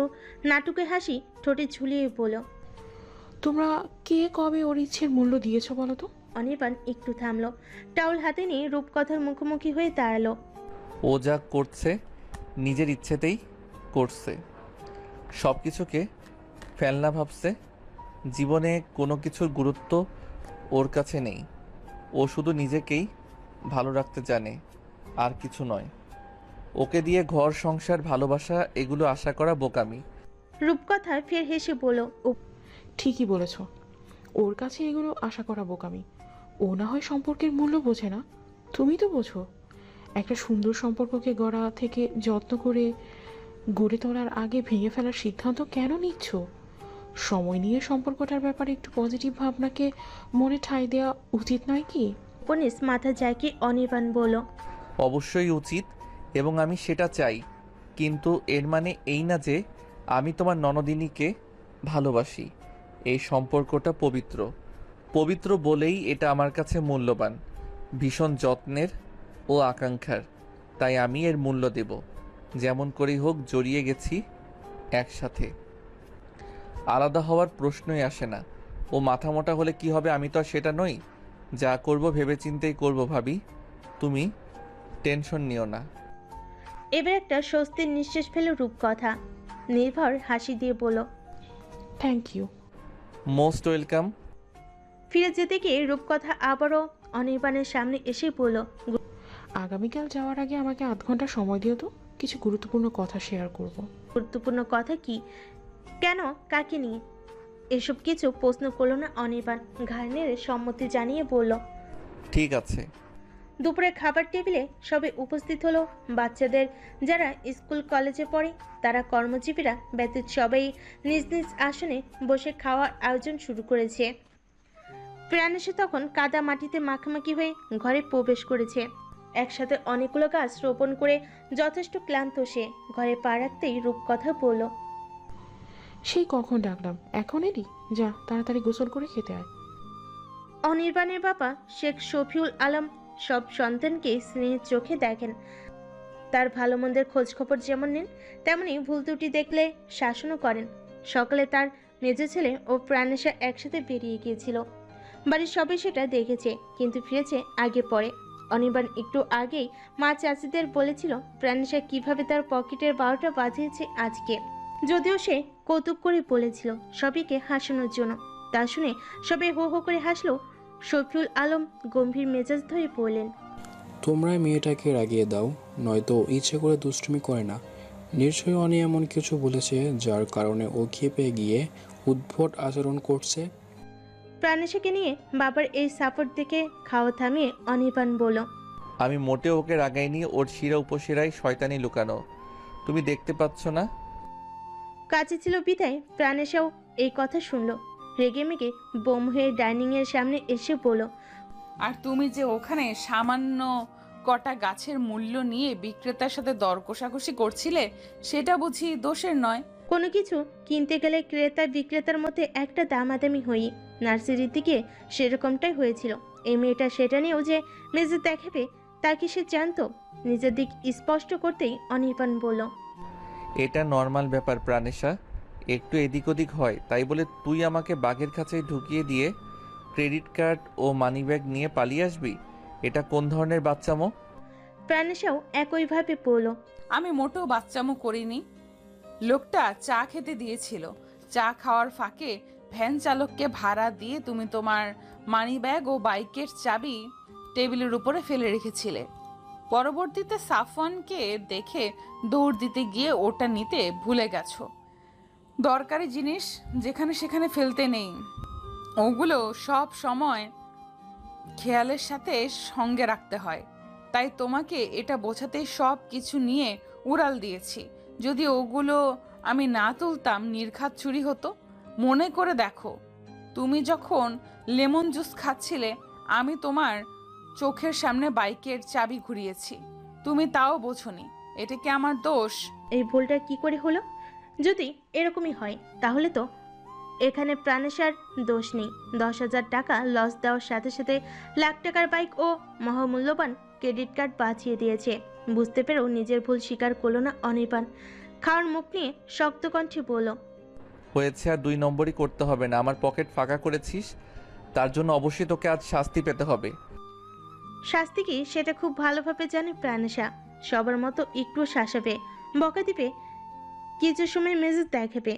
S2: নাটুকে হাসি ঠোঁটে ঝুলিয়ে বলল,
S9: তোমরা কে কবে ওর ইচ্ছের মূল্য দিয়েছো বলো তো?
S2: অনির্বাণ একটু থামলো, টাওয়াল হাতে নিয়ে রূপকথার মুখোমুখি হয়ে দাঁড়ালো।
S1: ও যা করছে নিজের ইচ্ছেতেই করছে। সব কিছুকে ফেলনা ভাবছে। জীবনে কোনো কিছুর গুরুত্ব ওর কাছে নেই। ও শুধু নিজেকেই ভালো রাখতে জানে, আর কিছু নয়। ওকে দিয়ে ঘর সংসার ভালোবাসা এগুলো আশা করা বোকামি।
S2: রূপকথা ফের হেসে বলল,
S9: ঠিকই বলেছ, ওর কাছে এগুলো আশা করা বোকামি। ও না হয় সম্পর্কের মূল্য বোঝে না, তুমি তো বোঝো। একটা সুন্দর সম্পর্ককে গড়া থেকে যত্ন করে গড়ে তোলার আগে ভেঙে ফেলার সিদ্ধান্ত কেন নিচ্ছ? সময় নিয়ে সম্পর্কটার ব্যাপারে একটু পজিটিভ ভাবনাকে মনে ঠাঁই দেওয়া উচিত নয় কি?
S2: উপনিস মাথা ঝাঁকিয়ে অনির্বাণ বলল,
S1: অবশ্যই উচিত, এবং আমি সেটা চাই। কিন্তু এর মানে এই না যে আমি তোমার ননদিনীকে ভালোবাসি। এই সম্পর্কটা পবিত্র। পবিত্র বলেই এটা আমার কাছে মূল্যবান, ভীষণ যত্নের ও আকাঙ্ক্ষার। তাই আমি এর মূল্য দেব। যেমন করেই হোক জড়িয়ে গেছি একসাথে, আলাদা হওয়ার প্রশ্নই আসে না। ও মাথা মোটা হলে কি হবে? আমি তো আর সেটা নই। যা করব ভেবেচিন্তেই করব ভাবি। তুমি টেনশন নিও না।
S2: এবার একটা স্বস্তির নিঃশ্বাস ফেল রূপকথা। নির্ভর হাসি দিয়ে বলল,
S9: থ্যাংক ইউ।
S1: Most welcome.
S2: ফিরে যেতে গিয়ে রূপকথা আবারও অনির্বাণের সামনে এসে বলল,
S9: আগামীকাল যাওয়ার আগে আমাকে আধ ঘন্টা সময় দিও তো, কিছু গুরুত্বপূর্ণ কথা শেয়ার করব।
S2: গুরুত্বপূর্ণ কথা কি? কেন? কাকে নিয়ে? এসব কিছু প্রশ্ন করলো না অনির্বাণ। ঘাড় নেড়ে সম্মতি জানিয়ে বলল,
S1: ঠিক আছে।
S2: দুপুরে খাবার টেবিলে সবে উপস্থিত হলো। বাচ্চাদের যারা স্কুল কলেজে পড়ে, তারা কর্মজীবীরা ব্যতীত সবাই নিজ নিজ আসনে বসে খাওয়ার আয়োজন শুরু করেছে। প্রাণেশে তখন কাদা মাটিতে মাখামাখি হয়ে ঘরে প্রবেশ করেছে। একসাথে অনেকগুলো গাছ রোপণ করে যথেষ্ট ক্লান্ত সে। ঘরে পা রাখতেই রূপকথা বলল,
S9: সেই কখন ডাকলাম, এখন এলি? যা তাড়াতাড়ি গোসল করে খেতে আয়।
S2: অনির্বাণের বাবা শেখ শফিউল আলম সব সন্তানকে স্নেহের চোখে দেখেন। তার ভালো মন্দের খোঁজ খবর যেমন নেন, তেমনি ভুল ত্রুটি দেখলে শাসনও করেন। সকালে তার মেজ ছেলে ও প্রাণেশা একসাথে বেরিয়ে গিয়েছিল। বাড়ির সবাই সেটা দেখেছে, কিন্তু ফিরেছে আগে পরে। অনির্বাণ একটু আগেই মা চাচিদের বলেছিল প্রাণেশা কিভাবে তার পকেটের 12টা বাজিয়েছে আজকে। যদিও সে কৌতুক করে বলেছিল সবাইকে হাসানোর জন্য। তা শুনে সবাই হো হো করে হাসলো। শফিউল আলম গম্ভীর মেজাজ ধরে বললেন,
S10: তোমরা মেয়েটাকে রাগিয়ে দাও, নয়তো ইচ্ছে করে দুষ্টুমি করে না। নিশ্চয়ই অনি এমন কিছু বলেছে যার কারণে ও ক্ষেপে গিয়ে উদ্ভট আচরণ করছে।
S2: প্রাণেশাকে নিয়ে বাবার এই সাপোর্ট দেখে খাওয়া থামিয়ে অনির্বাণ বলল,
S1: আমি মোটেও ওকে রাগাইনি। ওর শিরা উপশিরায় শয়তানি লুকানো। তুমি দেখতে পাচ্ছ না?
S2: কাছে ছিল বিদায় প্রাণেশাও এই কথা শুনল। রেগে মেগে বোম হয়ে ডাইনিং এর সামনে এসে বলল,
S3: আর তুমি যে ওখানে সামান্য কটা গাছের মূল্য নিয়ে বিক্রেতার সাথে দর কষাকষি করছিলে, সেটা বুঝি দোষের নয়?
S2: কোনো কিছু কিনতে গেলে ক্রেতা বিক্রেতার মধ্যে একটা দামাদামি হই। নার্সারির দিকে সেরকমটাই হয়েছিল। এই মেয়েটা সেটা নিয়েও যে মেজে দেখাবে তা কি সে জানতো? নিজের দিক স্পষ্ট করতেই অনির্বাণ বলল,
S1: এটা নর্মাল ব্যাপার প্রাণেশা, একটু এদিক ওদিক হয়। তাই বলে তুই আমাকে বাঘের কাছে ঢুকিয়ে দিয়ে ক্রেডিট কার্ড ও মানিব্যাগ নিয়ে পালিয়ে আসবি? এটা কোন ধরনের বাচ্চামো?
S2: প্রাণেশাও একইভাবে বলল,
S3: আমি মোটেও বাচ্চামো করিনি। লোকটা চা খেতে দিয়েছিল। চা খাওয়ার ফাঁকে ভ্যান চালককে ভাড়া দিয়ে তুমি তোমার মানিব্যাগ ও বাইকের চাবি টেবিলের উপরে ফেলে রেখেছিলে। পরবর্তীতে সাফওয়ানকে দেখে দৌড় দিতে গিয়ে ওটা নিতে ভুলে গেছো। দরকারি জিনিস যেখানে সেখানে ফেলতে নেই, ওগুলো সব সময় খেয়ালের সাথে সঙ্গে রাখতে হয়। তাই তোমাকে এটা বোঝাতেই সব কিছু নিয়ে উড়াল দিয়েছি। যদি ওগুলো আমি না তুলতাম নির্ঘাত চুরি হতো। মনে করে দেখো, তুমি যখন লেমন জুস খাচ্ছিলে, আমি তোমার চোখের সামনে বাইকের চাবি ঘুরিয়েছি, তুমি তাও বোঝোনি। এটা কি আমার দোষ?
S2: এই ভুলটা কি করে হলো? যদি এরকমই হয় তাহলে তো এখানে প্রাণেশার দোষ নেই। 10,000 টাকা লস দেওয়ার সাথে সাথে লাখ টাকার বাইক ও মহামূল্যবান ক্রেডিট কার্ড বাঁচিয়ে দিয়েছে। বুঝতে পেরেও নিজের ভুল স্বীকার করলো না অনির্বাণ। খাওয়ার মুখ নিয়ে শক্ত কণ্ঠে বলল,
S1: হয়েছে, আর 2 নম্বরই করতে হবে না। আমার পকেট ফাঁকা করেছিস, তার জন্য অবশ্যই তোকে আজ শাস্তি পেতে হবে।
S2: শাস্তি কি সেটা খুব ভালোভাবে জানে প্রাণেশা। সবার মতো একটু শাসাবে, বকা দিবে, কিছু সময় মেজাজ দেখাবে,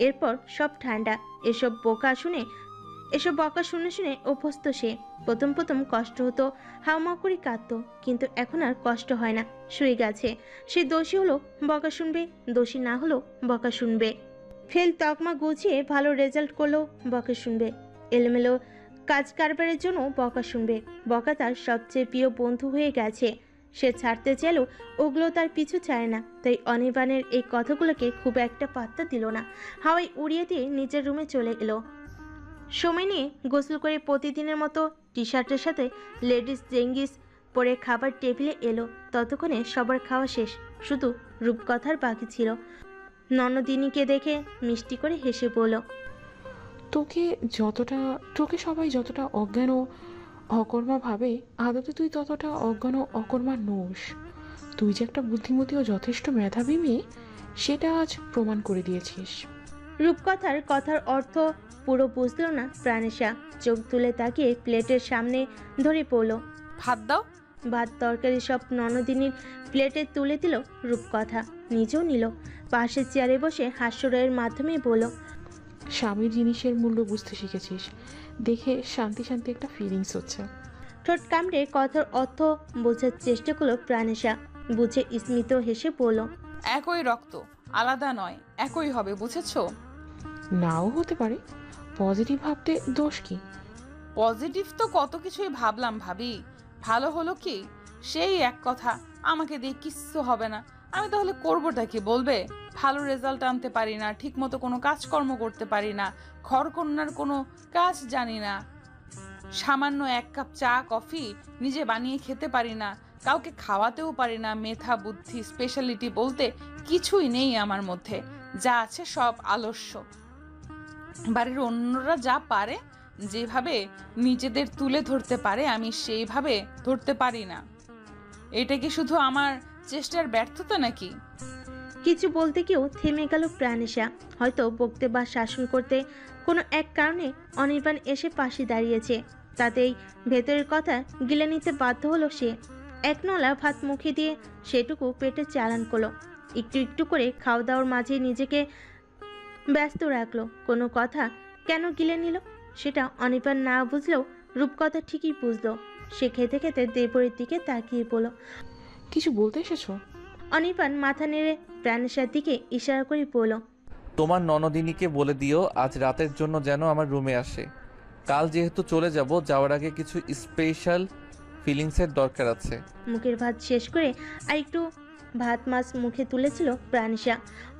S2: এরপর সব ঠান্ডা। এসব বকা শুনে শুনে অভ্যস্ত সে। প্রথম প্রথম কষ্ট হতো, হাউমাউ করে কাঁদতো, কিন্তু এখন আর কষ্ট হয় না, শুয়ে গেছে। সে দোষী হলো বকা শুনবে, দোষী না হলো বকা শুনবে। ফেল তকমা গুছিয়ে ভালো রেজাল্ট করলেও বকা শুনবে, এলোমেলো কাজ কারবারের জন্য বকা শুনবে। বকা তার সবচেয়ে প্রিয় বন্ধু হয়ে গেছে। সে ছাড়তে চাইলেও ওগুলো তার পিছু চায় না, তাই অনির্বাণের এই কথাগুলোকে খুব একটা পাত্তা দিল না। হাওয়ায় উড়িয়ে দিয়ে নিজের রুমে চলে এলো। সময় নিয়ে গোসল করে প্রতিদিনের মতো টি শার্টের সাথে লেডিস জেঙ্গিস পরে খাবার টেবিলে এলো। ততক্ষণে সবার খাওয়া শেষ, শুধু রূপকথার বাকি ছিল। ননদিনীকে দেখে মিষ্টি করে হেসে বলল,
S9: তোকে সবাই যতটা অজ্ঞান ও অকর্মা ভাবে, আদতে তুই ততটা অজ্ঞান ও অকর্মা নোস। তুই যে একটা বুদ্ধিমতী ও যথেষ্ট মেধাবী মেয়ে, সেটা আজ প্রমাণ করে দিয়েছিস।
S2: কথার অর্থ পুরো বুঝল না প্রাণেশা। চোখ তুলে তাকিয়ে প্লেটের সামনে ধরে পড়ল।
S3: ভাত দাও।
S2: ভাত তরকারি সব ননদিনীর প্লেটে তুলে দিল রূপকথা, নিজেও নিল। পাশের চেয়ারে বসে হাস্যরয়ের মাধ্যমে বলল,
S9: স্বামীর জিনিসের মূল্য বুঝতে শিখেছিস, দেখে শান্তি শান্তি একটা ফিলিংস হচ্ছে।
S2: ঠোঁট কামড়ে কথার অর্থ বোঝার চেষ্টা করলো প্রাণেশা। বুঝে স্মিত হেসে বলল,
S3: একই রক্ত, আলাদা নয়, একই হবে, বুঝেছো?
S9: নাও হতে পারে, পজিটিভ ভাবতে দোষ কি?
S3: পজিটিভ তো কত কিছুই ভাবলাম ভাবি, ভালো হলো কি সেই এক কথা, আমাকে দিয়ে কিচ্ছু হবে না। আমি তাহলে করবোটা কি বলবে? ভালো রেজাল্ট আনতে পারি না, ঠিক মতো কোনো কাজকর্ম করতে পারি না, ঘরকন্যার কোনো কাজ জানি না, সামান্য এক কাপ চা কফি নিজে বানিয়ে খেতে পারি না, কাউকে খাওয়াতেও পারি না। মেধা বুদ্ধি স্পেশালিটি বলতে কিছুই নেই আমার মধ্যে, যা আছে সব আলস্য। বাড়ির অন্যরা যা পারে, যেভাবে নিজেদের তুলে ধরতে পারে, আমি সেইভাবে ধরতে পারি না। এটা কি শুধু আমার চেষ্টার ব্যর্থতা নাকি?
S2: কিছু বলতে গিয়েও থেমে গেল প্রাণেশা। হয়তো বকতে বা শাসন করতে কোনো এক কারণে অনির্বাণ এসে পাশে দাঁড়িয়েছে, তাতেই ভেতরের কথা গিলে নিতে বাধ্য হলো সে। এক নলা ভাত মুখে দিয়ে সেটুকু পেটে চালান করলো। একটু একটু করে খাওয়া দাওয়ার মাঝে নিজেকে ব্যস্ত রাখলো। কোনো কথা কেন গিলে নিল সেটা অনির্বাণ না বুঝলেও রূপকথা ঠিকই বুঝলো। সে খেতে খেতে দেবরের দিকে তাকিয়ে বলল,
S9: কিছু বলতে এসেছো?
S2: অনির্বাণ মাথা নেড়ে প্রাণেশার দিকে ইশারা করে বলল,
S1: তোমার ননদিনীকে বলে দিও আজ রাতের জন্য যেন আমার রুমে আসে। কাল যেহেতু চলে যাব, যাওয়ার আগে কিছু স্পেশাল ফিলিংসের দরকার আছে।
S2: মুখের ভাত শেষ করে আর একটু ভাত মাছ মুখে তুলেছিল প্রাণেশা।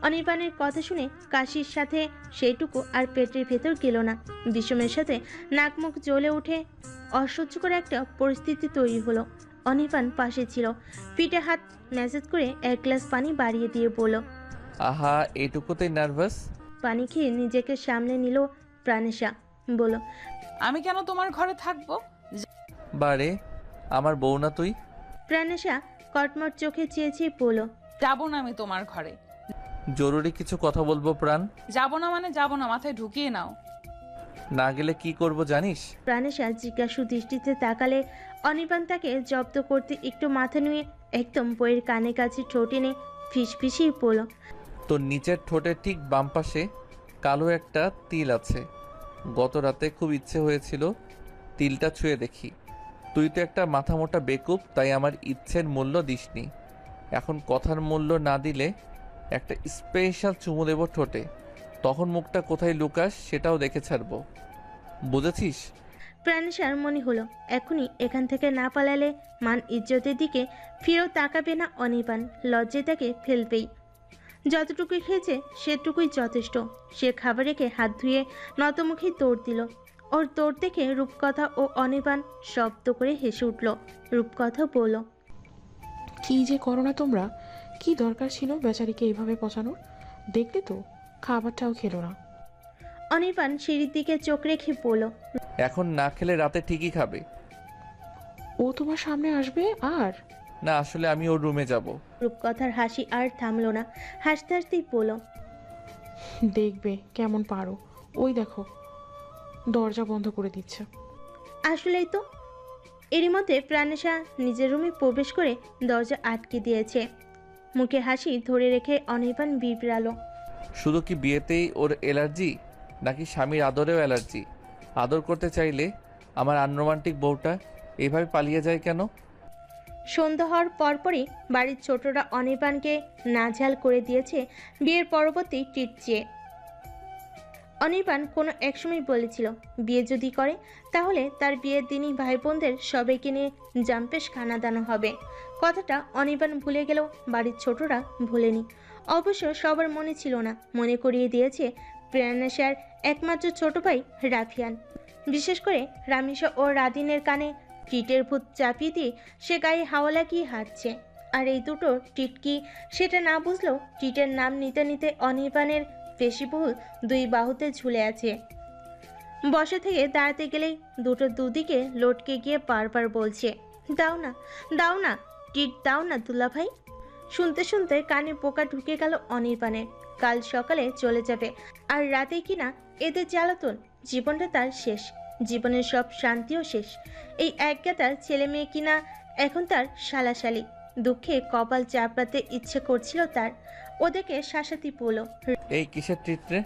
S2: অনির্বাণের কথা শুনে কাশির সাথে সেইটুকু আর পেটের ভেতর গেল না। বিষমের সাথে নাক মুখ জ্বলে উঠে অসহ্যকর একটা পরিস্থিতি তৈরি হলো। অনির্বাণ পাশে ছিল, পিঠে হাত ম্যাসেজ করে এক গ্লাস পানি বাড়িয়ে দিয়ে বলল,
S1: আহা, এইটুকুতেই নার্ভাস?
S2: পানি খেয়ে নিজেকে সামলে নিল প্রাণেশা, বলল,
S3: আমি কেন তোমার ঘরে থাকবো?
S1: বারে, আমার বউ না তুই?
S2: প্রাণেশা কটমট চোখে চেয়ে চেয়ে বলল,
S3: যাবো না আমি তোমার ঘরে।
S1: জরুরি কিছু কথা বলবো প্রাণ।
S3: যাবো না মানে যাবো না, মাথায় ঢুকিয়ে নাও।
S1: না গেলে কি করব জানিস?
S2: প্রাণেশা জিজ্ঞাসু দৃষ্টিতে তাকালে অনির্বাণ তাকে জব্দ করতে একটু মাথা নুয়ে একদম বইয়ের কানে কাছে ঠোঁট এনে ফিসফিসিয়ে বলল,
S1: তোর নিচের ঠোঁটের ঠিক বাম পাশে কালো একটা তিল আছে। গত রাতে খুব ইচ্ছে হয়েছিল তিলটা ছুঁয়ে দেখি। তুই তো একটা মাথা মোটা বেকুব, তাই আমার ইচ্ছের মূল্য দিসনি। এখন কথার মূল্য না দিলে একটা স্পেশাল চুমু দেব ঠোঁটে, তখন মুখটা কোথায় লুকাস সেটাও দেখে ছাড়বো, বুঝেছিস?
S2: প্রাণেশার মনে হলো এখনই এখান থেকে না পালালে মান ইজ্জতের দিকে ফিরেও তাকাবে না অনির্বাণ, লজ্জায় তাকে ফেলবেই। যতটুকুই খেয়েছে সেটুকুই যথেষ্ট। সে খাবার রেখে হাত ধুয়ে নতমুখী দৌড় দিল। ওর দৌড় দেখে রূপকথা ও অনির্বাণ শব্দ করে হেসে উঠল। রূপকথা বলল,
S9: কি যে করো না তোমরা, কি দরকার ছিল বেচারিকে এইভাবে পচানোর? দেখলে তো খাবারটাও খেলো না।
S2: অনির্বাণ সিঁড়ির দিকে চোখ রেখে বলল,
S1: এখন না খেলে রাতে ঠিকই খাবে।
S9: ও তোমার সামনে আসবে? আর
S1: না, আসলে আমি ওর রুমে যাব।
S2: রূপকথার হাসি আর থামলো না, হাসতে হাসতেই বলল,
S9: দেখবে কেমন পারো। ওই দেখো, দরজা বন্ধ করে দিচ্ছে।
S2: আসলেই তো। এরই মধ্যে প্রাণেশা নিজের রুমে প্রবেশ করে দরজা আটকে দিয়েছে। মুখে হাসি ধরে রেখে অনির্বাণ বিড়বিড়ালো।
S1: শুধু কি বিয়েতেই ওর অ্যালার্জি, নাকি স্বামীর আদরেও অ্যালার্জি? আদর করতে চাইলে আমার আনরোমান্টিক বউটা এইভাবে পালিয়ে যায় কেন?
S2: সন্ধ্যা হওয়ার পরপরই বাড়ির ছোটরা অনির্বাণকে নাজেহাল করে দিয়েছে বিয়ের পরবর্তী ট্রিট চেয়ে। অনির্বাণ কোনো একসময় বলেছিল বিয়ে যদি করে তাহলে তার বিয়ের দিনই ভাই বোনদের সবাইকে নিয়ে জাম্পেশ খানা দানো হবে। কথাটা অনির্বাণ ভুলে গেলেও বাড়ির ছোটরা ভুলেনি। অবশ্য সবার মনে ছিল না, মনে করিয়ে দিয়েছে প্রেরণাশার একমাত্র ছোট ভাই রাফিয়ান। বিশেষ করে রামিসা ও রাদিনের কানে ট্রিটের ভূত চাপিয়ে দিয়ে সে গায়ে হাওয়া লাগিয়ে হাঁটছে। আর এই দুটো ট্রিট কি সেটা না বুঝলেও ট্রিটের নাম নিতে নিতে অনির্বাণের পেশিবহুল দুই বাহুতে ঝুলে আছে। বসে থেকে দাঁড়াতে গেলেই দুটো দুদিকে লটকে গিয়ে বারবার বলছে, দাও না, দাও না, ট্রিট দাও না দুলা ভাই। শুনতে শুনতে কানে পোকা ঢুকে গেল অনির্বাণের। কাল সকালে চলে যাবে, আর রাতেই কিনা এদের জ্বালাতন। জীবনটা তার শেষ, জীবনের সব শান্তিও শেষ। এই একগাতার ছেলে মেয়ে কিনা এখন তার শালাশালি। দুঃখে কপাল চাপড়াতে ইচ্ছে করছিল তার। ওদেরকে শাসাতি পড়ল।
S1: এই কিসের ট্রিট রে?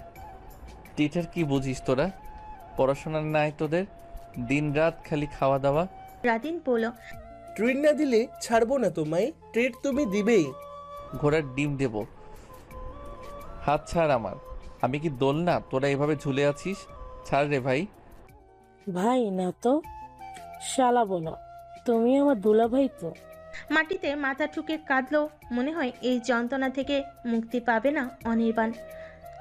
S1: ট্রিটের কি বুঝিস তোরা? পড়াশোনা নাই তোদের, দিন রাত খালি খাওয়া দাওয়া।
S2: রাদিন বলল,
S11: ট্রিট না দিলে ছাড়বো না তোমায়, ট্রিট তুমি দিবেই।
S1: ঘোড়ার ডিম দেব। হাত ছাড় আমার, আমি কি দোল না তোরা এভাবে ঝুলে আছিস? ছাড় রে ভাই।
S12: ভাই না তো, শালা বলো, তুমি আমার দুলা ভাই তো।
S2: মাটিতে মাথা ঠুকে কাঁদলো। মনে হয় এই যন্ত্রণা থেকে মুক্তি পাবে না অনির্বাণ।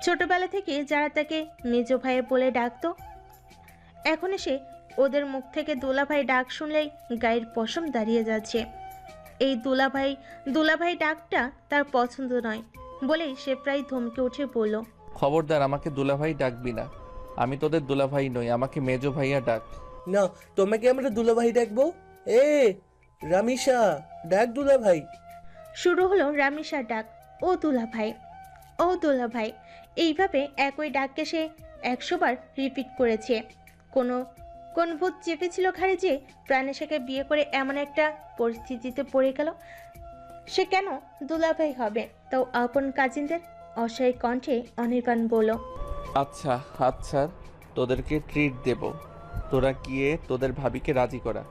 S2: ছোটবেলা থেকে যারা তাকে মেজ ভাই বলে ডাকতো, এখন এসে ওদের মুখ থেকে দুলাভাই ডাক শুনলেই গায়ের পশম দাঁড়িয়ে যাচ্ছে। এই দুলাভাই ডাকটা তার পছন্দ নয় বলেই সে প্রায় ধমকে উঠে বলল,
S1: খবরদার আমাকে দুলাভাই ডাকবি না, আমি তোদের দুলাভাই নই, আমাকে মেজো ভাইয়া ডাক।
S11: না, তোমাকে আমরা দুলাভাই ডাকবো। এ রামিসা, ডাক দুলাভাই।
S2: শুরু হলো রামিসার ডাক, ও দুলাভাই, ও দুলাভাই। এইভাবে একই ডাককে সে 100 বার রিপিট করেছে। কোন ভূত চেপেছিল ঘাড়ে যে প্রাণেশাকে বিয়ে করে এমন একটা পরিস্থিতিতে পড়ে গেল। সে কেন দুলাভাই হবে, তাও আপন কাজিনদের? অসহায় কণ্ঠে অনির্বাণ বলল,
S1: আচ্ছা হাত ছাড়, তোদেরকে ট্রিট দেব। তোরা গিয়ে তোদের ভাবিকে রাজি করা।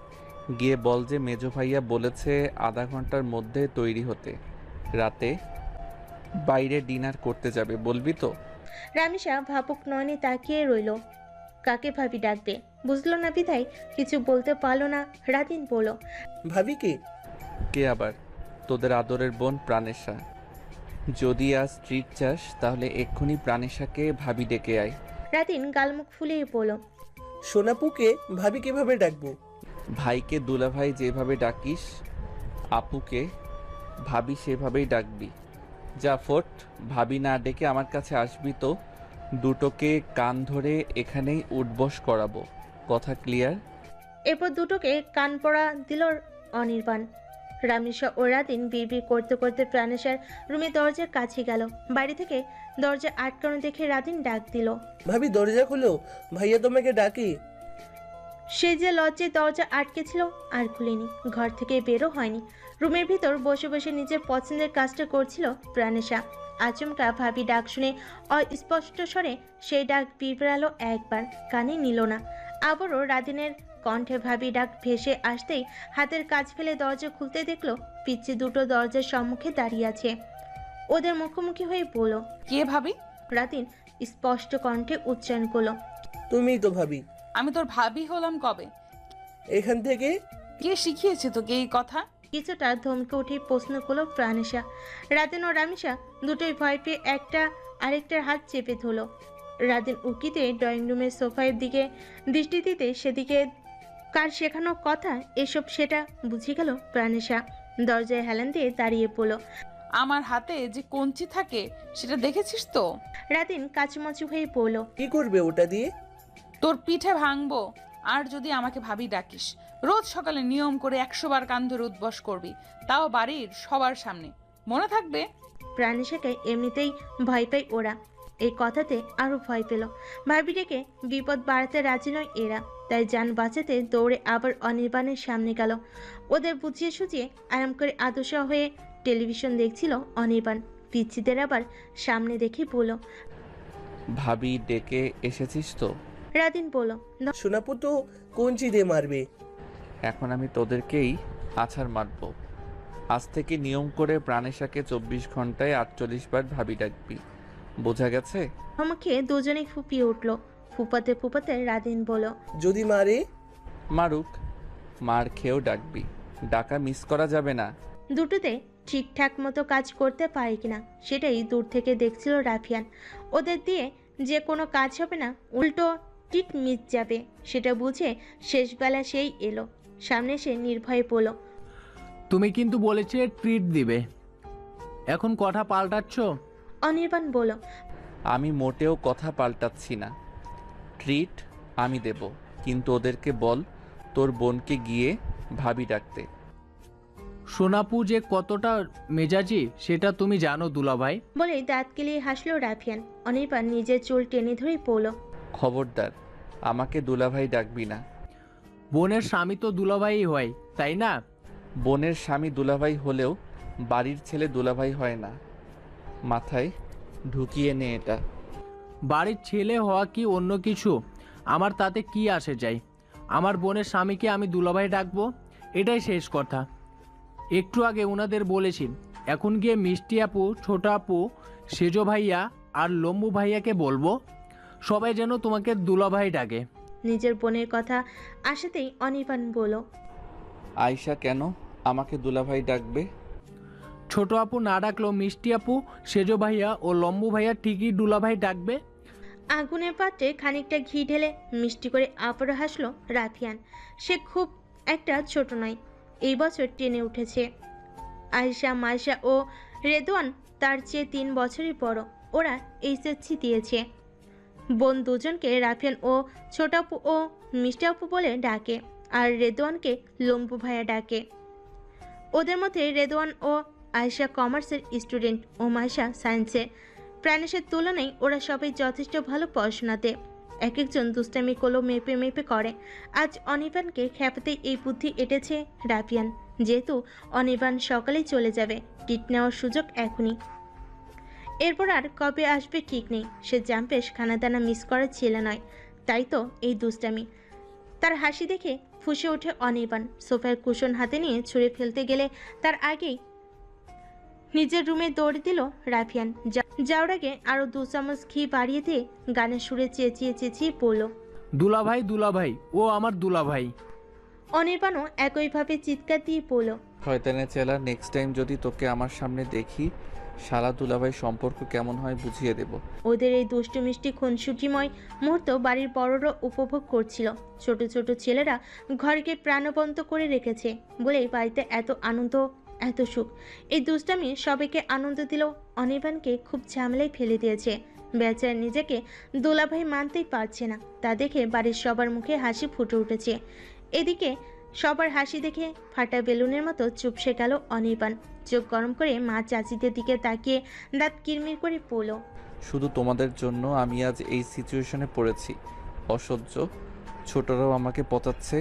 S1: গিয়ে বল যে মেজো ভাইয়া বলেছে আধা ঘন্টার মধ্যে তৈরি হতে, রাতে বাইরে ডিনার করতে যাবে, বলবি তো?
S2: রামিসা ভাবুক নয়নে তাকিয়ে রইল। কাকে ভাবি ডাকবে বুঝলো না বিধায় কিছু বলতে পারলো না। রাদিন বলল,
S11: ভাবি কে?
S1: কে আবার? তোদের আদরের বোন প্রাণেশা। যদি আজ ট্রিট চাস তাহলে এক্ষুনি প্রাণেশাকে ভাবি ডেকে আয়।
S2: রাদিন গালমুখ ফুলিয়ে বলল,
S11: সোনাপুকে ভাবি কিভাবে ডাকবো?
S1: ভাইকে দুলাভাই যেভাবে ডাকিস, আপুকে ভাবি সেভাবেই ডাকবি। যা ফোট, ভাবি না ডেকে আমার কাছে আসবি তো দুটোকে কান ধরে এখানেই উঠবস করাবো। কথা ক্লিয়ার?
S2: এরপর দুটোকে কান পড়া দিল অনির্বাণ। রামিসা ও রাদিন বিড়বিড় করতে করতে প্রাণেশার রুমে দরজার কাছে গেল। বাড়ি থেকে দরজা আটকানো দেখে রাদিন ডাক দিল,
S11: ভাবি দরজা খুলো, ভাইয়া তোমাকে ডাকি।
S2: সে যে লজ্জায় দরজা আটকে ছিল আর খুলেনি, ঘর থেকে বেরো হয়নি। রুমের ভিতর বসে বসে নিজের পছন্দের কাজটা করছিল প্রাণেশা। আচমকা ভাবি ডাক শুনে অস্পষ্ট স্বরে সেই ডাক বিড়বিড়ালো একবার, কানে নিল না। আবারও রাদিনের কণ্ঠে ভাবি ডাক ভেসে আসতেই হাতের কাজ ফেলে দরজা খুলতে দেখলো পিচ্ছি দুটো দরজার সম্মুখে দাঁড়িয়ে আছে। ওদের মুখোমুখি হয়ে বলল,
S3: কে ভাবি?
S2: রাদিন স্পষ্ট কণ্ঠে উচ্চারণ করলো,
S11: তুমিই তো ভাবি।
S3: আমি তোর ভাবি হলাম কবে?
S11: এখান থেকে
S3: কে শিখিয়েছে তোকে এই কথা?
S2: কিছুটা ধমকে উঠে প্রশ্ন করলো প্রাণেশা। রাদিন ও রামিসা দুটোই ভয় পেয়ে একটা আরেকটার হাত চেপে ধরল। রাদিন উকিতে ড্রয়িং রুমের সোফার দিকে দৃষ্টি দিতে সেদিকে কার শেখানো কথা এসব সেটা বুঝে গেল প্রাণেশা। দরজায় হেলান দিয়ে দাঁড়িয়ে পড়ল।
S3: আমার হাতে যে কঞ্চি থাকে সেটা দেখেছিস তো?
S2: রাদিন কাচুমাচু হয়ে পড়ল,
S11: কি করবে ওটা দিয়ে?
S3: তোর পিঠে ভাঙবো। আর যদি আমাকে ভাবি ডাকিস, রোজ সকালে নিয়ম করে 100 বার কান ধরে উদ্বস করবি, তাও বাড়ির সবার সামনে, মনে থাকবে?
S2: প্রাণেশাকে এমনিতেই ভয় পায় ওরা, এই কথাতে আরো ভয় পেল। ভাবি ডেকে বিপদ বাড়াতে রাজি নয় এরা, তাই যান বাঁচাতে দৌড়ে আবার অনির্বাণের সামনে গেল। ওদের বুঝিয়ে সুঝিয়ে আরাম করে আদর্শ হয়ে টেলিভিশন দেখছিল অনির্বাণ। পিচ্ছিদের আবার সামনে দেখে বলল,
S1: ভাবি ডেকে এসেছিস তো?
S2: রাদিন বলল,
S11: সোনাপু তো কঞ্চি দিয়ে মারবে।
S1: এখন আমি তোদেরকেই আছাড় মারব। আজ থেকে নিয়ম করে প্রাণেশাকে 24 ঘন্টায় 48 বার ভাবি ডাকবি, বোঝা গেছে?
S2: আমাকে দুজনেই ফুপিয়ে উঠল। ফুপাতে ফুপাতে রাদিন বলল,
S11: যদি মারে?
S1: মারুক, মার খেয়েও ডাকবি, ডাকা মিস করা যাবে না।
S2: দুটোতে ঠিকঠাক মতো কাজ করতে পারে কিনা সেটাই দূর থেকে দেখছিল রাফিয়ান। ওদের দিয়ে যে কোনো কাজ হবে না, উল্টো টিট মিস যাবে সেটা বুঝে শেষবেলা সেই এলো সামনে, সে নির্ভয়ে বলল,
S13: তুমি কিন্তু বলেছিলে ট্রিট দিবে, এখন কথা পাল্টাচ্ছ?
S2: অনির্বাণ বলল,
S1: আমি মোটেও কথা পাল্টাচ্ছি না। ট্রিট আমি দেব, কিন্তু ওদেরকে বল তোর বোনকে গিয়ে ভাবি ডাকতে।
S13: সোনাপু যে কতটা মেজাজি সেটা তুমি জানো দুলাভাই।
S2: বলে দাঁত কেলিয়ে হাসলো রাফিয়ান। অনির্বাণ নিজের চুল টেনে ধরেই পড়ল,
S1: খবরদার আমাকে দুলাভাই ডাকবি না।
S13: বোনের স্বামী তো দুলাভাই হয়, তাই না?
S1: বোনের স্বামী দুলাভাই হলেও বাড়ির ছেলে দুলাভাই হয় না, মাথায় ঢুকিয়ে নে এটা।
S13: বাড়ির ছেলে হওয়া কি অন্য কিছু? আমার তাতে কি আসে যায়? আমার বোনের স্বামীকে আমি দুলাভাই ডাকবো, এটাই শেষ কথা। একটু আগে ওনাদের বলেছি, এখন গিয়ে মিষ্টি আপু, ছোট আপু, সেজো ভাইয়া আর লম্বু ভাইয়াকে বলবো সবাই যেন তোমাকে দুলাভাই ডাকে।
S2: নিজের বোনের কথা আসাতেই অনির্বাণ বলল,
S1: আয়শা কেন আমাকে দুলাভাই ডাকবে?
S13: ছোট আপু না ডাকলেও মিষ্টি আপু, সেজো ভাইয়া ও লম্বু ভাইয়া ঠিকই দুলাভাই ডাকবে।
S2: আগুনের পাত্রে খানিকটা ঘি ঢেলে মিষ্টি করে আবারও হাসলো রাফিয়ান। সে খুব একটা ছোট নয়, এই বছর টেনে উঠেছে। আয়েশা, মায়েশা ও রেদওয়ান তার চেয়ে 3 বছরই বড়। ওরা এইচএসসি দিয়েছে। বোন দুজনকে রাফিয়ান ও ছোট আপু ও মিষ্টি আপু বলে ডাকে, আর রেদওয়ানকে লম্বু ভাইয়া ডাকে। ওদের মধ্যে রেদওয়ান ও আয়েশা কমার্সের স্টুডেন্ট ও মায়েশা সায়েন্সের। প্রাণেশের তুলনায় ওরা সবাই যথেষ্ট ভালো পড়াশোনাতে। এক একজন দুষ্টামি করলেও মেপে মেপে করে। আজ অনির্বাণকে খেপাতেই এই বুদ্ধি এঁটেছে রাফিয়ান। যেহেতু অনির্বাণ সকালেই চলে যাবে, টিট নেওয়ার সুযোগ এখনই। এরপর আর কবে আসবে ঠিক নেই। সে জাম্পেশ খানাদানা মিস করার ছেলে নয়, তাই তো এই দুষ্টামি। তার হাসি দেখে ফুঁসে ওঠে অনির্বাণ। সোফার কুশন হাতে নিয়ে ছুঁড়ে ফেলতে গেলে তার আগেই নিজের রুমে দৌড় দিল রাফিয়ান। যাওয়ার আগে আরো 2 চামচ ঘি বাড়িয়ে দিয়ে গানের সুরে চেঁচিয়ে চেঁচিয়ে পড়ল,
S13: দুলাভাই দুলাভাই, ও আমার দুলাভাই।
S2: অনির্বাণও একইভাবে চিৎকার দিয়ে পড়ল,
S1: শয়তানের চেলা, নেক্সট টাইম যদি তোকে আমার সামনে দেখি, শালা দুলাভাই সম্পর্ক কেমন হয় বুঝিয়ে দেব।
S2: ওদের এই দুষ্টু মিষ্টি খুনসুটিময় মুহূর্ত বাড়ির বড়রা উপভোগ করছিল। ছোট ছোট ছেলেরা ঘরকে প্রাণবন্ত করে রেখেছে বলেই বাড়িতে এত আনন্দ, এত সুখ। এই দুষ্টামি সবাইকে আনন্দ দিল, অনির্বাণকে খুব ঝামেলায় ফেলে দিয়েছে। বেচারা নিজেকে দুলাভাই মানতেই পারছে না। তা দেখে বাড়ির সবার মুখে হাসি ফুটে উঠেছে। এদিকে সবার হাসি দেখে ফাটা বেলুনের মতো চুপসে গেল অনির্বাণ। চোখ গরম করে মা চাচিদের দিকে তাকিয়ে দাঁত কিরমির করে পড়ল,
S1: শুধু তোমাদের জন্য আমি আজ এই সিচুয়েশনে পড়েছি। অসহ্য, ছোটরাও আমাকে পচাচ্ছে।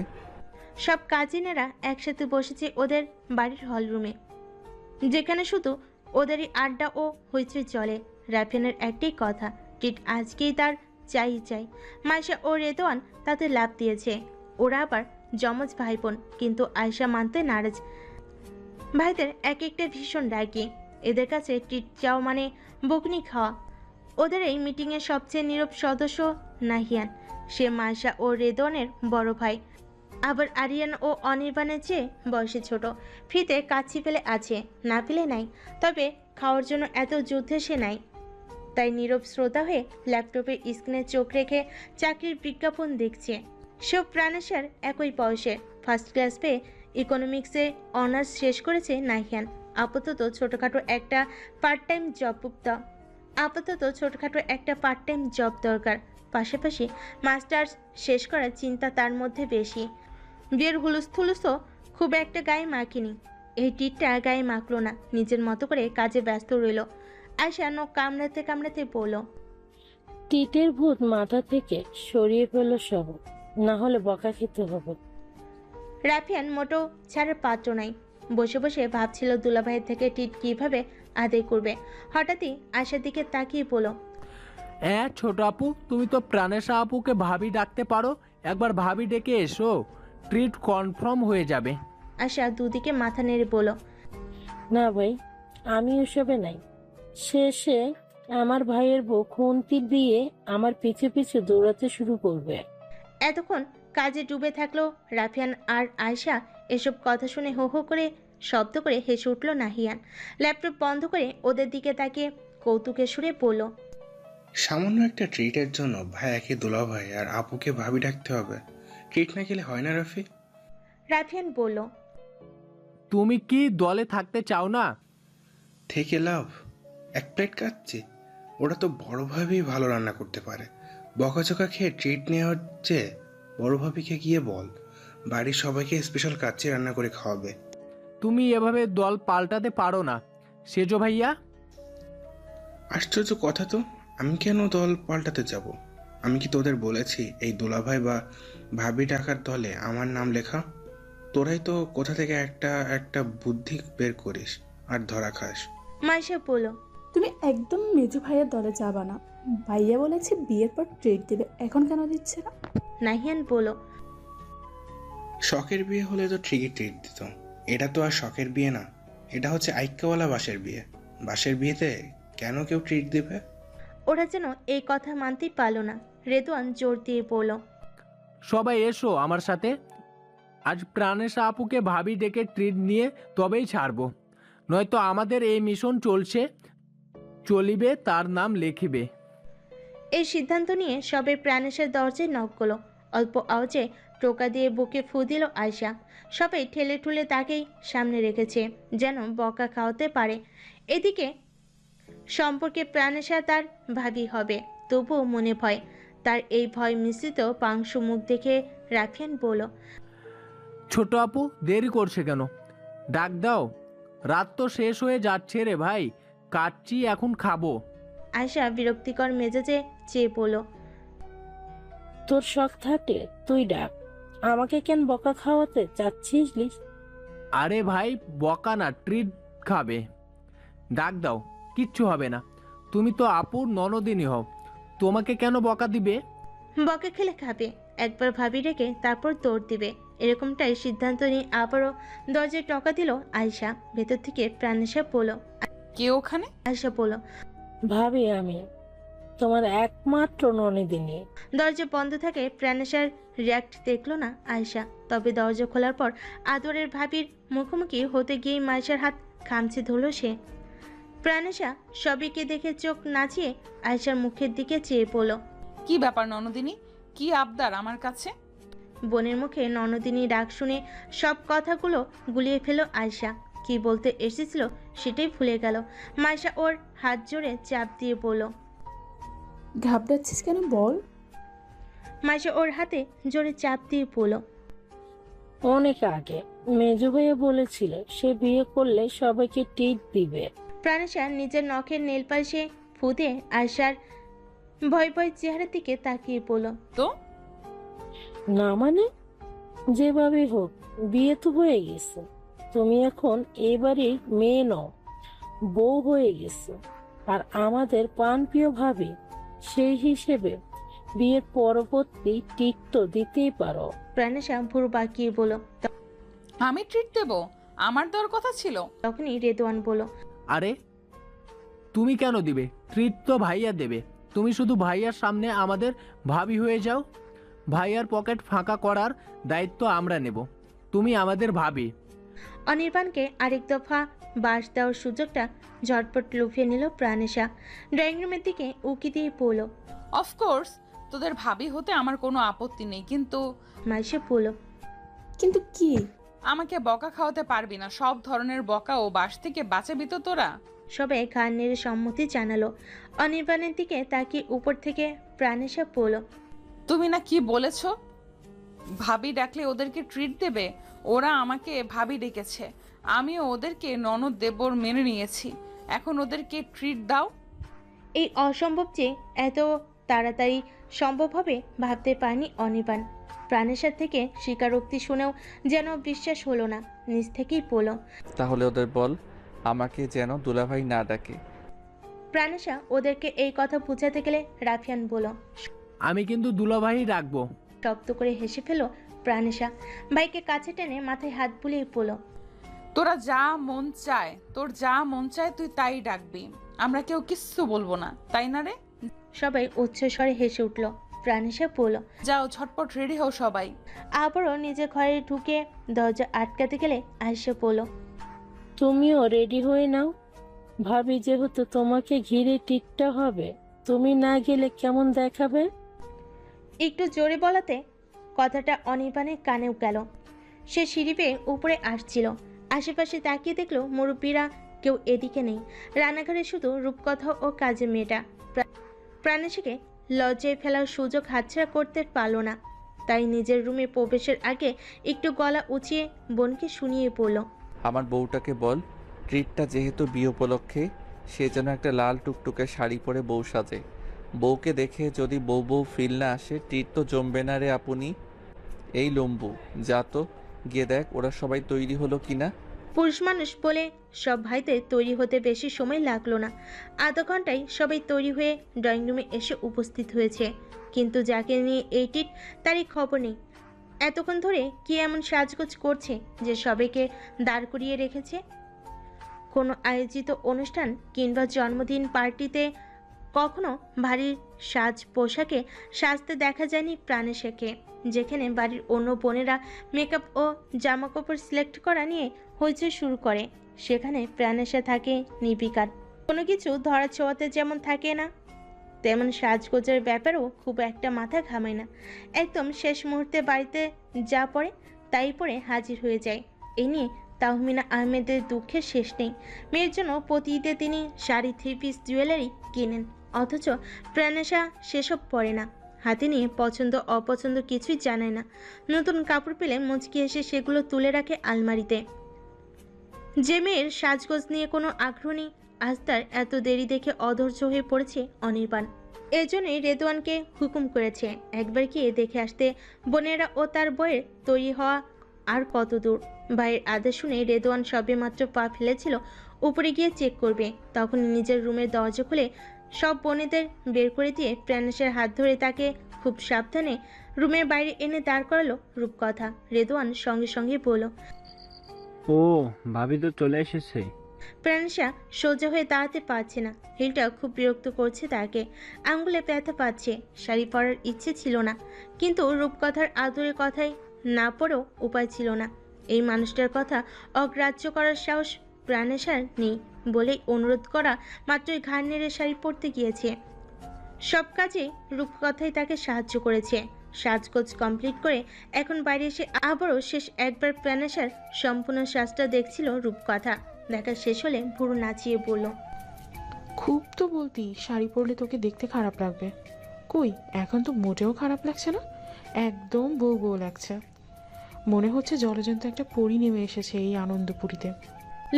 S2: সব কাজিনেরা একসাথে বসেছে ওদের বাড়ির হলরুমে, যেখানে শুধু ওদেরই আড্ডা ও হইচই চলে। রাফিয়ানের একটাই কথা, টিট আজকেই তার চাই চাই। মায়েশা ও রেদওয়ান তাতে লাভ দিয়েছে। ওরা আবার যমজ ভাই বোন, কিন্তু আয়েশা মানতে নারাজ। ভাইদের এক একটা ভীষণ রাগী। এদের কাছে টিট চাও মানে বকুনি খাওয়া। ওদের এই মিটিংয়ের সবচেয়ে নীরব সদস্য নাহিয়ান। সে মায়েশা ও রেদওয়ানের বড় ভাই, আবার আরিয়ান ও অনির্বাণের চেয়ে বয়সে ছোট। ফ্রিতে কাচ্ছি পেলে আছে, না পেলে নাই। তবে খাওয়ার জন্য এত যুদ্ধে সে নাই। তাই নীরব শ্রোতা হয়ে ল্যাপটপের স্ক্রিনে চোখ রেখে চাকরির বিজ্ঞাপন দেখছে। সব প্রাণেশার একই বয়সে, ফার্স্ট ক্লাস পেয়ে ইকোনমিক্সে অনার্স শেষ করেছে নাহিয়ান। আপাতত ছোটোখাটো একটা পার্ট টাইম জব দরকার। পাশাপাশি মাস্টার্স শেষ করার চিন্তা তার মধ্যে বেশি। বিয়ের হুলুস্থুলুসও খুব একটা গায়ে মাখিনি। এই টিটটা গায়ে মাখলো না, নিজের মতো করে কাজে ব্যস্ত রইল। আয়শা নখ কামড়াতে কামড়াতে বলল,
S12: টিটের ভূত মাথা থেকে সরিয়ে ফেলো সব, না হলে বকা খেতে হবে।
S2: রাফিয়ান মোটো ছাড়ার পাত্র নাই। বসে বসে ভাবছিল দুলাভাইয়ের থেকে ট্রিট কিভাবে আদায় করবে। হঠাৎই আয়শার দিকে তাকিয়ে বলল,
S13: ছোট আপু, তুমি তো প্রাণেশা আপুকে ভাবি ডাকতে পারো। একবার ভাবি ডেকে এসো, ট্রিট কনফার্ম হয়ে যাবে।
S2: আয়শা দুদিকে মাথা নেড়ে বলল,
S12: না ভাই, আমি ওসবে নাই। শেষে আমার ভাইয়ের বউ খুন্তি দিয়ে আমার পিছু পিছু দৌড়াতে শুরু করবে।
S2: এতক্ষণ কাজে ডুবে থাকলো রাফিয়ান আর আয়শা। এসব কথা শুনে হো হো করে শব্দ করে হেসে উঠল নাহিয়ান। ল্যাপটপ বন্ধ করে ওদের দিকে তাকিয়ে কৌতুকের সুরে বলল,
S14: সামান্য একটা ট্রিটের জন্য ভাইয়াকে দুলাভাই আর আপুকে ভাবি ডাকতে হবে? ট্রিট না খেলে হয় না রাফি?
S2: রাফিয়ান বলল,
S13: তুমি কি দলে থাকতে চাও না?
S14: থেকে লাভ, এক প্লেট কাচ্ছি। ওরা তো বড় ভাবি ভালো রান্না করতে পারে। বকাচকা খেয়ে ট্রিট নেওয়ার চেয়ে বড় ভাবিকে গিয়ে বল বাড়ির সবাইকে স্পেশাল কাচ্চি রান্না করে খাওয়াবে।
S13: তুমি এভাবে দল পাল্টাতে পারো না সেজো ভাইয়া।
S14: আশ্চর্য কথা তো, আমি কেন দল পাল্টাতে যাব? আমি কি তোদের বলেছি এই দুলাভাই বা ভাবি ডাকার দলে আমার নাম লেখা? তোরাই তো কোথা থেকে একটা একটা বুদ্ধি বের করিস আর ধরা খাস।
S2: মাইশা বলল,
S15: তুমি একদম মেজু ভাইয়ের দলে যাবা না। ভাইয়া বলেছে বিয়ের পর ট্রিট দেবে, এখন কেন দিচ্ছে না?
S2: নাহিয়ান বলল,
S14: শখের বিয়ে হলে তো ঠিকই ট্রিট দিত। এটা তো আর শখের বিয়ে না, এটা হচ্ছে আইক্যওয়ালা বাসের বিয়ে। বাসের বিয়েতে কেন কেউ ট্রিট দেবে?
S2: ওরা যেন এই কথা মানতেই পারল না। রেদওয়ান জোর দিয়ে বলল,
S13: সবাই এসো আমার সাথে। আজ প্রাণেশা আপুকে ভাবি ডেকে ট্রিট নিয়ে তবেই ছাড়বো, নয়তো আমাদের এই মিশন চলিবে তার নাম লিখিবে।
S2: এই সিদ্ধান্ত নিয়ে সবে প্রাণেশের দরজায় নক করলো। অল্প আওয়াজে টোকা দিয়ে বুকে ফু দিল আয়শা। সবাই ঠেলে ঠুলে তাকেই সামনে রেখেছে, যেন বকা খাওয়াতে পারে। এদিকে সম্পর্কে প্রাণেশা তার ভাবি হবে, তবুও মনে ভয়। তার এই ভয় মিশ্রিত পাংশু মুখ দেখে রাফিয়ান বলল,
S13: ছোট আপু দেরি করছে কেন? ডাক দাও, রাত তো শেষ হয়ে যাচ্ছে রে ভাই, কাচ্চি এখন খাবো।
S2: আয়শা বিরক্তিকর মেজাজে চেয়ে বলল,
S12: তোর শখ থাকলে তুই ডাক, আমাকে কেন বকা খাওয়াতে চাচ্ছিস?
S13: আরে ভাই বকা না, ট্রিট খাবে। ডাক দাও, কিচ্ছু হবে না। তুমি তো আপুর ননদিনী হও, তোমাকে কেন বকা দিবে?
S2: বকা খেলে খাবে, একবার ভাবি রেখে তারপর দৌড় দিবে। এরকমটাই সিদ্ধান্ত নিয়ে আবারও দরজায় টকা দিল আয়শা। ভেতর থেকে প্রাণেশা বলল,
S3: কে ওখানে?
S2: আয়শা বলল,
S12: ভাবি আমি তোমার একমাত্র ননদিনী।
S2: দরজা বন্ধ থাকে। প্রাণেশার রিয়াক্ট দেখলো না আয়শা। তবে দরজা খোলার পর আদরের ভাবির মুখোমুখি হতে গিয়ে মাইশার হাত খামচে ধরল সে। প্রাণেশা সবাইকে দেখে চোখ নাচিয়ে আয়শার মুখের দিকে চেয়ে পড়ল,
S3: কি ব্যাপার ননদিনী, কি আবদার আমার কাছে?
S2: বোনের মুখে ননদিনী ডাক শুনে সব কথাগুলো গুলিয়ে ফেল আয়শা। কি বলতে এসেছিল সেটাই ভুলে গেল। মাইশা ওর হাত জোড়ে চাপ দিয়ে বলল,
S15: ঘাবড়াচ্ছিস কেন বল?
S2: মাইশা ওর হাতে জোরে চাপ দিয়ে বলল,
S12: অনেক আগে মেজো ভাইয়া বলেছিল সে বিয়ে করলে সবাইকে ট্রিট দিবে।
S2: প্রাণেশা নিজের নখের নেল পালিশে ফুদে আয়শার ভয় ভয় চেহারার দিকে তাকিয়ে বলল,
S3: তো
S12: না মানে যেভাবে হোক বিয়ে তো হয়ে গেছে, তুমি এখন এবারই মেয়ে নও, বউ হয়ে গেছে। আর আমাদের প্রাণপ্রিয় ভাবি, সেই হিসেবে বিয়ের পরবর্তী টিক তো দিতেই পারো।
S2: প্রাণেশা ভুরু বাঁকিয়ে বলল,
S3: আমি ট্রিট দেব? আমার দেওয়ার কথা ছিল।
S2: তখনই রেদওয়ান বলল,
S13: আরে তুমি কেন দিবে? ট্রিট তো ভাইয়া দেবে। তুমি শুধু ভাইয়ার সামনে আমাদের ভাবি হয়ে যাও, ভাইয়ার পকেট ফাঁকা করার দায়িত্ব আমরা নেব। তুমি আমাদের ভাবি।
S2: অনির্বাণকে আরেক দফা বাস দেওয়ার সুযোগটা ঝটপট লুফিয়ে নিল প্রাণেশা। ড্রয়িং রুমের দিকে উকি দিয়ে পড়ল,
S3: অফকোর্স তোদের ভাবি হতে আমার কোনো আপত্তি নেই, কিন্তু
S2: মাইশা বলল,
S15: কিন্তু কি?
S3: আমাকে বকা খাওয়াতে পারবি না। সব ধরনের বকা ও বাস থেকে বাঁচাবি তো তোরা?
S2: সবাই ঘাড় নেড়ে সম্মতি জানালো। অনির্বাণের দিকে তাকিয়ে উপর থেকে প্রাণেশা বলল,
S3: তুমি না কি বলেছ ভাবি ডাকলে ওদেরকে ট্রিট দেবে? ওরা আমাকে ভাবি ডেকেছে, আমিও ওদেরকে ননদ দেবর মেনে নিয়েছি, এখন ওদেরকে ট্রিট দাও।
S2: এই অসম্ভব যে এত তাড়াতাড়ি সম্ভব হবে ভাবতে পারেনি অনির্বাণ। প্রাণেশার থেকে স্বীকারোক্তি শুনেও যেন বিশ্বাস হলো না, নিজ থেকেই বলল।
S1: তাহলে ওদের বল আমাকে যেন দুলাভাই না ডাকে।
S2: প্রাণেশা ওদেরকে এই কথা বুঝাতে গেলে রাফিয়ান বলল।
S13: আমি কিন্তু দুলাভাই রাখবো।
S2: শব্দ করে হেসে ফেল প্রাণেশা, ভাইকে কাছে টেনে মাথায় হাত বুলিয়ে বলল।
S3: তোর যা মন চায় তুই তাই ডাকবি, আমরা কেউ কিচ্ছু বলবো না, তাই না রে?
S2: সবাই উচ্চস্বরে হেসে উঠল। প্রাণেশা বলল,
S3: যাও ঝটপট রেডি হও সবাই।
S2: আবারও নিজের ঘরে ঢুকে দরজা আটকাতে গেলে আয়েশা বলল,
S12: তুমিও রেডি হয়ে নাও। ভাবি যেহেতু তোমাকে ঘিরে টিকটা হবে, তুমি না গেলে কেমন দেখাবে?
S2: একটু জোরে বলাতে কথাটা অনির্বাণের কানেও গেল। সে সিঁড়ি বেয়ে উপরে আসছিল, আশেপাশে তাকিয়ে দেখলো মুরব্বীরা কেউ এদিকে নেই। রান্নাঘরে শুধু রূপকথা ও কাজের মেয়েটা। প্রাণেশাকে লজ্জায় ফেলার সুযোগ হাতছাড়া করতে পারল না, তাই নিজের রুমে প্রবেশের আগে একটু গলা উঁচিয়ে বোনকে শুনিয়ে পড়ল।
S1: আমার বউটাকে বল ট্রিটটা যেহেতু বিয়ে উপলক্ষে, সে যেন একটা লাল টুকটুকে শাড়ি পরে বউ সাজে। বউকে দেখে যদি বউ বউ ফিল না আসে, ট্রিট তো জমবে না রে আপনি। এই লম্বু যা তো গিয়ে দেখ ওরা সবাই তৈরি হলো কিনা।
S2: পুরুষ মানুষ বলে সব ভাইদের তৈরি হতে বেশি সময় লাগলো না। আধা ঘন্টায় সবাই তৈরি হয়ে ড্রয়িং রুমে এসে উপস্থিত হয়েছে, কিন্তু যাকে নিয়ে এই টিট তারই খবর নেই। এতক্ষণ ধরে কি এমন সাজগোজ করছে যে সবাইকে দাঁড় করিয়ে রেখেছে? কোনো আয়োজিত অনুষ্ঠান কিংবা জন্মদিন পার্টিতে কখনো ভারী সাজ পোশাকে সাজতে দেখা যায়নি প্রাণেশাকে। যেখানে বাড়ির অন্য বোনেরা মেকআপ ও জামাকাপড় সিলেক্ট করা নিয়ে হইচই শুরু করে, সেখানে প্রাণেশা থাকে নির্বিকার। কোনো কিছু ধরা ছোঁয়াতে যেমন থাকে না, তেমন সাজগোজের ব্যাপারেও খুব একটা মাথা ঘামায় না। একদম শেষ মুহূর্তে বাড়িতে যা পড়ে তাই পরে হাজির হয়ে যায়। এ নিয়ে তাহমিনা আহমেদের দুঃখের শেষ নেই। মেয়ের জন্য প্রতি ঈদে তিনি শাড়ি, থ্রি পিস, জুয়েলারি কিনেন, অথচ প্রাণেশা সেসব পরে না। হাতে নিয়ে পছন্দ অপছন্দ কিছুই জানায় না। নতুন কাপড় পেলে মুচকি এসে সেগুলো তুলে রাখে আলমারিতে। যে মেয়ের সাজগোজ নিয়ে কোনো আগ্রহ নেই, আজ তার এত দেরি দেখে অধৈর্য হয়ে পড়েছে অনির্বাণ। এজন্যই রেদওয়ানকে হুকুম করেছে একবার গিয়ে দেখে আসতে বোনেরা ও তার বইয়ের তৈরি হওয়া আর কত দূর। ভাইয়ের আদেশ শুনে রেদওয়ান সবেমাত্র পা ফেলেছিল উপরে গিয়ে চেক করবে, তখন নিজের রুমের দরজা খুলে সব বোনেদের বের করে দিয়ে প্রাণেশের হাত ধরে তাকে খুব সাবধানে রুমের বাইরে এনে দাঁড় করালো রূপকথা। রেদওয়ান সঙ্গে সঙ্গে বলল,
S16: ও ভাবি তো চলে এসেছে।
S2: প্রাণেশা সোজা হয়ে দাঁড়াতে পারছে না, হিলটা খুব বিরক্ত করছে তাকে, আঙ্গুলে ব্যথা পাচ্ছে। শাড়ি পরার ইচ্ছে ছিল না, কিন্তু রূপকথার আদরের কথাই না পড়েও উপায় ছিল না। এই মানুষটার কথা অগ্রাহ্য করার সাহস প্রাণেশার নেই বলেই অনুরোধ করা মাত্রই ঘাড় নেড়ে শাড়ি পরতে গিয়েছে। সব কাজে রূপকথাই তাকে সাহায্য করেছে। সাজগোজ কমপ্লিট করে এখন বাইরে এসে আবারও শেষ একবার প্রাণেশার সম্পূর্ণ সাজটা দেখছিল রূপকথা। দেখা শেষ হলে ভুরু নাচিয়ে বলল,
S9: খুব তো বলতি শাড়ি পরলে তোকে দেখতে খারাপ লাগবে, কই এখন তো মোটেও খারাপ লাগছে না, একদম বউ বউ লাগছে। মনে হচ্ছে জলজন্ত একটা পরী নেমে এসেছে এই আনন্দপুরীতে।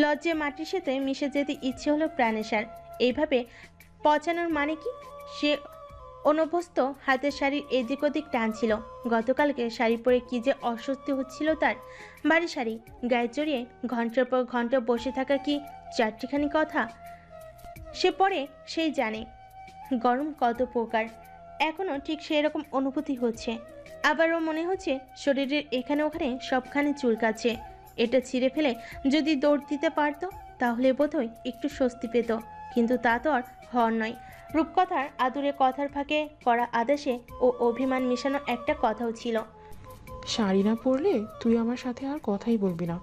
S2: লজ্জে মাটির সাথে মিশে যেতে ইচ্ছে হলো প্রাণেশার। এইভাবে পচানোর মানে কি? সে অনভ্যস্ত হাতের শাড়ির এদিক ওদিক টানছিল। গতকালকে শাড়ি পরে কি যে অস্বস্তি হচ্ছিল তার। বাড়ি শাড়ি গায়ে জড়িয়ে ঘন্টার পর ঘন্টা বসে থাকা কি চারটিখানি কথা? সে পরে সেই জানে গরম কত প্রকার। এখনও ঠিক সেই রকম অনুভূতি হচ্ছে। আবারও মনে হচ্ছে শরীরের এখানে ওখানে সবখানে চুলকাচ্ছে। এটা ছিঁড়ে ফেলে যদি দৌড় দিতে পারতো তাহলে বোধহয় একটু স্বস্তি পেত, কিন্তু তা তো আর হওয়ার নয়। রূপকথার আদুরে কথার ফাঁকে করা আদেশে ও অভিমান মেশানো একটা কথাও ছিল,
S9: শাড়ি না পরলে তুই আমার সাথে আর কথাই বলবি না।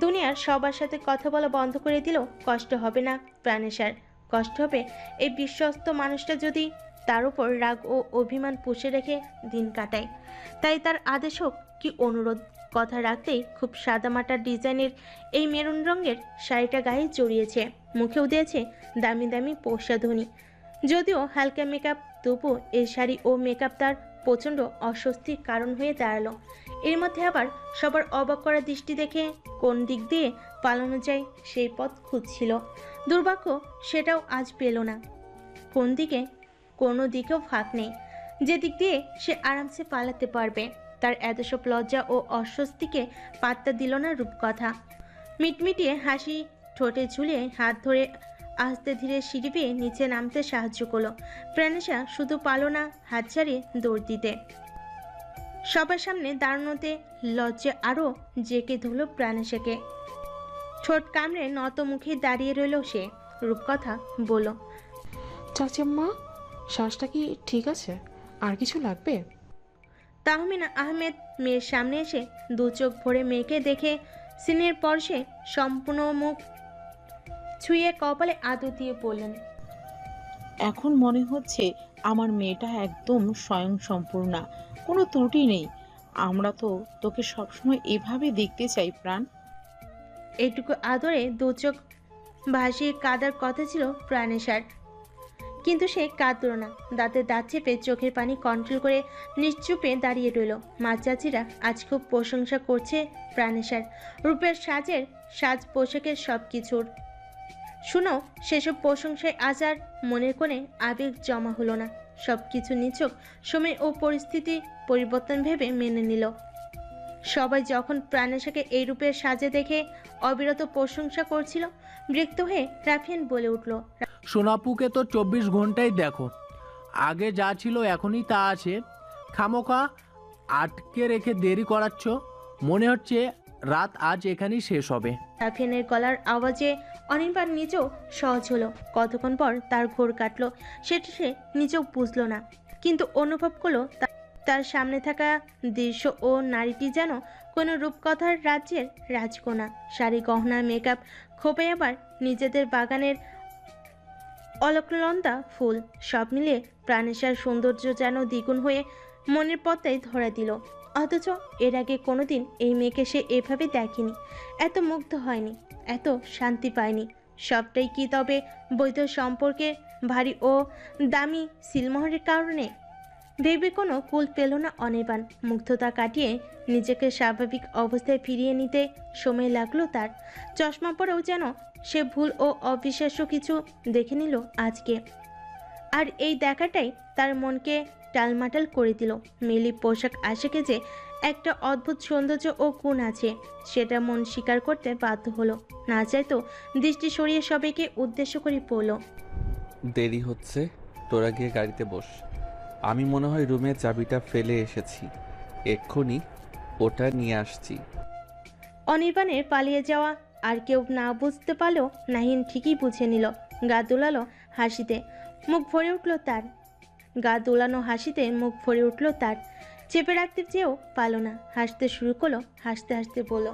S2: দুনিয়ার সবার সাথে কথা বলা বন্ধ করে দিলেও কষ্ট হবে না প্রাণেশার। কষ্ট হবে এই বিশ্বস্ত মানুষটা যদি তার উপর রাগ ও অভিমান পুষে রেখে দিন কাটায়। তাই তার আদেশ হোক কি অনুরোধ, কথা রাখতেই খুব সাদামাটা ডিজাইনের এই মেরুন রঙের শাড়িটা গায়ে জড়িয়েছে, মুখেও দিয়েছে দামি দামি প্রসাধনী। যদিও হালকা মেকআপ, তবু এই শাড়ি ও মেকআপ তার প্রচণ্ড অস্বস্তির কারণ হয়ে দাঁড়ালো। এর মধ্যে আবার সবার অবাক করা দৃষ্টি দেখে কোন দিক দিয়ে পালানো যায় সেই পথ খুঁজছিল। দুর্ভাগ্য সেটাও আজ পেল না। কোনো দিকেও ফাঁক নেই যে দিক দিয়ে সে আরামসে পালাতে পারবে। তার এত সব লজ্জা ও অস্বস্তিকে পাত্তা দিল না রূপকথা। মিটমিটিয়ে হাসি ঠোঁটে ঝুলিয়ে হাত ধরে আস্তে ধীরে সিঁড়ি বেয়ে নিচে নামতে সাহায্য করলো। প্রাণেশা শুধু পারল না হাত ছাড়িয়ে দৌড় দিতে। সবার সামনে দাঁড়ানোতে লজ্জা আরও জেঁকে ধরল প্রাণেশাকে। ঠোঁট কামড়ে নত মুখে দাঁড়িয়ে রইল সে। রূপকথা বলল,
S9: চাচিম্মা, শ্বাসটা কি ঠিক আছে? আর কিছু লাগবে?
S2: তাহমিনা আহমেদ মেয়ের সামনে এসে দু চোখ ভরে মেয়েকে দেখে সিনের পরশে সম্পূর্ণ মুখ ছুঁয়ে কপালে আদর দিয়ে বললেন,
S8: এখন মনে হচ্ছে আমার মেয়েটা একদম স্বয়ংসম্পূর্ণা, কোনো ত্রুটি নেই। আমরা তো তোকে সবসময় এভাবে দেখতে চাই প্রাণ।
S2: এইটুকু আদরে দু চোখ ভাসিয়ে কাদার কথা ছিল প্রাণেশার, কিন্তু সে কাঁদল না। দাঁতে দাঁত চেপে চোখের পানি কন্ট্রোল করে নিশ্চুপে দাঁড়িয়ে রইল। মা চাচিরা আজ খুব প্রশংসা করছে প্রাণেশার, রূপের সাজ পোশাকের সব কিছুর। শুনো, সেসব প্রশংসায় আজ আর মনের কোণে আবেগ জমা হলো না। সব কিছু নিছক সময় ও পরিস্থিতি পরিবর্তন ভেবে মেনে নিল। সবাই যখন প্রাণেশাকে এই রূপের সাজে দেখে অবিরত প্রশংসা করছিল, বিরক্ত হয়ে রাফিয়ান বলে উঠল,
S13: সোনাপুকে তো 24 ঘন্টাই দেখো, আগে যা ছিল এখনই তা আছে। খামোকা আটকে রেখে দেরি করাচ্ছ, মনে হচ্ছে রাত আজ এখানেই শেষ হবে।
S2: রাফিয়ানের গলার আওয়াজে অনির্বাণ নিজেও সহজ হলো। কতক্ষণ পর তার ঘোর কাটলো সেটা সে নিজেও বুঝলো না, কিন্তু অনুভব করলো তার সামনে থাকা দৃশ্য ও নারীটি যেন কোনো রূপকথার রাজ্যের রাজকন্যা। শাড়ি, গহনা, মেকআপ, খোপে আবার নিজেদের বাগানের অলকলন্দা ফুল, সব মিলিয়ে প্রাণেশার সৌন্দর্য যেন দ্বিগুণ হয়ে মনের পথে ধরা দিল। অথচ এর আগে কোনোদিন এই মেয়েকে সে এভাবে দেখেনি, এত মুগ্ধ হয়নি, এত শান্তি পায়নি। সবটাই কি তবে বৈধ সম্পর্কে ভারী ও দামি সিলমোহরের কারণে? ভেবে কোনো কুল পেল না অনির্বাণ। মুগ্ধতা কাটিয়ে নিজেকে স্বাভাবিক অবস্থায় ফিরিয়ে নিতে সময় লাগলো তার। চশমা পরেও যেন সে ভুল ও অবিশ্বাস্য কিছু দেখে নিল আজকে। আর এই দেখাটাই তার মনকে টালমাটাল করে দিল। মেলি পোশাক আশাকে যে একটা অদ্ভুত সৌন্দর্য ও গুণ আছে, সেটা মন স্বীকার করতে বাধ্য হলো। না চাইতো দৃষ্টি সরিয়ে সবাইকে উদ্দেশ্য করে পড়ল,
S1: দেরি হচ্ছে, তোরা গিয়ে গাড়িতে বস। আমি মনে হয় রুমে চাবিটা ফেলে এসেছি, এক্ষুনি ওটা নিয়ে আসছি।
S2: অনির্বাণের পালিয়ে যাওয়া আর কেউ না বুঝতে পারলেও নাহিন ঠিকই বুঝে নিল। গা দোলালো হাসিতে মুখ ভরে উঠল তার। চেপে রাখতে চেয়েও পারল না, হাসতে শুরু করলো। হাসতে হাসতে বলল,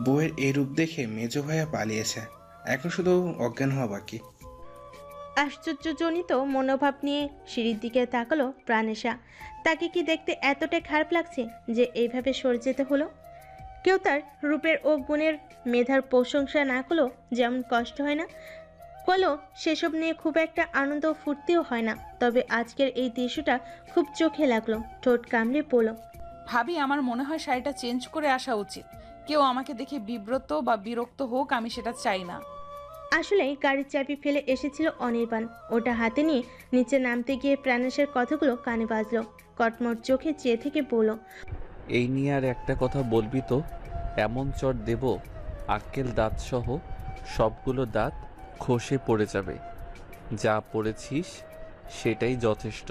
S14: বউয়ের এই রূপ দেখে মেজো ভাইয়া পালিয়েছে, এখন শুধু অজ্ঞান হওয়া বাকি।
S2: আশ্চর্যজনিত মনোভাব নিয়ে সিঁড়ির দিকে তাকালো প্রাণেশা। তাকে কি দেখতে এতটাই খারাপ লাগছে যে এইভাবে সরে যেতে হলো? কেউ তার রূপের ও গুণের মেধার প্রশংসা না করলেও যেমন কষ্ট হয় না, করলেও সেসব নিয়ে খুব একটা আনন্দ ফুর্তিও হয় না। তবে আজকের এই দৃশ্যটা খুব চোখে লাগলো। ঠোঁট কামড়ে পড়ল,
S3: ভাবি, আমার মনে হয় শাড়িটা চেঞ্জ করে আসা উচিত। কেউ আমাকে দেখে বিব্রত বা বিরক্ত হোক, আমি সেটা চাই না।
S2: আসলে গাড়ির চাবি ফেলে এসেছিল অনির্বাণ। ওটা হাতে নিয়ে নিচে নামতে গিয়ে প্রাণেশের কথাগুলো কানে বাজলো। কটমট চোখে চেয়ে থেকে বলল,
S1: এই নিয়ে আর একটা কথা বলবি তো? এমন চট দেব আক্কেল দাঁত সহ সবগুলো দাঁত খসে পড়ে যাবে। যা পড়েছিস সেটাই যথেষ্ট।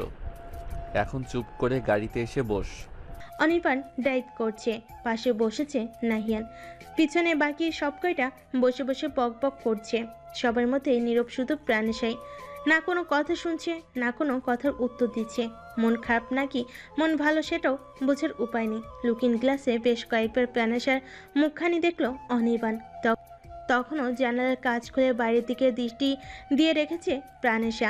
S1: এখন চুপ করে গাড়িতে এসে বস।
S2: অনির্বাণ ড্রাইভ করছে, পাশে বসেছে নাহিয়ান। পিছনে বাকি সব কয়টা বসে বসে বক বক করছে। সবার মধ্যে নীরব শুধু প্রাণেশাই। না কোনো কথা শুনছে, না কোনো কথার উত্তর দিচ্ছে। মন খারাপ নাকি মন ভালো সেটাও বোঝার উপায় নেই। লুকিং গ্লাসে বেশ কয়েকবার প্রাণেশার মুখখানি দেখলো অনির্বাণ। তখনও জানালার কাজ খুলে বাইরের দিকে দৃষ্টি দিয়ে রেখেছে প্রাণেশা।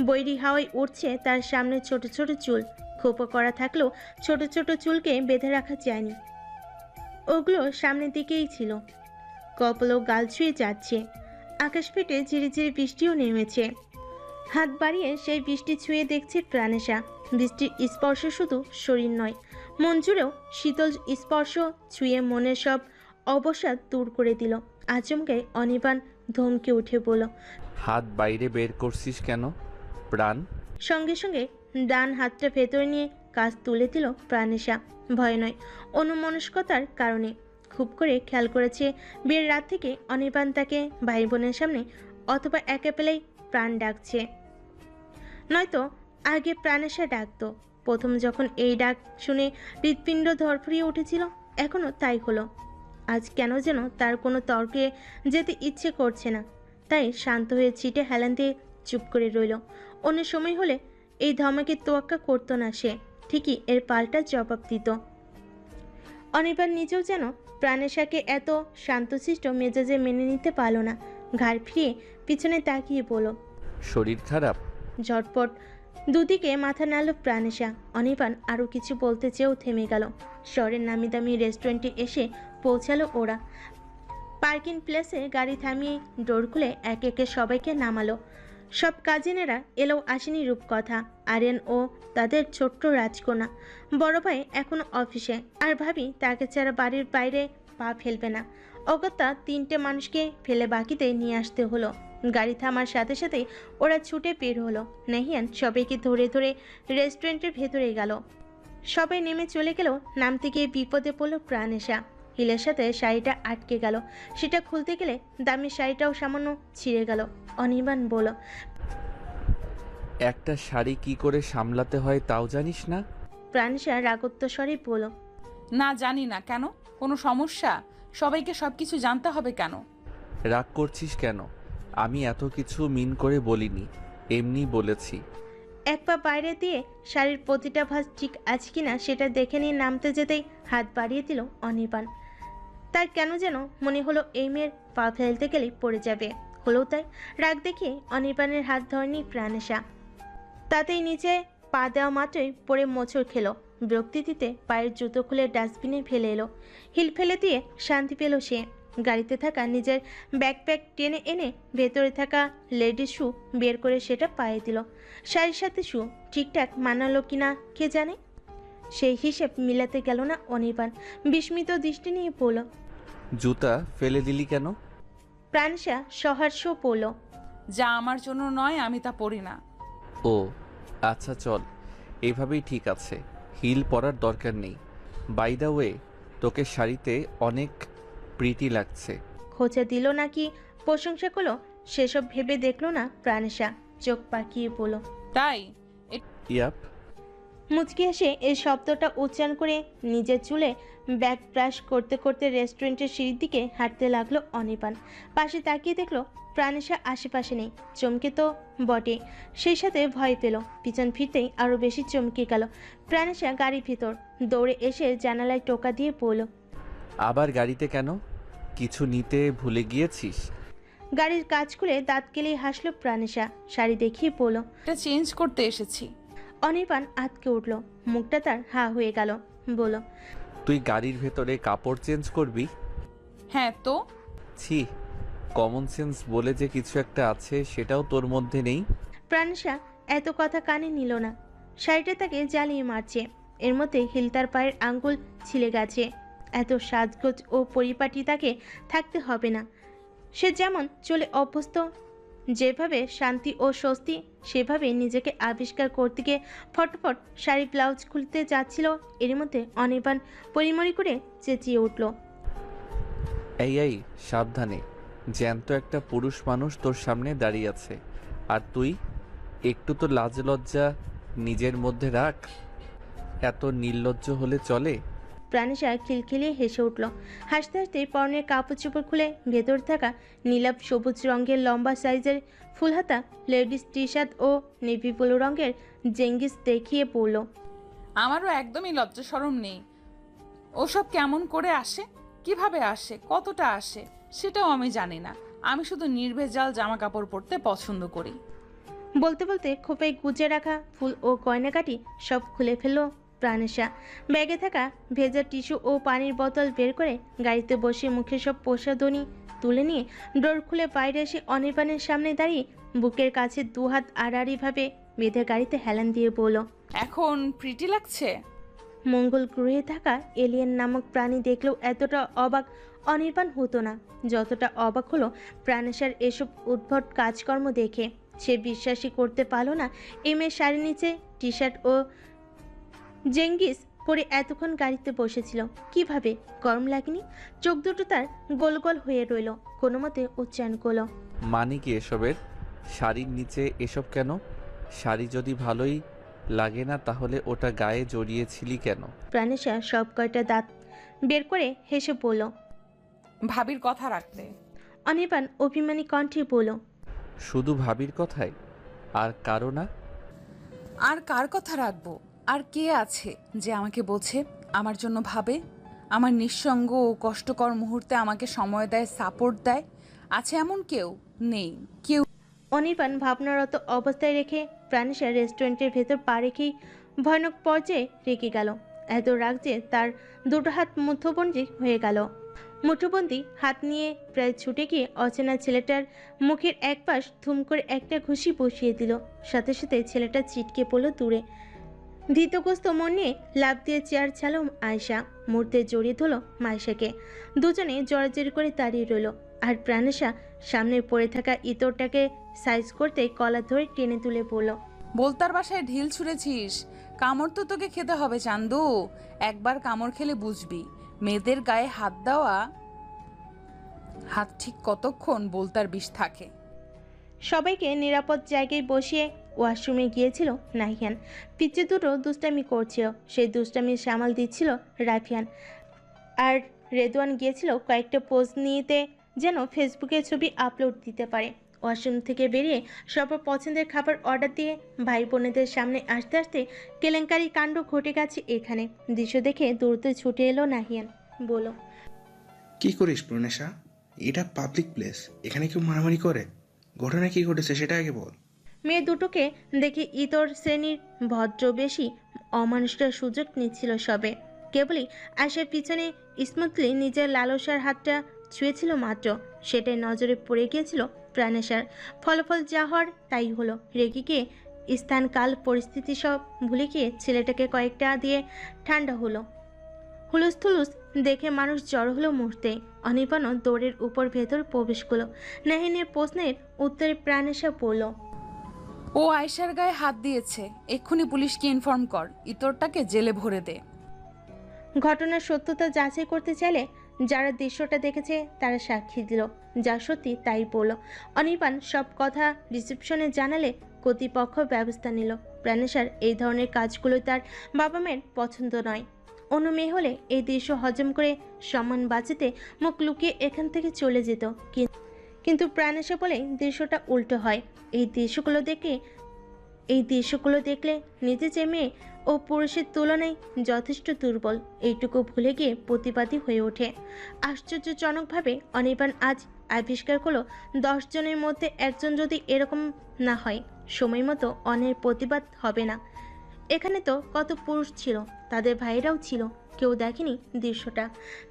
S2: বৈরি হাওয়ায় উঠছে তার সামনে ছোট ছোট চুল। খোপা করা থাকলেও ছোট ছোট চুলকে বেঁধে রাখা যায়নি, ওগুলো সামনের দিকেই ছিল। কপালও গাল ছুঁয়ে যাচ্ছে। আকাশ ফেটে ঝিরি ঝিরি বৃষ্টিও নেমেছে। হাত বাড়িয়ে সেই বৃষ্টি ছুঁয়ে দেখছে প্রাণেশা। বৃষ্টির স্পর্শ শুধু শরীর নয়, মন জুড়েও শীতল স্পর্শ ছুঁয়ে মনের সব অবসাদ দূর করে দিল। আচমকে অনির্বাণ ধমকে উঠে বলল,
S1: হাত বাইরে বের করছিস কেন প্রাণ?
S2: সঙ্গে সঙ্গে ডান হাতটা ভেতরে নিয়ে কাজ তুলে দিল প্রাণেশা। ভয় নয়, অনুমনস্কতার কারণে। খুব করে খেয়াল করেছে বিয়ের রাত থেকে অনির্বাণ তাকে ভাই বোনের সামনে অথবা একে পেলেই প্রাণ ডাকছে, নয়তো আগে প্রাণেশা ডাকতো। প্রথম যখন এই ডাক শুনে হৃৎপিণ্ড ধরফরিয়ে উঠেছিল, এখনও তাই হলো। আজ কেন যেন তার কোনো তর্কে যেতে ইচ্ছে করছে না, তাই শান্ত হয়ে ছিটে হেলান দিয়ে চুপ করে রইল। অন্য সময় হলে এই ধমকে তোয়াক্কা করতো না সে, ঠিকই এর পাল্টা জবাব দিত। অনির্বাণ নিজেও যেন প্রাণেশাকে এত শান্তশিষ্ট মেজাজে মেনে নিতে পারল না। ঘাড় ফিরিয়ে পিছনে তাকিয়ে বলল,
S1: শরীর খারাপ?
S2: ঝটপট দুদিকে মাথা নাড়ল প্রাণেশা। অনির্বাণ আরও কিছু বলতে চেয়েও থেমে গেল। শহরের নামি দামি রেস্টুরেন্টে এসে পৌঁছালো ওরা। পার্কিং প্লেসে গাড়ি থামিয়ে ডোর খুলে একে একে সবাইকে নামালো। সব কাজিনেরা এলেও আসেনি রূপকথা, আরিয়ান ও তাদের ছোট্ট রাজকন্যা। বড় ভাই এখনো অফিসে, আর ভাবি তাকে ছাড়া বাড়ির বাইরে পা ফেলবে না। অগত্যা 3টে মানুষকে ফেলে বাকিতে নিয়ে আসতে হলো। গাড়ি থামার সাথে সাথেই ওরা ছুটে বের হলো। নাহিয়ান সবাইকে ধরে ধরে রেস্টুরেন্টের ভেতরে গেল। সবাই নেমে চলে গেল। নামতে গিয়ে বিপদে পড়ল প্রাণেশা। হিলের সাথে শাড়িটা আটকে গেল, সেটা খুলতে গেলে দামি শাড়িটাও সামান্য ছিঁড়ে গেল। অনির্বাণ বলল,
S1: একটা শাড়ি কি করে সামলাতে হয় তাও জানিস না?
S2: প্রাণেশা রাগত্ব স্বরে বলল,
S3: না জানি না। কেন? কোনো সমস্যা? সবাইকে সবকিছু জানতে হবে কেন?
S1: রাগ করছিস কেন? আমি এত কিছু মিন করে বলিনি, এমনি বলেছি।
S2: এক পা বাইরে দিয়ে শাড়ির প্রতিটা ভাঁজ ঠিক আছে কিনা সেটা দেখে নিয়ে নামতে যেতেই হাত বাড়িয়ে দিল অনির্বাণ। তার কেন যেন মনে হলো এই মেয়ের পা ফেলতে গেলেই পড়ে যাবে। হলো তাই। রাগ দেখিয়ে অনির্বাণের হাত ধরেনি প্রাণেশা। তাতেই নিচে পা দেওয়া মাত্রই পড়ে মোচড় খেলো। বিরক্তি দিতে পায়ের জুতো খুলে ডাস্টবিনে ফেলে এলো। হিল ফেলে দিয়ে শান্তি পেল সে। গাড়িতে থাকা নিজের ব্যাকপ্যাক টেনে এনে ভেতরে থাকা লেডিস শু বের করে সেটা পায়ে দিল। শাড়ির সাথে শু ঠিকঠাক মানালো কিনা কে জানে। সেই হিসেব মিলাতে গেল না অনির্বাণ। বিস্মিত দৃষ্টি নিয়ে পড়ল,
S1: জুতা ফেলে দিলি কেন?
S2: প্রাণেশা সহাস্য পড়ল,
S3: যা আমার জন্য নয় আমি তা পড়ি না।
S1: ও আচ্ছা, চল, এভাবেই ঠিক আছে। হিল পরার দরকার নেই। বাই দ্য ওয়ে, তোকে শাড়িতে অনেক প্রিটি লাগছে।
S2: খোঁচা দিল নাকি প্রশংসা করলো সেসব ভেবে দেখলো না প্রাণেশা। চোখ পাকিয়ে বলল,
S3: তাই?
S1: ইয়াপ।
S2: মুচকি হেসে এই শব্দটা উচ্চারণ করে নিজের চুলে ব্যাক ব্রাশ করতে করতে রেস্টুরেন্টের সিঁড়ির দিকে হাঁটতে লাগলো অনির্বাণ। পাশে তাকিয়ে দেখলো প্রাণেশা আশেপাশে নেই। চমকে তো বটে, সেই সাথে ভয় পেল। পিছন ফিরতেই আরও বেশি চমকে গেল। প্রাণেশা গাড়ির ভিতর দৌড়ে এসে জানালায় টোকা দিয়ে পড়ল,
S1: আবার গাড়িতে কেন? কিছু নিতে ভুলে গিয়েছিস?
S2: গাড়ির কাজ খুলে দাঁত কেলেই হাসলো প্রাণেশা। শাড়ি দেখিয়ে পড়ল,
S3: এটা চেঞ্জ করতে এসেছি।
S2: অনির্বাণ আতকে উঠল। মুখটা তার হা হয়ে গেল। বলল,
S1: তুই গাড়ির ভেতরে কাপড় চেঞ্জ করবি?
S3: হ্যাঁ তো।
S1: ছি, কমন সেন্স বলে যে কিছু একটা আছে সেটাও তোর মধ্যে নেই।
S2: প্রাণেশা এত কথা কানে নিল না। শাড়িটা তাকে জ্বালিয়ে মারছে। এর মধ্যে হিল তার পায়ের আঙ্গুল ছিলে গেছে। এত সাজগোজ ও পরিপাটি তাকে থাকতে হবে না। সে যেমন চলে অভ্যস্ত, যেভাবে শান্তি ও স্বস্তি সেভাবে নিজেকে আবিষ্কার করতে গিয়ে ফটফট শাড়ি ব্লাউজ খুলতে যাচ্ছিল। এর মধ্যে অনির্বাণ পরিমরি করে চেঁচিয়ে উঠল,
S1: এই সাবধানে, জ্যান্ত একটা পুরুষ মানুষ তোর সামনে দাঁড়িয়ে আছে, আর তুই একটু তো লাজ লজ্জা নিজের মধ্যে রাখ। এত নির্লজ্জ হলে চলে?
S2: প্রাণেশা খিলখিলিয়ে হেসে উঠল। হাসতে হাসতে পরনের কাপড় চোপড় খুলে ভেতর থাকা নীলাভ সবুজ রঙের লম্বা সাইজের ফুলহাতা লেডিস টি শার্ট ও নেভি ব্লু রঙের জেঙ্গিস দেখিয়ে পড়ল,
S3: আমারও একদমই লজ্জা শরম নেই। ওসব কেমন করে আসে, কিভাবে আসে, কতটা আসে সেটাও আমি জানি না। আমি শুধু নির্ভেজাল জামা কাপড় পরতে পছন্দ করি।
S2: বলতে বলতে খোপায় গুজে রাখা ফুল ও গয়নাকাটি সব খুলে ফেলল প্রাণেশা। ব্যাগে থাকা ভেজা টিস্যু ও পানির বোতল বের করে গাড়িতে বসে মুখে সব প্রসাধনী তুলে নিয়ে ডোর খুলে বাইরে এসে অনির্বাণের সামনে দাঁড়িয়ে বুকের কাছে দুহাত আড়াআড়িভাবে বেঁধে গাড়িতে হেলান দিয়ে বলল,
S3: এখন প্রিটি লাগছে।
S2: মঙ্গল গ্রহে থাকা এলিয়েন নামক প্রাণী দেখলেও এতটা অবাক অনির্বাণ হতো না যতটা অবাক হলো প্রাণেশার এসব উদ্ভট কাজকর্ম দেখে। সে বিশ্বাসই করতে পারল না এই মেয়ে শাড়ির নিচে টি শার্ট ও জেঙ্গিস পরে এতক্ষণ গাড়িতে বসেছিল। কিভাবে গরম লাগেনি? চোখ দুটো তার গোল গোল হয়ে রইল। কোনো মতে উচ্চারণ করল,
S1: মানে কি এসবের? শাড়ির নিচে এসব কেন? শাড়ি যদি ভালোই লাগে না তাহলে ওটা গায়ে জড়িয়েছিলি কেন?
S2: প্রাণেশা সব কয়টা দাঁত বের করে হেসে বলল,
S3: ভাবির কথা রাখতে।
S2: অনির্বাণ অভিমানী কণ্ঠে বলল,
S1: শুধু ভাবির কথাই? আর কারো না?
S3: আর কার কথা রাখবো? আর কে আছে যে আমাকে বোঝে, আমার জন্য ভাবে, আমার নিঃসঙ্গ ও কষ্টকর মুহূর্তে আমাকে সময় দেয়, সাপোর্ট দেয়? আছে এমন কেউ? নেই কেউ।
S2: অনির্বাণ ভাবনারত অবস্থায় রেখে প্রাণেশা রেস্টুরেন্টের ভেতর পা রেখেই ভয়ানক পর্যায়ে রেগে গেল। এত রাগ যে তার দুটো হাত মুঠোবন্দি হয়ে গেল। মুঠোবন্দি হাত নিয়ে প্রায় ছুটে গিয়ে অচেনা ছেলেটার মুখের একপাশ ধুম করে একটা ঘুষি বসিয়ে দিল। সাথে সাথে ছেলেটা ছিটকে পড়ল দূরে। ধৃতগ্রস্ত মন নিয়ে লাফ দিয়ে চেয়ার ছাড়ল আয়েশা। মুহূর্তে জড়িয়ে ধরল মায়েশাকে। দুজনে জড়াজড়ি করে দাঁড়িয়ে রইল। আর প্রাণেশা সামনে পড়ে থাকা ইতরটাকে সাইজ করতে কলা ধরে টেনে তুলে পড়ল,
S3: বলতার বাসায় ঢিল ছুঁড়েছিস, কামড় তো তোকে খেতে হবে চান্দু। একবার কামড় খেলে বুঝবি মেয়েদের গায়ে হাত দেওয়া হাত ঠিক কতক্ষণ বলতার বিষ থাকে।
S2: সবাইকে নিরাপদ জায়গায় বসিয়ে ওয়াশরুমে গিয়েছিল নাহিয়ান। পিচ্ছে দুটো দুষ্টামি করছিল, সেই দুষ্টামি সামাল দিচ্ছিল রাফিয়ান। আর রেদওয়ান গিয়েছিল কয়েকটা পোজ নিতে, যেন ফেসবুকে ছবি আপলোড দিতে পারে। ওয়াশরুম থেকে বেরিয়ে সবার পছন্দের খাবার অর্ডার দিয়ে ভাই বোনেদের সামনে আসতে আসতে কেলেঙ্কারি কাণ্ড ঘটে গেছে এখানে। দৃশ্য দেখে দ্রুত ছুটে এলো নাহিয়ান, বলল,
S14: কি করিস প্রণেশা? এটা পাবলিক প্লেস, এখানে কেউ মারামারি করে? ঘটনা কি ঘটেছে সেটা আগে বল।
S2: মেয়ে দুটোকে দেখে ইতর শ্রেণীর ভদ্র বেশি অমানুষটার সুযোগ নিচ্ছিল সবে। কেবলই আয়েশার পিছনে স্মুথলি নিজের লালসার হাতটা ছুঁয়েছিল মাত্র, সেটাই নজরে পড়ে গিয়েছিল প্রাণেশার। ফলাফল যা হওয়ার তাই হলো। রেগে গিয়ে স্থান কাল পরিস্থিতি সব ভুলে গিয়ে ছেলেটাকে কয়েকটা দিয়ে ঠান্ডা হলো। হুলুস থুলুস দেখে মানুষ জড়ো হলো মুহূর্তে। অনির্বাণও দৌড়ের উপর ভেতর প্রবেশ করলো। নাহিনের প্রশ্নের উত্তরে প্রাণেশা পড়ল,
S3: ও আয়েশার গায়ে হাত দিয়েছে, এক্ষুনি পুলিশকে ইনফর্ম কর, ইতরটাকে জেলে ভরে দে।
S2: ঘটনার সত্যতা যাচাই করতে চাইলে যারা দৃশ্যটা দেখেছে তারা সাক্ষী দিল, যা সত্যি তাই বলল। অনির্বাণ সব কথা রিসেপশনে জানালে কর্তৃপক্ষ ব্যবস্থা নিল। প্রাণেশার এই ধরনের কাজগুলো তার বাবা মায়ের পছন্দ নয়। অন্য মেয়ে হলে এই দৃশ্য হজম করে সম্মান বাঁচাতে মুখ লুকিয়ে এখান থেকে চলে যেত, কিন্তু প্রাণেশা বলে দৃশ্যটা উল্টো হয়। এই দৃশ্যগুলো দেখলে নিজে যে মেয়ে ও পুরুষের তুলনায় যথেষ্ট দুর্বল, এইটুকু ভুলে গিয়ে প্রতিবাদী হয়ে ওঠে। আশ্চর্যজনকভাবে অনির্বাণ আজ আবিষ্কার করলো 10 জনের মধ্যে একজন যদি এরকম না হয়, সময় মতো অন্যের প্রতিবাদ হবে না। এখানে তো কত পুরুষ ছিল, তাদের ভাইরাও ছিল, কেউ দেখেনি দৃশ্যটা,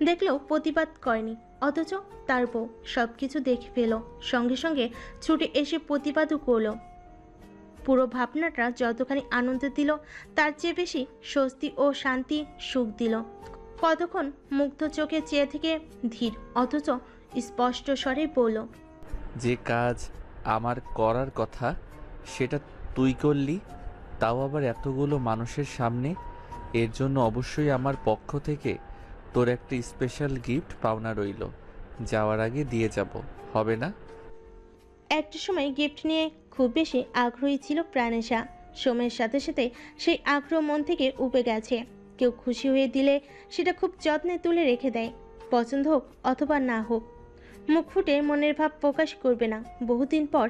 S2: দেখলেও প্রতিবাদ করেনি। অথচ তার বউ সব কিছু দেখে পেল, সঙ্গে সঙ্গে ছুটে এসে প্রতিবাদও করলো। পুরো ভাবনাটা যতখানি আনন্দ দিল তার চেয়ে বেশি স্বস্তি ও শান্তি সুখ দিল। কতক্ষণ মুগ্ধ চোখে চেয়ে থেকে ধীর অথচ স্পষ্ট স্বরে বলল,
S1: যে কাজ আমার করার কথা সেটা তুই করলি, তাও আবার এতগুলো মানুষের সামনে। এর জন্য অবশ্যই আমার পক্ষ থেকে তোর একটা স্পেশাল গিফট পাওনা রইল, যাওয়ার আগে দিয়ে যাব, হবে না?
S2: একটা সময় গিফট নিয়ে খুব বেশি আগ্রহী ছিল প্রাণেশা। সময়ের সাথে সাথে সেই আগ্রহ মন থেকে উপে গেছে। কেউ খুশি হয়ে দিলে সেটা খুব যত্নে তুলে রেখে দেয়, পছন্দ হোক অথবা না হোক। মুখ ফুটে মনের ভাব প্রকাশ করবে না। বহুদিন পর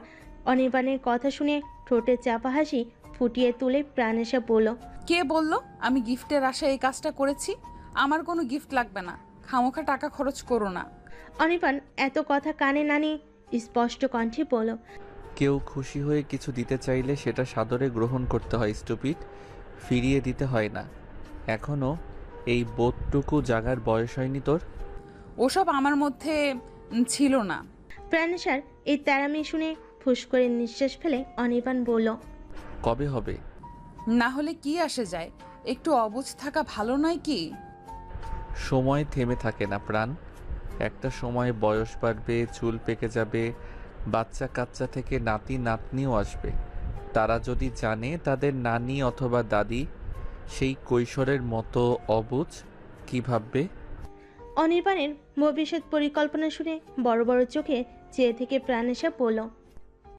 S2: অনির্বাণের কথা শুনে ঠোঁটে চাপা হাসি ফুটিয়ে তুলে প্রাণেশা বলল,
S3: কে বলল আমি গিফটের আশায় এই কাজটা করেছি? আমার কোনো গিফট লাগবে না, খামোখা টাকা খরচ করো না।
S2: অনির্বাণ এত কথা কানে না নিয়ে স্পষ্ট কণ্ঠে বলল,
S1: কেউ খুশি হয়ে কিছু দিতে চাইলে সেটা সাদরে গ্রহণ করতে হয় স্টুপিড, ফিরিয়ে দিতে হয় না। এখনো এই বোধটুকু জাগার বয়স হয়নি তোর?
S3: ওসব আমার মধ্যে ছিল না।
S2: প্রাণেশার এই তেরামি শুনে ফুস করে নিঃশ্বাস ফেলে অনির্বাণ বলল,
S1: কবে হবে?
S3: না হলে কি আসে যায়, একটু অবুঝ থাকা ভালো নয় কি?
S1: সময় থেমে থাকে না প্রাণ, একটা সময় বয়স বাড়বে, চুল পেকে যাবে, বাচ্চা কাচ্চা থেকে নাতি নাতনিও আসবে। তারা যদি জানে তাদের নানি অথবা দাদি সেই কৈশোরের মতো অবুঝ, কি ভাববে?
S2: অনির্বাণের ভবিষ্যৎ পরিকল্পনা শুনে বড় বড় চোখে চেয়ে থেকে প্রাণেশা বলল,